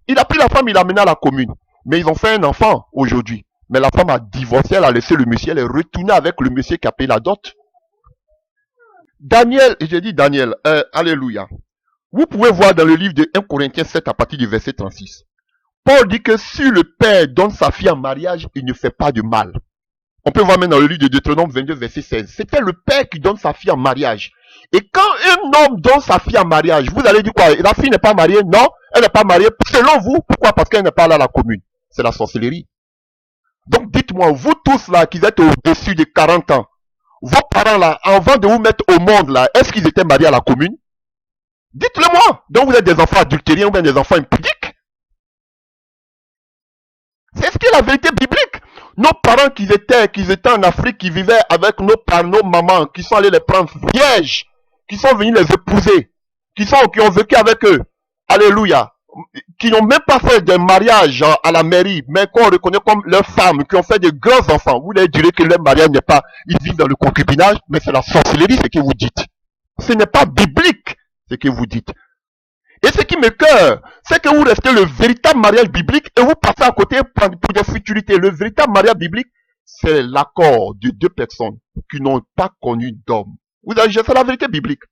il a pris la femme, il l'a amenée à la commune. Mais ils ont fait un enfant aujourd'hui. Mais la femme a divorcé, elle a laissé le monsieur, elle est retournée avec le monsieur qui a payé la dot. Daniel, j'ai dit Daniel, alléluia. Vous pouvez voir dans le livre de 1 Corinthiens 7 à partir du verset 36. Paul dit que si le père donne sa fille en mariage, il ne fait pas de mal. On peut voir même dans le livre de Deutéronome 22 verset 16. C'était le père qui donne sa fille en mariage. Et quand un homme donne sa fille en mariage, vous allez dire quoi? La fille n'est pas mariée? Non, elle n'est pas mariée. Selon vous, pourquoi? Parce qu'elle n'est pas là à la commune. C'est la sorcellerie. Donc dites-moi, vous tous là qui êtes au-dessus de 40 ans, vos parents là, avant de vous mettre au monde là, est-ce qu'ils étaient mariés à la commune? Dites-le moi. Donc vous êtes des enfants adultériens ou bien des enfants impudiques? C'est ce qui est la vérité biblique. Nos parents qui étaient en Afrique, qui vivaient avec nos mamans, qui sont allés les prendre vierges, qui sont venus les épouser, qui ont vécu avec eux. Alléluia. Qui n'ont même pas fait de mariage à la mairie, mais qu'on reconnaît comme leurs femmes, qui ont fait de grands enfants. Vous leur direz que leur mariage n'est pas, ils vivent dans le concubinage, mais c'est la sorcellerie, ce que vous dites. Ce n'est pas biblique, ce que vous dites. Et ce qui m'écoeure, c'est que vous restez le véritable mariage biblique et vous passez à côté pour des futurités. Le véritable mariage biblique, c'est l'accord de deux personnes qui n'ont pas connu d'homme. C'est la vérité biblique.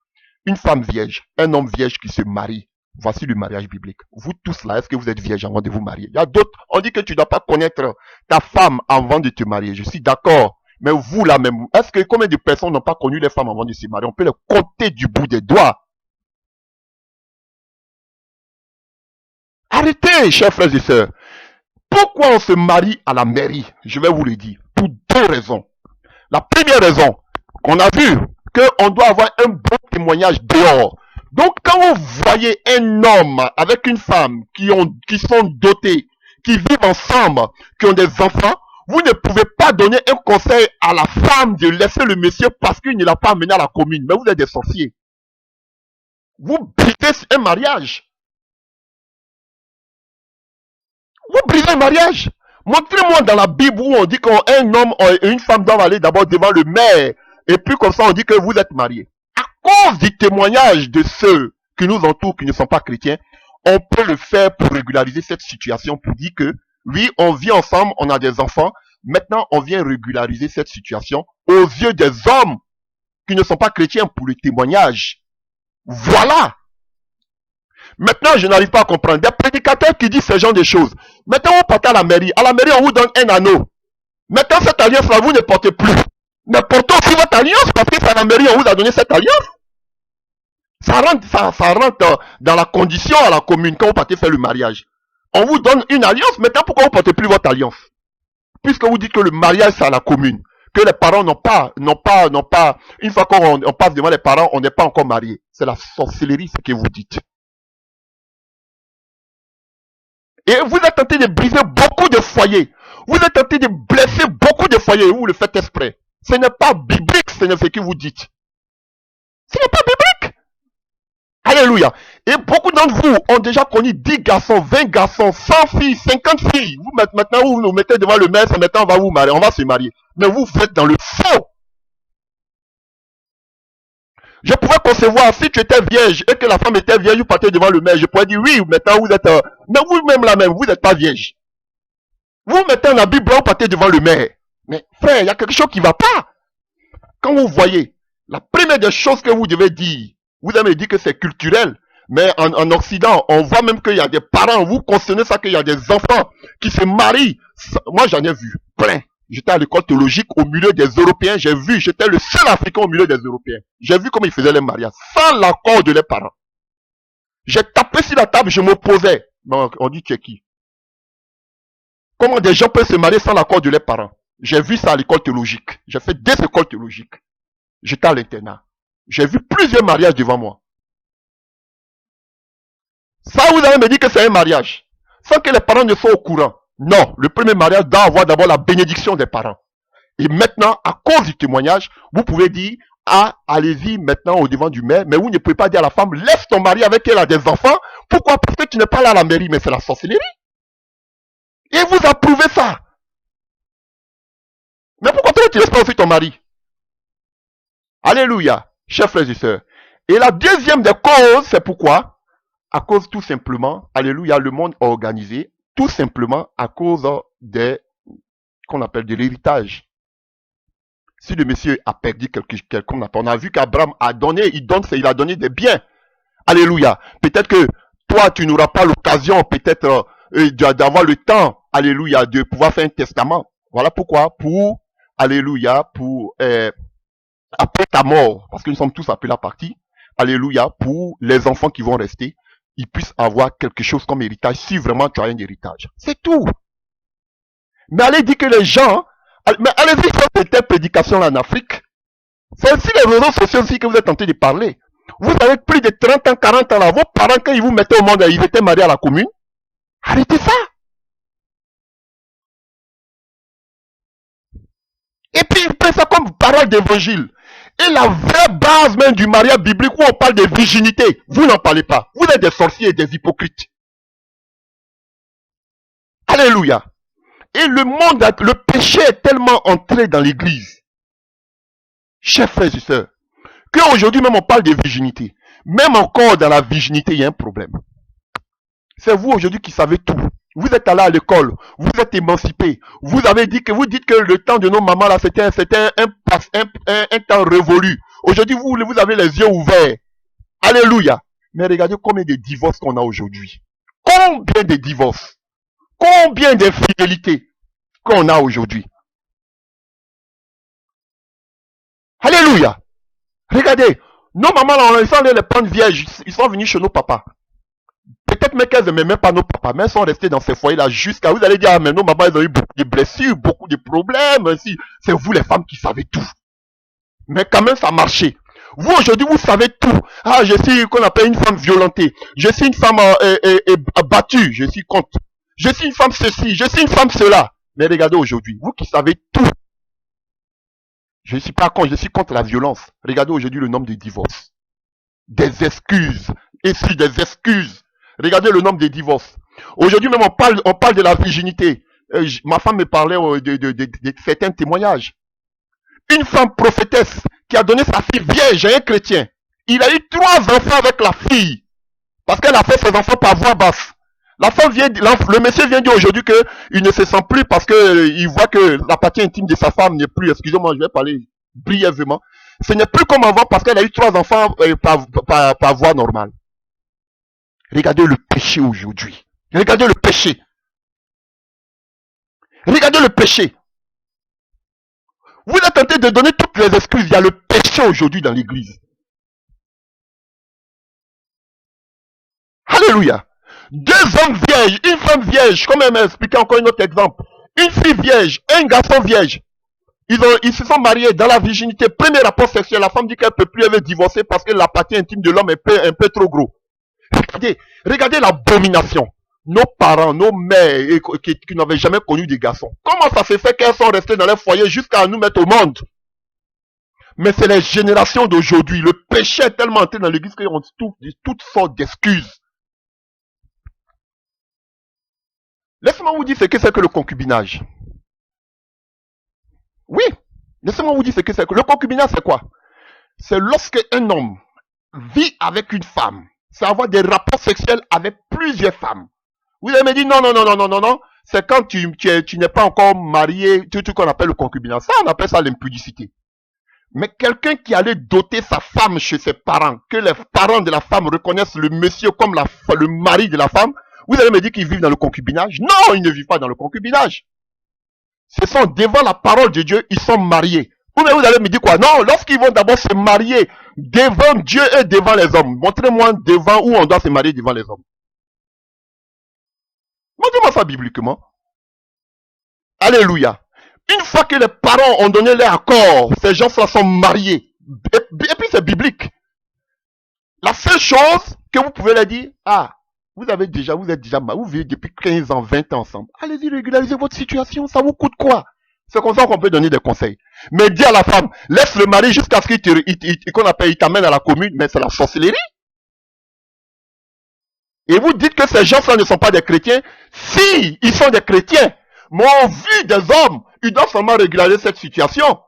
Une femme vierge, un homme vierge qui se marie. Voici le mariage biblique. Vous tous là, est-ce que vous êtes vierge avant de vous marier? Il y a d'autres, on dit que tu ne dois pas connaître ta femme avant de te marier. Je suis d'accord. Mais vous là même, est-ce que combien de personnes n'ont pas connu les femmes avant de se marier? On peut les compter du bout des doigts. Arrêtez, chers frères et sœurs. Pourquoi on se marie à la mairie? Je vais vous le dire. Pour deux raisons. La première raison, qu'on a vu qu'on doit avoir un bon témoignage dehors. Donc, quand vous voyez un homme avec une femme qui sont dotés, qui vivent ensemble, qui ont des enfants, vous ne pouvez pas donner un conseil à la femme de laisser le monsieur parce qu'il ne l'a pas amené à la commune. Mais vous êtes des sorciers. Vous brisez un mariage. Vous brisez le mariage. Montrez-moi dans la Bible où on dit qu'un homme et une femme doivent aller d'abord devant le maire. Et puis comme ça, on dit que vous êtes mariés. À cause du témoignage de ceux qui nous entourent, qui ne sont pas chrétiens, on peut le faire pour régulariser cette situation, pour dire que, oui, on vit ensemble, on a des enfants. Maintenant, on vient régulariser cette situation aux yeux des hommes qui ne sont pas chrétiens pour le témoignage. Voilà. Maintenant, je n'arrive pas à comprendre. Des prédicateurs qui disent ce genre de choses. Maintenant, vous partez à la mairie. À la mairie, on vous donne un anneau. Maintenant, cette alliance-là, vous ne portez plus. Mais portez aussi votre alliance parce que c'est à la mairie, on vous a donné cette alliance. Ça rentre dans la condition à la commune quand vous partez faire le mariage. On vous donne une alliance. Maintenant, pourquoi vous ne portez plus votre alliance? Puisque vous dites que le mariage, c'est à la commune. Que les parents n'ont pas, une fois qu'on passe devant les parents, on n'est pas encore marié. C'est la sorcellerie, ce que vous dites. Et vous êtes tenté de briser beaucoup de foyers. Vous êtes tenté de blesser beaucoup de foyers. Vous le faites exprès. Ce n'est pas biblique, ce que vous dites. Ce n'est pas biblique. Alléluia. Et beaucoup d'entre vous ont déjà connu 10 garçons, 20 garçons, 100 filles, 50 filles. Vous maintenant, vous nous mettez devant le maire, maintenant on va vous marier, on va se marier. Mais vous faites dans le faux. Je pouvais concevoir, si tu étais vierge et que la femme était vierge, vous partez devant le maire, je pourrais dire oui, maintenant vous êtes... mais vous-même là même, vous n'êtes pas vierge. Vous mettez un habit blanc, vous partez devant le maire. Mais frère, il y a quelque chose qui ne va pas. Quand vous voyez, la première des choses que vous devez dire, vous avez dit que c'est culturel, mais en Occident, on voit même qu'il y a des parents, vous concernez ça, qu'il y a des enfants qui se marient. Moi, j'en ai vu plein. J'étais à l'école théologique au milieu des Européens, j'ai vu, j'étais le seul Africain au milieu des Européens. J'ai vu comment ils faisaient les mariages, sans l'accord de leurs parents. J'ai tapé sur la table, je m'opposais. Bon, on dit tu es qui? Comment des gens peuvent se marier sans l'accord de leurs parents? J'ai vu ça à l'école théologique. J'ai fait 2 écoles théologiques. J'étais à l'internat. J'ai vu plusieurs mariages devant moi. Ça, vous allez me dire que c'est un mariage. Sans que les parents ne soient au courant. Non, le premier mariage doit avoir d'abord la bénédiction des parents. Et maintenant, à cause du témoignage, vous pouvez dire, ah, allez-y maintenant au devant du maire, mais vous ne pouvez pas dire à la femme, laisse ton mari avec elle a des enfants. Pourquoi? Parce que tu n'es pas là à la mairie, mais c'est la sorcellerie. Et vous approuvez ça. Mais pourquoi tu ne laisses pas aussi ton mari? Alléluia, chers frères et sœurs. Et la deuxième des causes, c'est pourquoi? À cause tout simplement, alléluia, le monde organisé, tout simplement à cause des, qu'on appelle de l'héritage. Si le monsieur a perdu quelqu'un, on a vu qu'Abraham a donné, il a donné des biens. Alléluia. Peut-être que toi, tu n'auras pas l'occasion, peut-être, d'avoir le temps, alléluia, de pouvoir faire un testament. Voilà pourquoi, alléluia, après ta mort, parce que nous sommes tous appelés à partir, alléluia, pour les enfants qui vont rester, ils puissent avoir quelque chose comme héritage, si vraiment tu as un héritage. C'est tout. Mais allez dire que les gens, mais allez-y faire cette prédication là en Afrique. C'est aussi les réseaux sociaux aussi que vous êtes en train de parler. Vous avez plus de 30 ans, 40 ans là, vos parents quand ils vous mettaient au monde, ils étaient mariés à la commune. Arrêtez ça. Et puis ils prennent ça comme parole d'évangile. Et la vraie base même du mariage biblique où on parle de virginité, vous n'en parlez pas. Vous êtes des sorciers et des hypocrites. Alléluia. Et le monde, le péché est tellement entré dans l'église. Chers frères et sœurs, qu'aujourd'hui même on parle de virginité. Même encore dans la virginité, il y a un problème. C'est vous aujourd'hui qui savez tout. Vous êtes allé à l'école, vous êtes émancipé. Vous avez dit que vous dites que le temps de nos mamans là, c'était un temps révolu. Aujourd'hui, vous avez les yeux ouverts. Alléluia. Mais regardez combien de divorces qu'on a aujourd'hui. Combien de divorces? Combien d'infidélités qu'on a aujourd'hui? Alléluia. Regardez, nos mamans là, ils sont allés les prendre vierges, ils sont venus chez nos papas. Peut-être même qu'elles n'aimaient même pas nos papas, mais elles sont restées dans ces foyers là jusqu'à, vous allez dire, ah mais nos mamans, elles ont eu beaucoup de blessures, beaucoup de problèmes, si c'est vous les femmes qui savez tout. Mais quand même ça marchait. Vous aujourd'hui, vous savez tout. Ah, je suis qu'on appelle une femme violentée. Je suis une femme battue. Je suis contre. Je suis une femme ceci. Je suis une femme cela. Mais regardez aujourd'hui, vous qui savez tout. Je ne suis pas contre, je suis contre la violence. Regardez aujourd'hui le nombre de divorces. Des excuses. Et si des excuses. Regardez le nombre de divorces. Aujourd'hui même, on parle de la virginité. Ma femme me parlait de certains témoignages. Une femme prophétesse qui a donné sa fille vierge à un chrétien. Il a eu 3 enfants avec la fille. Parce qu'elle a fait ses enfants par voix basse. Le monsieur vient dire aujourd'hui qu'il ne se sent plus parce qu'il voit que la partie intime de sa femme n'est plus, excusez-moi, je vais parler brièvement. Ce n'est plus comme avant parce qu'elle a eu 3 enfants par voie normale. Regardez le péché aujourd'hui. Regardez le péché. Regardez le péché. Vous êtes tenté de donner toutes les excuses. Il y a le péché aujourd'hui dans l'église. Alléluia. 2 hommes vierges, une femme vierge, comme elle m'a expliqué encore un autre exemple. Une fille vierge, un garçon vierge. Ils se sont mariés dans la virginité. Premier rapport sexuel, la femme dit qu'elle ne peut plus, elle veut divorcer parce que la partie intime de l'homme est un peu trop gros. Regardez l'abomination. Nos parents, nos mères qui n'avaient jamais connu des garçons. Comment ça se fait qu'elles sont restées dans leur foyer jusqu'à nous mettre au monde? Mais c'est les générations d'aujourd'hui. Le péché est tellement entré dans l'église qu'on trouve toutes sortes d'excuses. Laissez-moi vous dire ce que c'est que le concubinage. Oui, laissez-moi vous dire ce que c'est que le concubinage, c'est quoi? C'est lorsque un homme vit avec une femme, c'est avoir des rapports sexuels avec plusieurs femmes. Vous allez me dire non, c'est quand tu n'es pas encore marié, tout ce qu'on appelle le concubinage. Ça, on appelle ça l'impudicité. Mais quelqu'un qui allait doter sa femme chez ses parents, que les parents de la femme reconnaissent le monsieur comme le mari de la femme, vous allez me dire qu'ils vivent dans le concubinage? Non, ils ne vivent pas dans le concubinage. Ce sont devant la parole de Dieu, ils sont mariés. Vous allez me dire quoi? Non, lorsqu'ils vont d'abord se marier devant Dieu et devant les hommes. Montrez-moi devant où on doit se marier devant les hommes. Montrez-moi ça bibliquement. Alléluia. Une fois que les parents ont donné leur accord, ces gens-là sont mariés. Et puis c'est biblique. La seule chose que vous pouvez leur dire, vous êtes déjà mariés, vous vivez depuis 15 ans, 20 ans ensemble. Allez-y, régularisez votre situation, ça vous coûte quoi? C'est comme ça qu'on peut donner des conseils. Mais dis à la femme, laisse le mari jusqu'à ce qu'il t'amène à la commune, mais c'est la sorcellerie. Et vous dites que ces gens-là ne sont pas des chrétiens. Si, ils sont des chrétiens. Mais au vu des hommes, ils doivent seulement régulariser cette situation.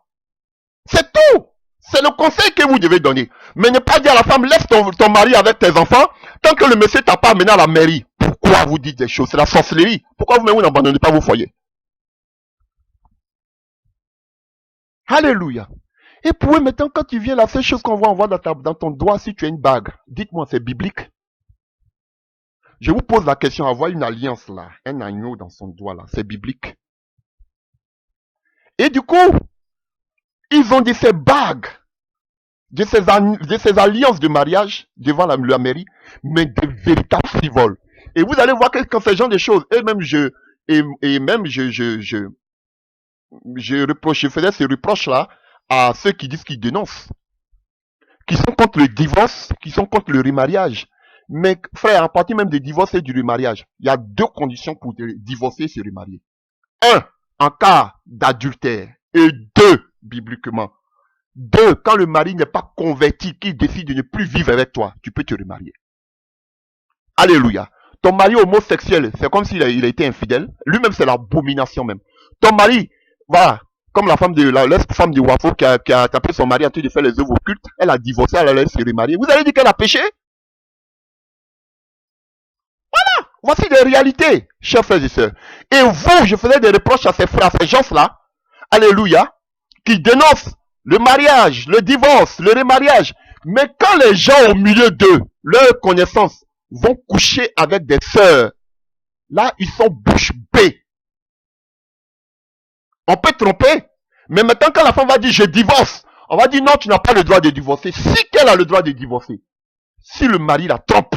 C'est tout. C'est le conseil que vous devez donner. Mais ne pas dire à la femme, laisse ton mari avec tes enfants, tant que le monsieur t'a pas amené à la mairie. Pourquoi vous dites des choses? C'est la sorcellerie. Pourquoi vous n'abandonnez pas vos foyers? Alléluia. Et pour eux, maintenant, quand tu viens, la seule chose qu'on voit, on voit dans ton doigt, si tu as une bague. Dites-moi, c'est biblique? Je vous pose la question, avoir une alliance là, un agneau dans son doigt là, c'est biblique? Et du coup, ils ont de ces bagues, de ces alliances de mariage devant la mairie, mais de véritables frivoles. Et vous allez voir que quand ces gens de choses, et même je faisais ces reproches là à ceux qui disent qu'ils dénoncent, qui sont contre le divorce, qui sont contre le remariage. Mais frère, à partir même du divorce et du remariage, il y a 2 conditions pour divorcer et se remarier. 1, en cas d'adultère. Et 2, bibliquement. 2, quand le mari n'est pas converti, qu'il décide de ne plus vivre avec toi, tu peux te remarier. Alléluia. Ton mari homosexuel, c'est comme s'il a été infidèle. Lui-même, c'est l'abomination même. Ton mari, voilà, comme la femme de Wafo qui a tapé son mari en train de faire les œuvres occultes, elle a divorcé, elle allait se remarier. Vous allez dire qu'elle a péché? Voici des réalités, chers frères et sœurs. Et vous, je faisais des reproches à ces frères, à ces gens-là, alléluia, qui dénoncent le mariage, le divorce, le remariage. Mais quand les gens au milieu d'eux, leurs connaissances, vont coucher avec des sœurs, là, ils sont bouche bée. On peut tromper, mais maintenant quand la femme va dire je divorce, on va dire non, tu n'as pas le droit de divorcer. Si qu'elle a le droit de divorcer, si le mari la trompe,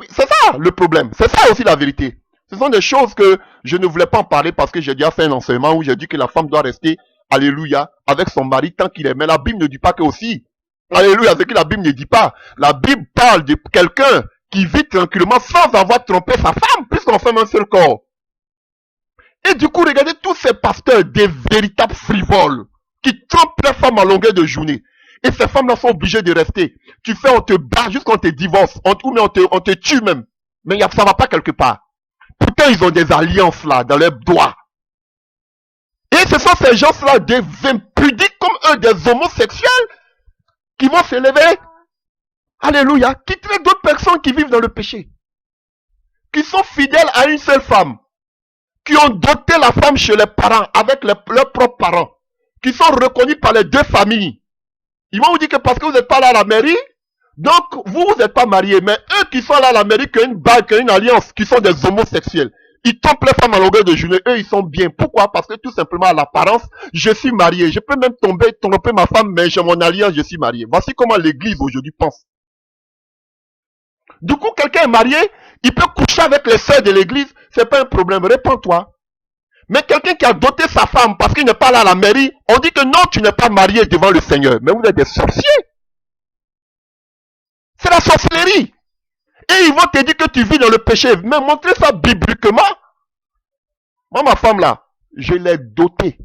c'est ça le problème, c'est ça aussi la vérité. Ce sont des choses que je ne voulais pas en parler parce que j'ai déjà fait un enseignement où j'ai dit que la femme doit rester, alléluia, avec son mari tant qu'il est. Mais la Bible ne dit pas que aussi, alléluia, ce que la Bible ne dit pas. La Bible parle de quelqu'un qui vit tranquillement sans avoir trompé sa femme, puisqu'on fait un seul corps. Et du coup, regardez tous ces pasteurs, des véritables frivoles, qui trompent leurs femmes à longueur de journée. Et ces femmes-là sont obligées de rester. Tu fais, on te bat jusqu'on te divorce, ou bien on te tue même. Mais ça va pas quelque part. Pourtant, ils ont des alliances là, dans leurs doigts. Et ce sont ces gens-là, des impudiques comme eux, des homosexuels, qui vont s'élever. Alléluia. Qui traitent d'autres personnes qui vivent dans le péché. Qui sont fidèles à une seule femme. Qui ont doté la femme chez les parents, avec leurs propres parents. Qui sont reconnus par les deux familles. Ils vont vous dire que parce que vous n'êtes pas là à la mairie, donc vous n'êtes pas mariés. Mais eux qui sont là à la mairie, qui ont une bague, qui ont une alliance, qui sont des homosexuels. Ils trompent les femmes à longueur de journée. Eux, ils sont bien. Pourquoi? Parce que tout simplement, à l'apparence, je suis marié. Je peux même tromper ma femme, mais j'ai mon alliance, je suis marié. Voici comment l'église aujourd'hui pense. Du coup, quelqu'un est marié, il peut coucher avec les sœurs de l'église, c'est pas un problème. Réponds-toi. Mais quelqu'un qui a doté sa femme parce qu'il n'est pas là à la mairie, on dit que non, tu n'es pas marié devant le Seigneur. Mais vous êtes des sorciers. C'est la sorcellerie. Et ils vont te dire que tu vis dans le péché. Mais montrez ça bibliquement. Moi, ma femme là, je l'ai dotée.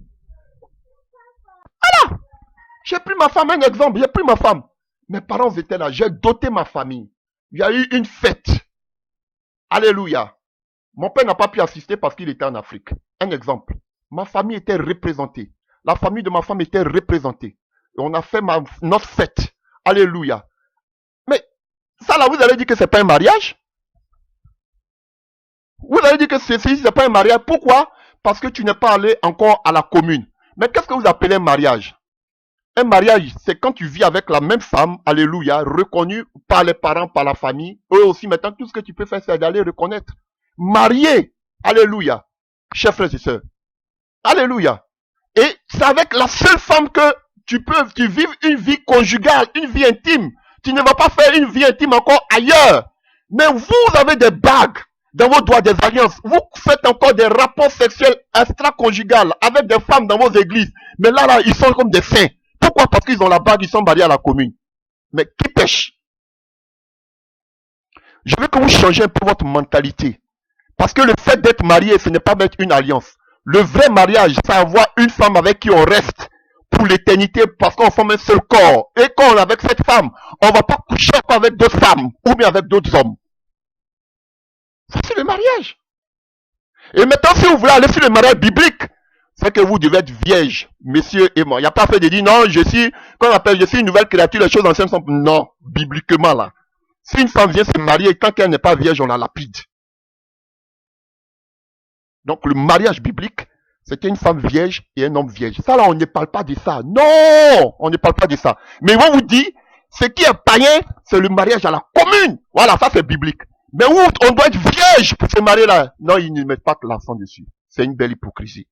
Voilà. J'ai pris ma femme, un exemple, j'ai pris ma femme. Mes parents étaient là, j'ai doté ma famille. Il y a eu une fête. Alléluia. Mon père n'a pas pu assister parce qu'il était en Afrique. Un exemple. Ma famille était représentée. La famille de ma femme était représentée. Et on a fait notre fête. Alléluia. Mais ça là, vous allez dire que c'est pas un mariage? Vous allez dire que ceci, c'est pas un mariage. Pourquoi? Parce que tu n'es pas allé encore à la commune. Mais qu'est-ce que vous appelez un mariage? Un mariage, c'est quand tu vis avec la même femme, alléluia, reconnue par les parents, par la famille. Eux aussi, maintenant, tout ce que tu peux faire, c'est d'aller reconnaître. Marié, alléluia, chers frères et sœurs. Alléluia. Et c'est avec la seule femme que tu vives une vie conjugale, une vie intime. Tu ne vas pas faire une vie intime encore ailleurs. Mais vous avez des bagues dans vos doigts, des alliances. Vous faites encore des rapports sexuels extra-conjugales avec des femmes dans vos églises. Mais là, ils sont comme des saints. Pourquoi? Parce qu'ils ont la bague, ils sont mariés à la commune. Mais qui pêche? Je veux que vous changez un peu votre mentalité. Parce que le fait d'être marié, ce n'est pas mettre une alliance. Le vrai mariage, c'est avoir une femme avec qui on reste pour l'éternité parce qu'on forme un seul corps. Et quand on est avec cette femme, on ne va pas coucher avec d'autres femmes ou bien avec d'autres hommes. Ça, c'est le mariage. Et maintenant, si vous voulez aller sur le mariage biblique, c'est que vous devez être vierge, messieurs et moi. Il n'y a pas fait de dire non, je suis une nouvelle créature, les choses anciennes sont... Non, bibliquement là. Si une femme vient se marier, tant qu'elle n'est pas vierge, on la lapide. Donc le mariage biblique, c'était une femme vierge et un homme vierge. Ça là, on ne parle pas de ça. Non, on ne parle pas de ça. Mais ils vont vous dire, ce qui est païen, c'est le mariage à la commune. Voilà, ça c'est biblique. Mais où on doit être vierge pour se marier là. Non, ils ne mettent pas l'accent dessus. C'est une belle hypocrisie.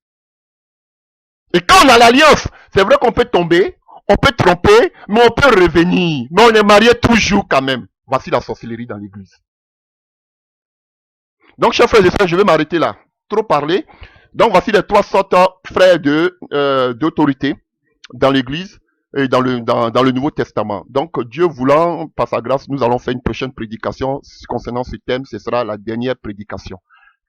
Et quand on a l'alliance, c'est vrai qu'on peut tomber, on peut tromper, mais on peut revenir. Mais on est marié toujours quand même. Voici la sorcellerie dans l'église. Donc, chers frères et sœurs, je vais m'arrêter là. Trop parler. Donc, voici les trois sortes, frères, d'autorité dans l'église et dans le Nouveau Testament. Donc, Dieu voulant, par sa grâce, nous allons faire une prochaine prédication concernant ce thème. Ce sera la dernière prédication.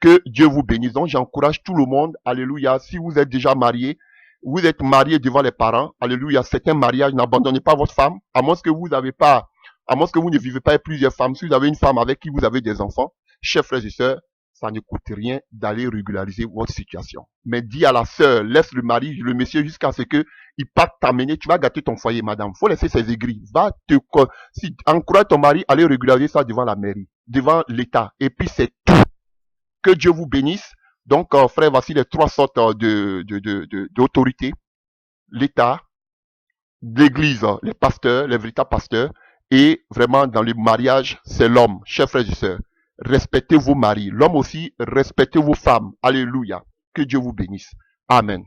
Que Dieu vous bénisse. Donc, j'encourage tout le monde. Alléluia. Si vous êtes déjà marié, vous êtes marié devant les parents. Alléluia. C'est un mariage. N'abandonnez pas votre femme. À moins que vous ne vivez pas avec plusieurs femmes. Si vous avez une femme avec qui vous avez des enfants, chers frères et sœurs, ça ne coûte rien d'aller régulariser votre situation. Mais dis à la sœur, laisse le mari, le monsieur jusqu'à ce que il parte t'amener. Tu vas gâter ton foyer, madame. Faut laisser ses aigris. Encourage ton mari à aller régulariser ça devant la mairie, devant l'État. Et puis c'est tout. Que Dieu vous bénisse. Donc, frère, voici les trois sortes d'autorité. L'État, l'Église, les pasteurs, les véritables pasteurs. Et vraiment, dans le mariage, c'est l'homme. Chers frères et sœurs, respectez vos maris. L'homme aussi, respectez vos femmes. Alléluia. Que Dieu vous bénisse. Amen.